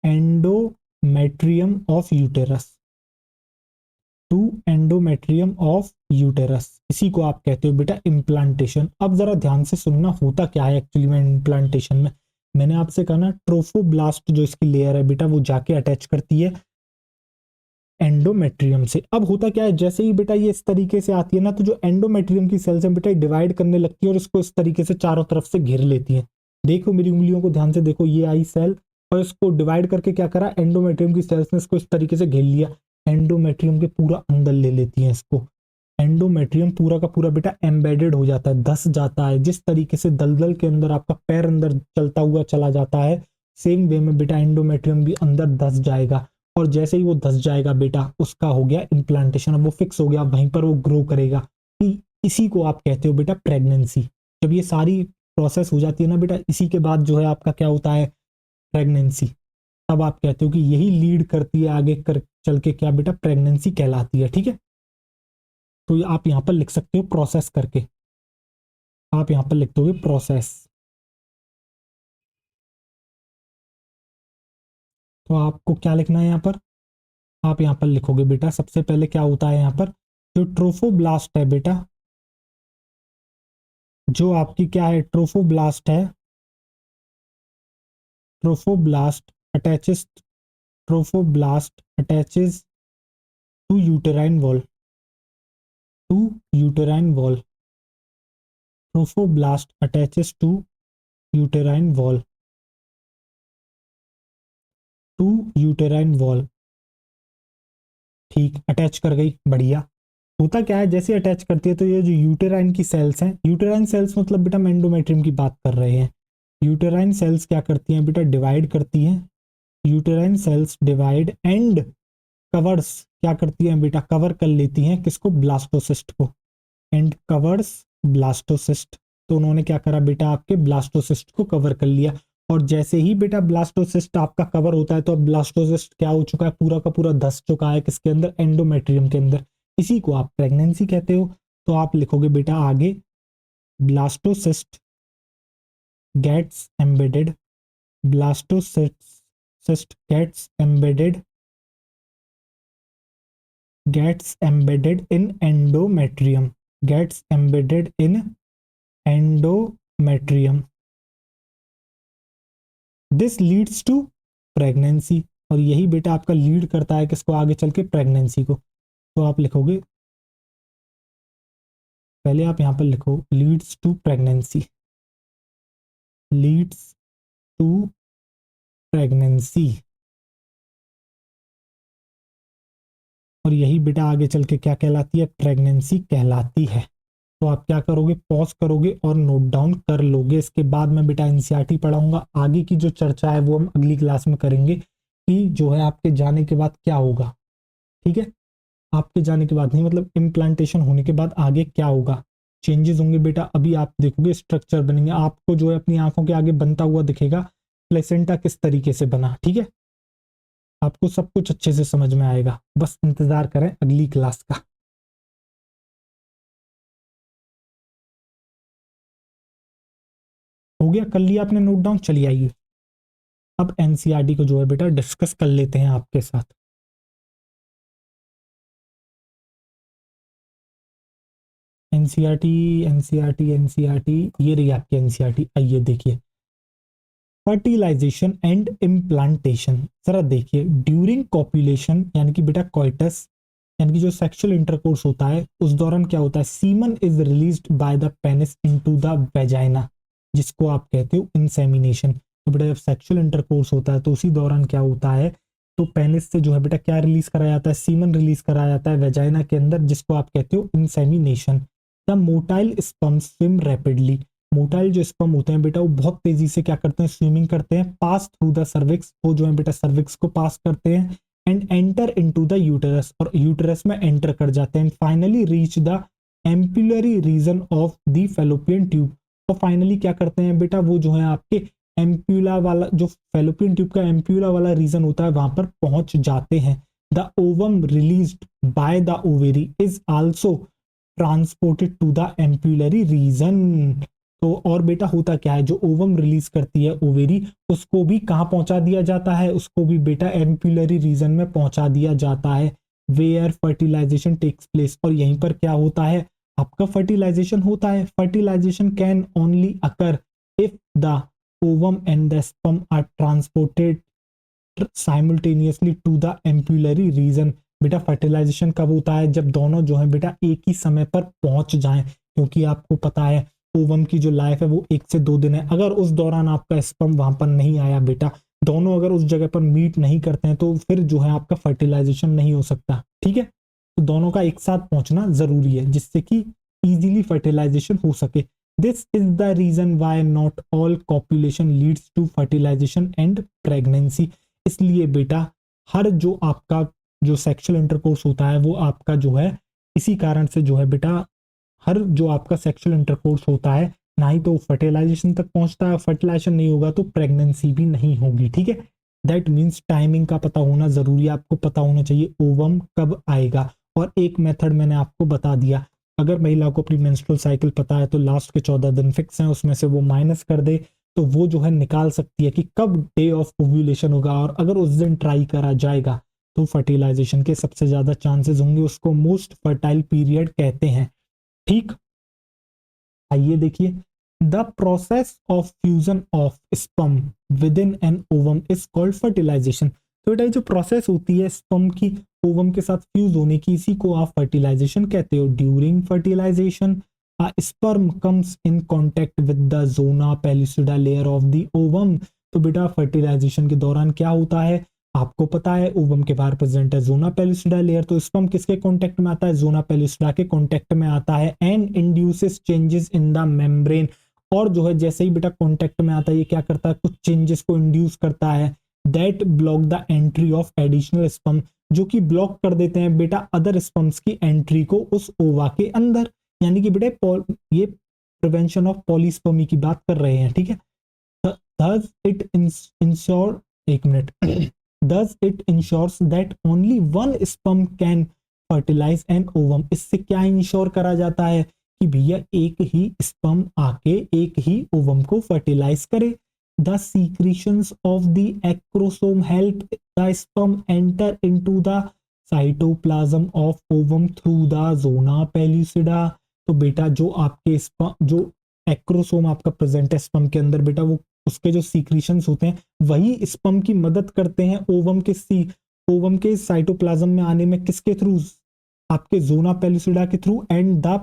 endometrium of uterus, to endometrium of uterus, इसी को आप कहते हो बेटा इम्प्लांटेशन। अब जरा ध्यान से सुनना, होता क्या है एक्चुअली में इम्प्लांटेशन में। मैंने आपसे कहा ना, ट्रोफोब्लास्ट जो इसकी लेयर है बेटा वो जाके अटैच करती है एंडोमेट्रियम से। अब होता क्या है, जैसे ही बेटा ये इस तरीके से आती है ना, तो जो एंडोमेट्रियम की सेल्स है बेटा डिवाइड करने लगती है और इसको इस तरीके से चारों तरफ से घेर लेती है। देखो मेरी उंगलियों को ध्यान से देखो, ये आई सेल और इसको डिवाइड करके क्या करा, एंडोमेट्रियम की सेल्स ने इसको इस तरीके से घेर लिया, एंडोमेट्रियम के पूरा अंदर ले लेती है इसको। एंडोमेट्रियम पूरा का पूरा बेटा एम्बेडेड हो जाता है, धस जाता है। जिस तरीके से दलदल के अंदर आपका पैर अंदर चलता हुआ चला जाता है, सेम वे में बेटा एंडोमेट्रियम भी अंदर धस जाएगा। और जैसे ही वो धस जाएगा बेटा, उसका हो गया इम्प्लांटेशन। अब वो फिक्स हो गया, वहीं पर वो ग्रो करेगा। इसी को आप कहते हो बेटा प्रेगनेंसी। जब ये सारी प्रोसेस हो जाती है ना बेटा, इसी के बाद जो है आपका क्या होता है, प्रेगनेंसी। तब आप कहते हो कि यही लीड करती है आगे कर चल के क्या बेटा, प्रेगनेंसी कहलाती है, ठीक है। तो आप यहां पर लिख सकते हो प्रोसेस करके, आप यहां पर लिख दोगे प्रोसेस। तो आपको क्या लिखना है यहाँ पर, आप यहाँ पर लिखोगे बेटा सबसे पहले क्या होता है यहाँ पर, जो ट्रोफोब्लास्ट है बेटा, जो आपकी क्या है, ट्रोफोब्लास्ट है, trophoblast attaches trophoblast attaches to uterine wall, to uterine wall, trophoblast attaches to uterine wall, to uterine wall. ठीक, अटैच कर गई, बढ़िया। होता क्या है, जैसे अटैच करती है तो ये जो यूटेराइन की सेल्स हैं, यूटेराइन सेल्स मतलब बेटा हम एंडोमेट्रियम की बात कर रहे हैं। यूटेराइन सेल्स क्या करती हैं बेटा, डिवाइड करती हैं। Uterine cells divide and covers, क्या करती हैं बेटा, कवर कर लेती हैं किसको, ब्लास्टोसिस्ट को, एंड कवर्स ब्लास्टोसिस्ट। तो उन्होंने क्या करा बेटा, आपके ब्लास्टोसिस्ट को कवर कर लिया। और जैसे ही बेटा ब्लास्टोसिस्ट आपका कवर होता है तो अब ब्लास्टोसिस्ट क्या हो चुका है, पूरा का पूरा धस चुका है किसके अंदर, एंडोमेट्रियम के अंदर। इसी को आप प्रेगनेंसी कहते हो। तो आप लिखोगे बेटा आगे, blastocyst gets embedded, blastocyst gets embedded in endometrium, gets embedded in endometrium, this leads to pregnancy। और यही बेटा आपका लीड करता है किसको, आगे चल के प्रेगनेंसी को। तो आप लिखोगे, पहले आप यहां पर लिखो leads to pregnancy, leads to pregnancy. और यही बेटा आगे चल के क्या कहलाती है, प्रेगनेंसी कहलाती है। तो आप क्या करोगे, पॉज करोगे और नोट डाउन कर लोगे। इसके बाद मैं बेटा एनसीईआरटी पढ़ाऊंगा। आगे की जो चर्चा है वो हम अगली क्लास में करेंगे कि जो है आपके जाने के बाद क्या होगा। ठीक है, आपके जाने के बाद नहीं, मतलब इम्प्लांटेशन होने के बाद आगे क्या होगा, चेंजेस होंगे बेटा। अभी आप देखोगे स्ट्रक्चर बनेंगे, आपको जो है अपनी आंखों के आगे बनता हुआ दिखेगा प्लेसेंटा किस तरीके से बना। ठीक है, आपको सब कुछ अच्छे से समझ में आएगा, बस इंतजार करें अगली क्लास का। हो गया, कर लिया आपने नोट डाउन, चलिए आइए अब एनसीईआरटी को जो है बेटा डिस्कस कर लेते हैं आपके साथ। एनसीईआरटी एनसीईआरटी एनसीईआरटी, ये रही आपकी एनसीईआरटी। आइए देखिए, फर्टिलाइजेशन एंड इम्प्लांटेशन। जरा देखिए, ड्यूरिंग कॉपुलेशन यानी कि बेटा कॉइटस यानी कि जो सेक्सुअल इंटरकोर्स होता है उस दौरान क्या होता है, semen is released by the penis into the vagina, जिसको आप कहते हो इंसेमिनेशन। तो बेटा जब सेक्सुअल इंटरकोर्स होता है तो उसी दौरान क्या होता है, तो पेनिस से जो है बेटा क्या रिलीज कराया जाता है, सीमन रिलीज कराया जाता है वेजाइना के अंदर, जिसको आप कहते हो insemination. The motile sperm swim rapidly, motile जो स्पर्म होते हैं बेटा वो बहुत तेजी से क्या करते हैं, स्विमिंग करते हैं, पास थ्रू द सर्विक्स, वो जो है बेटा सर्विक्स को पास करते हैं, and enter into the uterus, और यूटेरस में एंटर कर जाते हैं, finally reach the ampullary reason of the fallopian tube. और फाइनली क्या करते हैं बेटा, वो जो है आपके एम्प्यूला वाला, जो फेलोपियन ट्यूब का एम्प्यूला वाला रीजन होता है वहां पर पहुंच जाते हैं। The ovum released by the ovary is also transported to the ampullary region. तो और बेटा होता क्या है, जो ओवम रिलीज करती है ओवेरी, उसको भी कहाँ पहुंचा दिया जाता है, उसको भी बेटा एम्प्यूलरी रीजन में पहुंचा दिया जाता है, वेयर फर्टिलाइजेशन टेक्स प्लेस। और यहीं पर क्या होता है, आपका फर्टिलाइजेशन होता है। Fertilisation can only occur if the ovum and the sperm are transported simultaneously to the ampullary region. बेटा फर्टिलाइजेशन कब होता है, जब दोनों जो है बेटा एक ही समय पर पहुंच जाएं, क्योंकि आपको पता है ओवम की जो लाइफ है वो 1 से 2 दिन है। अगर उस दौरान आपका स्पर्म वहां पर नहीं आया बेटा, दोनों अगर उस जगह पर मीट नहीं करते हैं तो फिर जो है आपका फर्टिलाइजेशन नहीं हो सकता। ठीक है, तो दोनों का एक साथ पहुंचना जरूरी है जिससे कि इजीली फर्टिलाइजेशन हो सके। This is the reason why not all copulation leads to fertilisation and pregnancy. इसलिए बेटा हर जो आपका जो सेक्सुअल इंटरकोर्स होता है वो आपका जो है इसी कारण से जो है बेटा, हर जो आपका सेक्सुअल इंटरकोर्स होता है ना ही तो फर्टिलाइजेशन तक पहुंचता है, फर्टिलाइजेशन नहीं होगा तो प्रेगनेंसी भी नहीं होगी। ठीक है, दैट मीन्स टाइमिंग का पता होना जरूरी है, आपको पता होना चाहिए ओवम कब आएगा। और एक मेथड मैंने आपको बता दिया, अगर महिला को अपनी मेंस्ट्रुअल साइकिल पता है तो लास्ट के 14 दिन फिक्स हैं, उसमें से वो माइनस कर दे तो वो जो है निकाल सकती है कि कब डे ऑफ ओव्यूलेशन होगा। और अगर उस दिन ट्राई करा जाएगा तो फर्टिलाइजेशन के सबसे ज्यादा चांसेस होंगे, उसको मोस्ट फर्टाइल पीरियड कहते हैं। ठीक, आइए देखिए, the process of fusion of sperm with in an ovum is called fertilisation. तो बेटा ये जो प्रोसेस होती है स्पर्म की ओवम के साथ फ्यूज होने की, इसी को आप फर्टिलाइजेशन कहते हो। During fertilisation sperm comes in contact with the zona pellucida layer of the ovum. तो बेटा फर्टिलाइजेशन के दौरान क्या होता है, आपको पता है ओवम के बाहर प्रेजेंट है जोना पेलिसिडा लेयर, तो स्पर्म किसके कांटेक्ट में आता है, जोना पेलिसिडा के कांटेक्ट में आता है। And induces changes in the membrane, और जो है जैसे ही बेटा कांटेक्ट में आता है ये क्या करता है, कुछ चेंजेस को इंड्यूस करता है। That block the entry of additional sperm, जो कि ब्लॉक कर देते हैं बेटा अदर स्पर्म्स की एंट्री को उस ओवा के अंदर। यानी कि बेटा ये प्रिवेंशन ऑफ पॉलीस्पर्मी की बात कर रहे हैं, ठीक है। thus it ensure एक minute thus it ensures that only one sperm can fertilize an ovum। इससे क्या इंश्योर करा जाता है कि भैया एक ही स्पर्म आके एक ही ओवम को फर्टिलाइज करे। The secretions of the acrosome help the sperm enter into the cytoplasm of ovum through the zona pellucida. तो बेटा जो आपके जो एक्रोसोम आपका प्रेजेंट है स्पर्म के अंदर बेटा, वो उसके जो सीक्रेशंस होते हैं वही स्पर्म की मदद करते हैं ओवम के साइटोप्लाज्म में आने में, किसके थ्रू, आपके जोना पेलिसिडा के through and the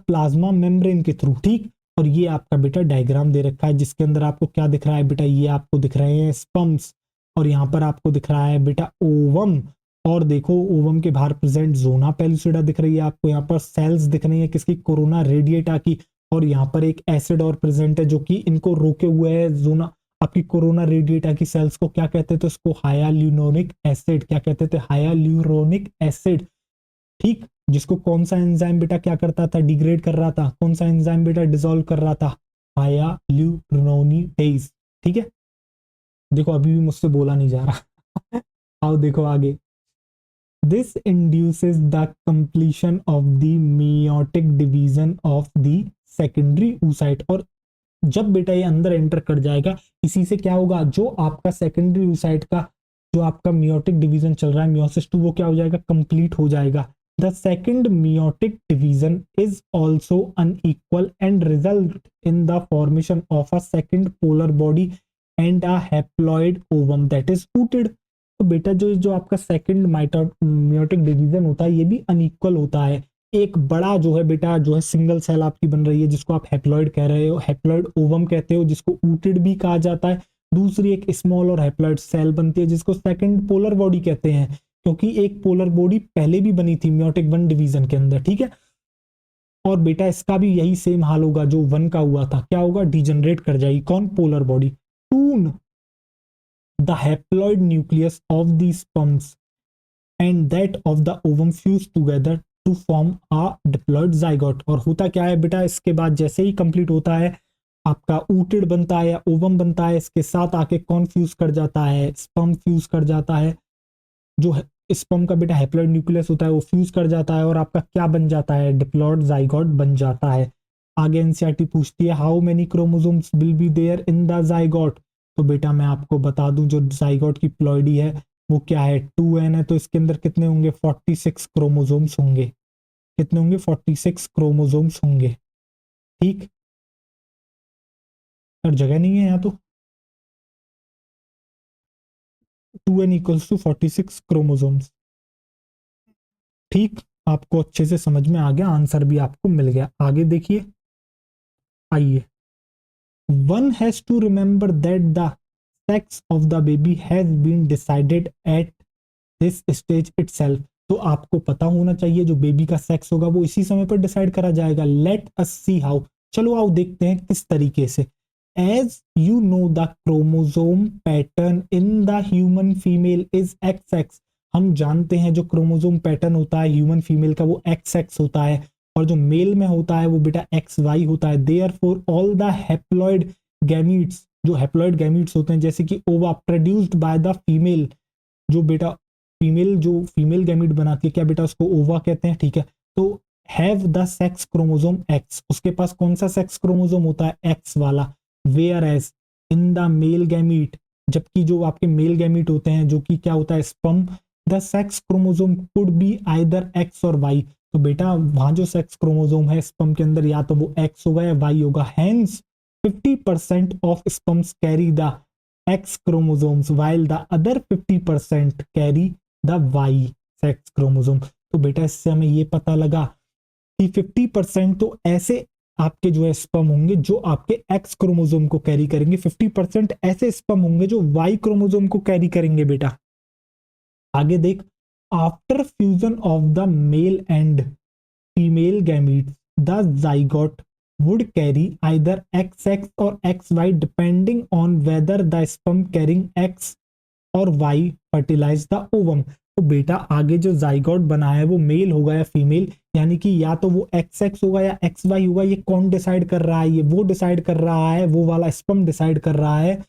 plasma membrane के थ्रू, ठीक। और ये आपका बेटा डायग्राम दे रखा है जिसके अंदर आपको क्या दिख रहा है बेटा, ये आपको दिख रहे हैं स्पर्म्स, और यहाँ पर आपको दिख रहा है बेटा ओवम। और देखो ओवम के बाहर प्रेजेंट जोना पेलिसिडा दिख रही है आपको, यहाँ पर सेल्स दिख रही है किसकी, कोरोना रेडिएटा की। और यहाँ पर एक एसिड और प्रेजेंट है जो कि इनको रोके हुए है, जोना आपकी कोरोना रेडिएटा की सेल्स को क्या कहते थे, तो इसको हायालुरोनिक एसिड, क्या कहते थे, हायालुरोनिक एसिड, ठीक। जिसको कौन सा एंजाइम बेटा क्या करता था, डिग्रेड कर रहा था, कौन सा एंजाइम बेटा डिसॉल्व कर रहा था, हायालुरोनिडेज, ठीक है। देखो अभी भी मुझसे बोला नहीं जा रहा आओ देखो आगे। This induces the completion of the meiotic division of the secondary oocyte। और जब बेटा ये अंदर एंटर कर जाएगा, इसी से क्या होगा, जो आपका सेकेंडरी oocyte का जो आपका मियोटिक डिवीजन चल रहा है मियोसिस 2, वो क्या हो जाएगा, कंप्लीट हो जाएगा। The second meiotic division is also unequal and result in the formation of a second polar body and a haploid ovum that is ovulated. तो बेटा जो जो आपका सेकंड मियोटिक डिवीजन होता है ये भी अनइक्वल होता है। एक बड़ा जो है बेटा जो है सिंगल सेल आपकी बन रही है जिसको आप हैप्लॉइड कह रहे हो, हैप्लॉइड ओवम कहते हो, जिसको ऊटेड भी कहा जाता है। दूसरी एक स्मॉल और हैप्लॉइड सेल बनती है जिसको सेकंड पोलर बॉडी कहते हैं, क्योंकि एक पोलर बॉडी पहले भी बनी थी मियोटिक 1 डिवीजन के अंदर, ठीक है। और बेटा इसका भी यही सेम हाल होगा जो 1 का हुआ था, क्या होगा, डिजनरेट कर जाएगी कौन, polar body. Soon the haploid nucleus of the sperms and that of the ovum fuse together to form a diploid zygote। और होता क्या है बेटा, इसके बाद जैसे ही कंप्लीट होता है आपका ऊटेड बनता है या ओवम बनता है, इसके साथ आके कौन फ्यूज कर जाता है, स्पर्म फ्यूज कर जाता है। जो स्पर्म का बेटा हैप्लॉइड न्यूक्लियस होता है वो फ्यूज कर जाता है और आपका क्या बन जाता है, डिप्लॉइड जाइगोट बन जाता है। आगे एनसीईआरटी पूछती है how many chromosomes will be there in the zygote. तो बेटा मैं आपको बता दूं जो जाइगोट की प्लॉइडी है वो क्या है, 2n है, तो इसके अंदर कितने होंगे, 46 क्रोमोसोम्स होंगे। कितने होंगे, 46 क्रोमोसोम्स होंगे, ठीक। और जगह नहीं है यहाँ तो 2n इक्वल्स टू 46 क्रोमोसोम्स, ठीक। आपको अच्छे से समझ में आ गया, आंसर भी आपको मिल गया। आगे देखिए, आइए। One has to remember that the sex of the baby has been decided at this stage itself। तो आपको पता होना चाहिए जो बेबी का सेक्स होगा वो इसी समय पर डिसाइड करा जाएगा। लेट अस सी हाउ, चलो आओ देखते हैं किस तरीके से। As you know the chromosome pattern in the human female is X X. हम जानते हैं जो क्रोमोसोम पैटर्न होता है ह्यूमन फीमेल का वो एक्स एक्स होता है, और जो मेल में होता है वो बेटा एक्स वाई होता है। Therefore all the haploid gametes, जो हैप्लॉइड गैमीट्स होते हैं जैसे कि ओवा प्रोड्यूस्ड बाय द फीमेल, जो बेटा फीमेल जो फीमेल गैमीट बनाती है क्या बेटा उसको ओवा कहते हैं, ठीक है। तो have the sex chromosome x, उसके पास कौन सा सेक्स क्रोमोसोम होता है, एक्स वाला। Whereas in the male gamete, जबकि जो आपके मेल गैमीट होते हैं जो कि क्या होता है sperm, the sex chromosome could be either x और वाई। तो बेटा वहां जो सेक्स क्रोमोसोम है स्पर्म के अंदर या तो वो एक्स होगा या वाई होगा। Hence 50% of sperms carry the X chromosomes while the other 50% carry the Y sex chromosome। तो बेटा इससे हमें ये पता लगा कि 50% तो ऐसे आपके जो है स्पर्म होंगे जो आपके एक्स क्रोमोसोम को कैरी करेंगे, 50% ऐसे स्पर्म होंगे जो वाई क्रोमोसोम को कैरी करेंगे। बेटा आगे देख, after fusion of the male and female gametes the zygote would carry either XX or XY depending on whether the sperm carrying X और Y fertilize the ovum। तो बेटा आगे जो जाइगोट बना है वो मेल होगा या फीमेल, यानी कि या तो वो XX होगा या XY होगा। ये कौन डिसाइड कर रहा है? ये वो डिसाइड कर रहा है, वो वाला स्पर्म डिसाइड कर रहा है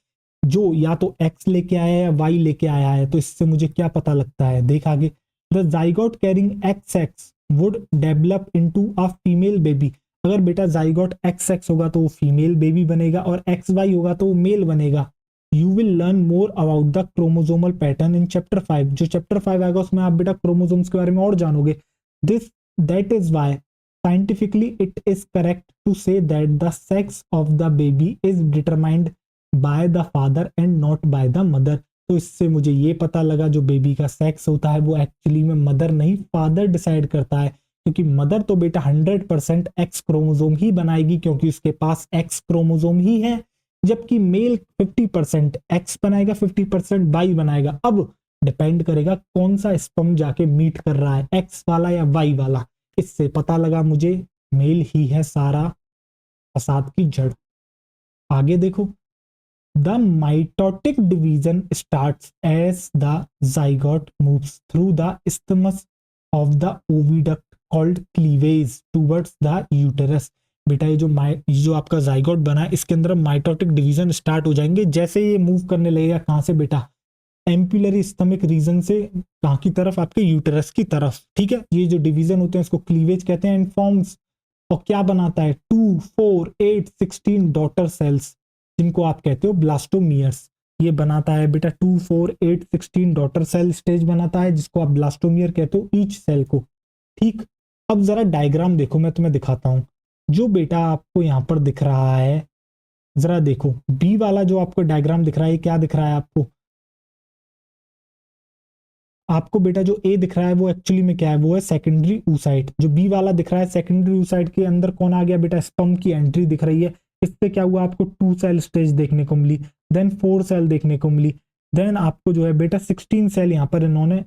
जो या तो X लेके आया है या Y लेके आया है। तो इससे मुझे क्या पता लगता है, देख आगे, the zygote carrying XX would develop into a female baby. अगर बेटा जाइगोट XX होगा तो वो फीमेल बेबी बनेगा और XY होगा तो वो मेल बनेगा। You will learn more about the chromosomal pattern in chapter 5। जो चैप्टर 5 आएगा उसमें आप बेटा क्रोमोजोम्स के बारे में और जानोगे। This that is why scientifically it is correct to say that the sex of the baby is determined by the father and not by the mother. तो इससे मुझे ये पता लगा जो बेबी का सेक्स होता है वो एक्चुअली में मदर नहीं फादर डिसाइड करता है, क्योंकि मदर तो बेटा 100% एक्स क्रोमोसोम ही बनाएगी क्योंकि उसके पास एक्स क्रोमोसोम ही है, जबकि मेल 50% एक्स बनाएगा 50% वाई बनाएगा। अब डिपेंड करेगा कौन सा स्पर्म जाके मीट कर रहा है, एक्स वाला या वाई वाला। इससे पता लगा मुझे मेल ही है सारा फसाद की जड़। आगे देखो, the mitotic division starts as the zygote moves through the isthmus of the oviduct called cleavage towards the uterus. बेटा ये जो आपका जाइगोट बना है इसके अंदर माइटोटिक डिवीजन स्टार्ट हो जाएंगे जैसे ये मूव करने लगेगा। कहां से बेटा? एम्पुलरी स्टमक रीजन से कहां की तरफ? आपके यूटेरस की तरफ। ठीक है, ये जो डिवीजन होते हैं इसको क्लीवेज कहते हैं। एंड फॉर्म्स, और क्या बनाता है? 2, 4, 8, 16 डॉटर सेल्स जिनको आप कहते हो ब्लास्टोमियर्स। ये बनाता है बेटा 2, 4, 8, 16 डॉटर सेल स्टेज बनाता है जिसको आप ब्लास्टोमियर कहते हो ईच सेल को। ठीक, अब जरा डायग्राम देखो, मैं तुम्हें दिखाता हूं। जो बेटा आपको यहां पर दिख रहा है, जरा देखो बी वाला जो आपको डायग्राम दिख रहा है, क्या दिख रहा है आपको? आपको बेटा जो ए दिख रहा है वो एक्चुअली में क्या है? वो है सेकेंडरी oocyte। जो बी वाला दिख रहा है सेकेंडरी oocyte के अंदर कौन आ गया बेटा? स्पर्म की एंट्री दिख रही है। इससे क्या हुआ? आपको 2 सेल स्टेज देखने को मिली, देन 4 सेल देखने को मिली, देन आपको जो है बेटा 16 सेल, यहाँ पर इन्होंने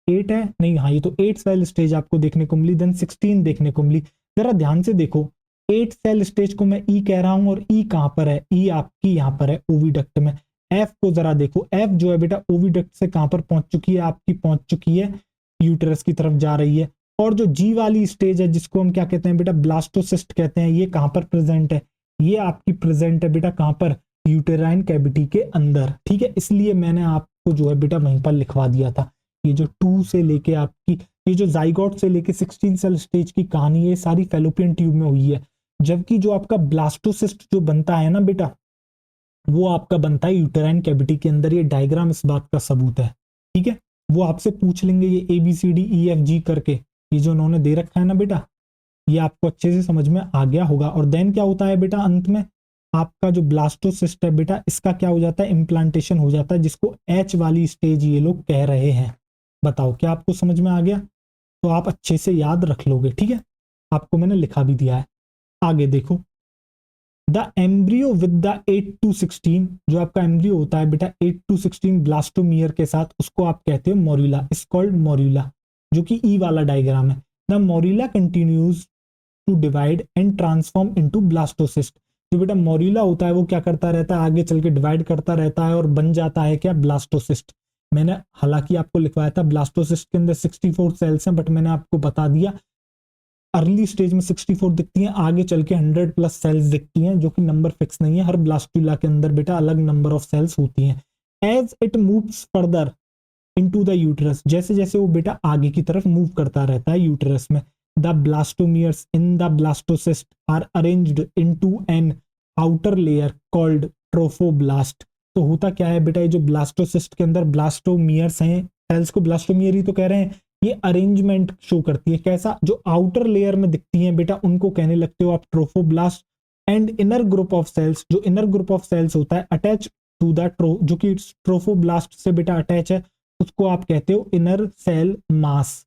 8 है नहीं, हाँ ये तो 8 सेल स्टेज आपको देखने को मिली, देन 16 देखने को मिली। जरा ध्यान से देखो, 8 सेल स्टेज को मैं ई कह रहा हूं और ई कहां पर है? ई आपकी यहाँ पर है ओविडक्ट में। एफ को जरा देखो, एफ जो है बेटा ओविडक्ट से कहां पर पहुंच चुकी है? आपकी पहुंच चुकी है यूटेरस की तरफ जा रही है। और जो जी वाली स्टेज है जिसको हम क्या कहते हैं बेटा? ब्लास्टोसिस्ट कहते हैं। ये कहां पर प्रेजेंट है? ये आपकी प्रेजेंट है बेटा कहां पर? यूटेराइन कैविटी के अंदर। ठीक है, इसलिए मैंने आपको जो है बेटा वहीं पर लिखवा दिया था। ये जो 2 से लेके आपकी ये जो जाइगोट से लेके 16 सेल स्टेज की कहानी है सारी फैलोपियन ट्यूब में हुई है, जबकि जो आपका ब्लास्टोसिस्ट जो बनता है ना बेटा वो आपका बनता है यूटेराइन कैविटी के अंदर। ये डायग्राम इस बात का सबूत है। ठीक है, वो आपसे पूछ लेंगे ये ABCDEFG करके, ये जो उन्होंने दे रखा है ना बेटा, ये आपको अच्छे से समझ में आ गया होगा। और देन क्या होता है बेटा? अंत में आपका जो ब्लास्टोसिस्ट है बेटा इसका क्या हो जाता है? इम्प्लांटेशन हो जाता है, जिसको H वाली स्टेज ये लोग कह रहे हैं। बताओ क्या आपको समझ में आ गया? तो आप अच्छे से याद रख लोगे। ठीक है, आपको मैंने लिखा भी दिया है। आगे देखो, the embryo with the 8 to 16, जो आपका एम्ब्रियो होता है बेटा 8 to 16 ब्लास्टोमियर के साथ, उसको आप कहते हो मोरुला, इज कॉल्ड मोरुला, जो कि ई वाला डायग्राम है। The morula continues to divide and transform into blastocyst. जो बेटा मोरुला होता है वो क्या करता रहता है? आगे चल के डिवाइड करता रहता है और बन जाता है क्या? ब्लास्टोसिस्ट। मैंने हालांकि आपको लिखवाया था ब्लास्टोसिस्ट के अंदर 64 सेल्स हैं, बट मैंने आपको बता दिया अर्ली स्टेज में 64 दिखती हैं, आगे चल के 100+ सेल्स दिखती हैं, जो कि नंबर फिक्स नहीं है। हर ब्लास्टुला के अंदर बेटा अलग नंबर ऑफ सेल्स होती हैं। As it moves further into the uterus, जैसे जैसे वो बेटा आगे की तरफ मूव करता रहता है यूटेरस में, the blastomeres in the blastocyst are arranged into an outer layer called trophoblast. तो होता क्या है बेटा? ये जो ब्लास्टोसिस्ट के अंदर ब्लास्टोमियर्स हैं, सेल्स को ब्लास्टोमियर ही तो कह रहे हैं, ये अरेंजमेंट शो करती है। कैसा? जो आउटर लेयर में दिखती हैं बेटा उनको कहने लगते हो आप trophoblast. And inner group of cells, जो इनर ग्रुप ऑफ सेल्स होता है अटैच टू द जो कि ट्रोफोब्लास्ट से बेटा अटैच है, उसको आप कहते हो inner cell mass.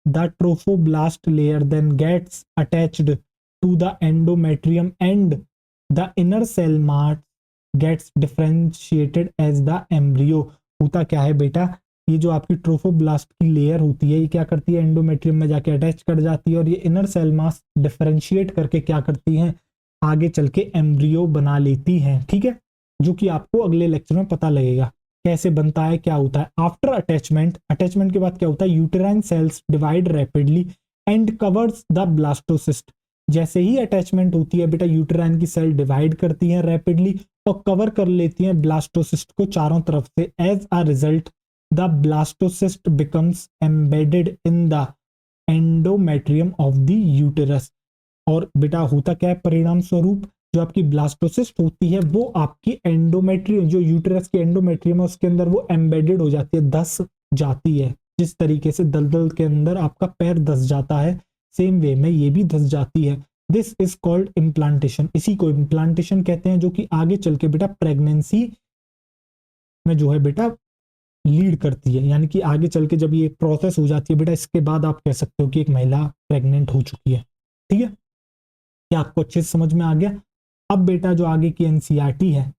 The trophoblast layer then gets attached to the endometrium and the inner cell mass gets differentiated as the embryo. होता क्या है बेटा, ये जो आपकी ट्रोफोब्लास्ट की लेयर होती है, ये क्या करती है, एंडोमेट्रियम में जाके अटैच कर जाती है, और ये इनर सेल मास डिफरेंशिएट करके क्या करती हैं, आगे चल के एम्ब्रियो बना लेती हैं। ठीक है, जो कि आपको अगले लेक्चर में पता लगेगा कैसे बनता है, क्या होता है। आफ्टर अटैचमेंट, अटैचमेंट के बाद क्या होता है, uterine cells divide rapidly and covers the blastocyst. जैसे ही अटैचमेंट होती है बेटा, यूटेराइन की सेल डिवाइड करती है रैपिडली और कवर कर लेती हैं ब्लास्टोसिस्ट को चारों तरफ से। As a result the blastocyst becomes embedded in the endometrium of the uterus. और बेटा होता क्या है, परिणाम स्वरूप जो आपकी ब्लास्टोसिस्ट होती है वो आपकी एंडोमेट्रियम, जो यूटेरस की एंडोमेट्रियम है उसके अंदर वो एम्बेडेड हो जाती है, धस जाती है। जिस तरीके से दलदल के अंदर आपका पैर धस जाता है, सेम वे में ये भी धस जाती है। This is called implantation. इसी को इम्प्लांटेशन कहते हैं, जो कि आगे चल के बेटा प्रेगनेंसी में जो है बेटा लीड करती है। यानी कि आगे चल के जब ये प्रोसेस हो जाती है बेटा, इसके बाद आप कह सकते हो कि एक महिला प्रेग्नेंट हो चुकी है। ठीक है, क्या आपको अच्छे से समझ में आ गया। अब बेटा जो आगे की एनसीईआरटी है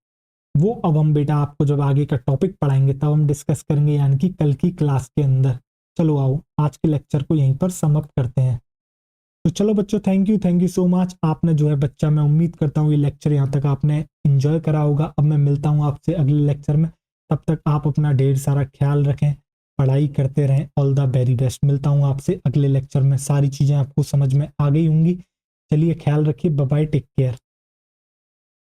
वो अब हम बेटा आपको जब आगे का टॉपिक पढ़ाएंगे तब हम डिस्कस करेंगे, यानी कि कल की क्लास के अंदर। चलो आओ आज के लेक्चर को यहीं पर समाप्त करते हैं। तो चलो बच्चों, थैंक यू सो मच। आपने जो है बच्चा, मैं उम्मीद करता हूँ ये लेक्चर यहाँ तक आपने इंजॉय करा होगा। अब मैं मिलता हूँ आपसे अगले लेक्चर में, तब तक आप अपना ढेर सारा ख्याल रखें, पढ़ाई करते रहें। All the very best. मिलता हूँ आपसे अगले लेक्चर में, सारी चीज़ें आपको समझ में आ गई होंगी। चलिए ख्याल रखिए, बाय बाय, टेक केयर।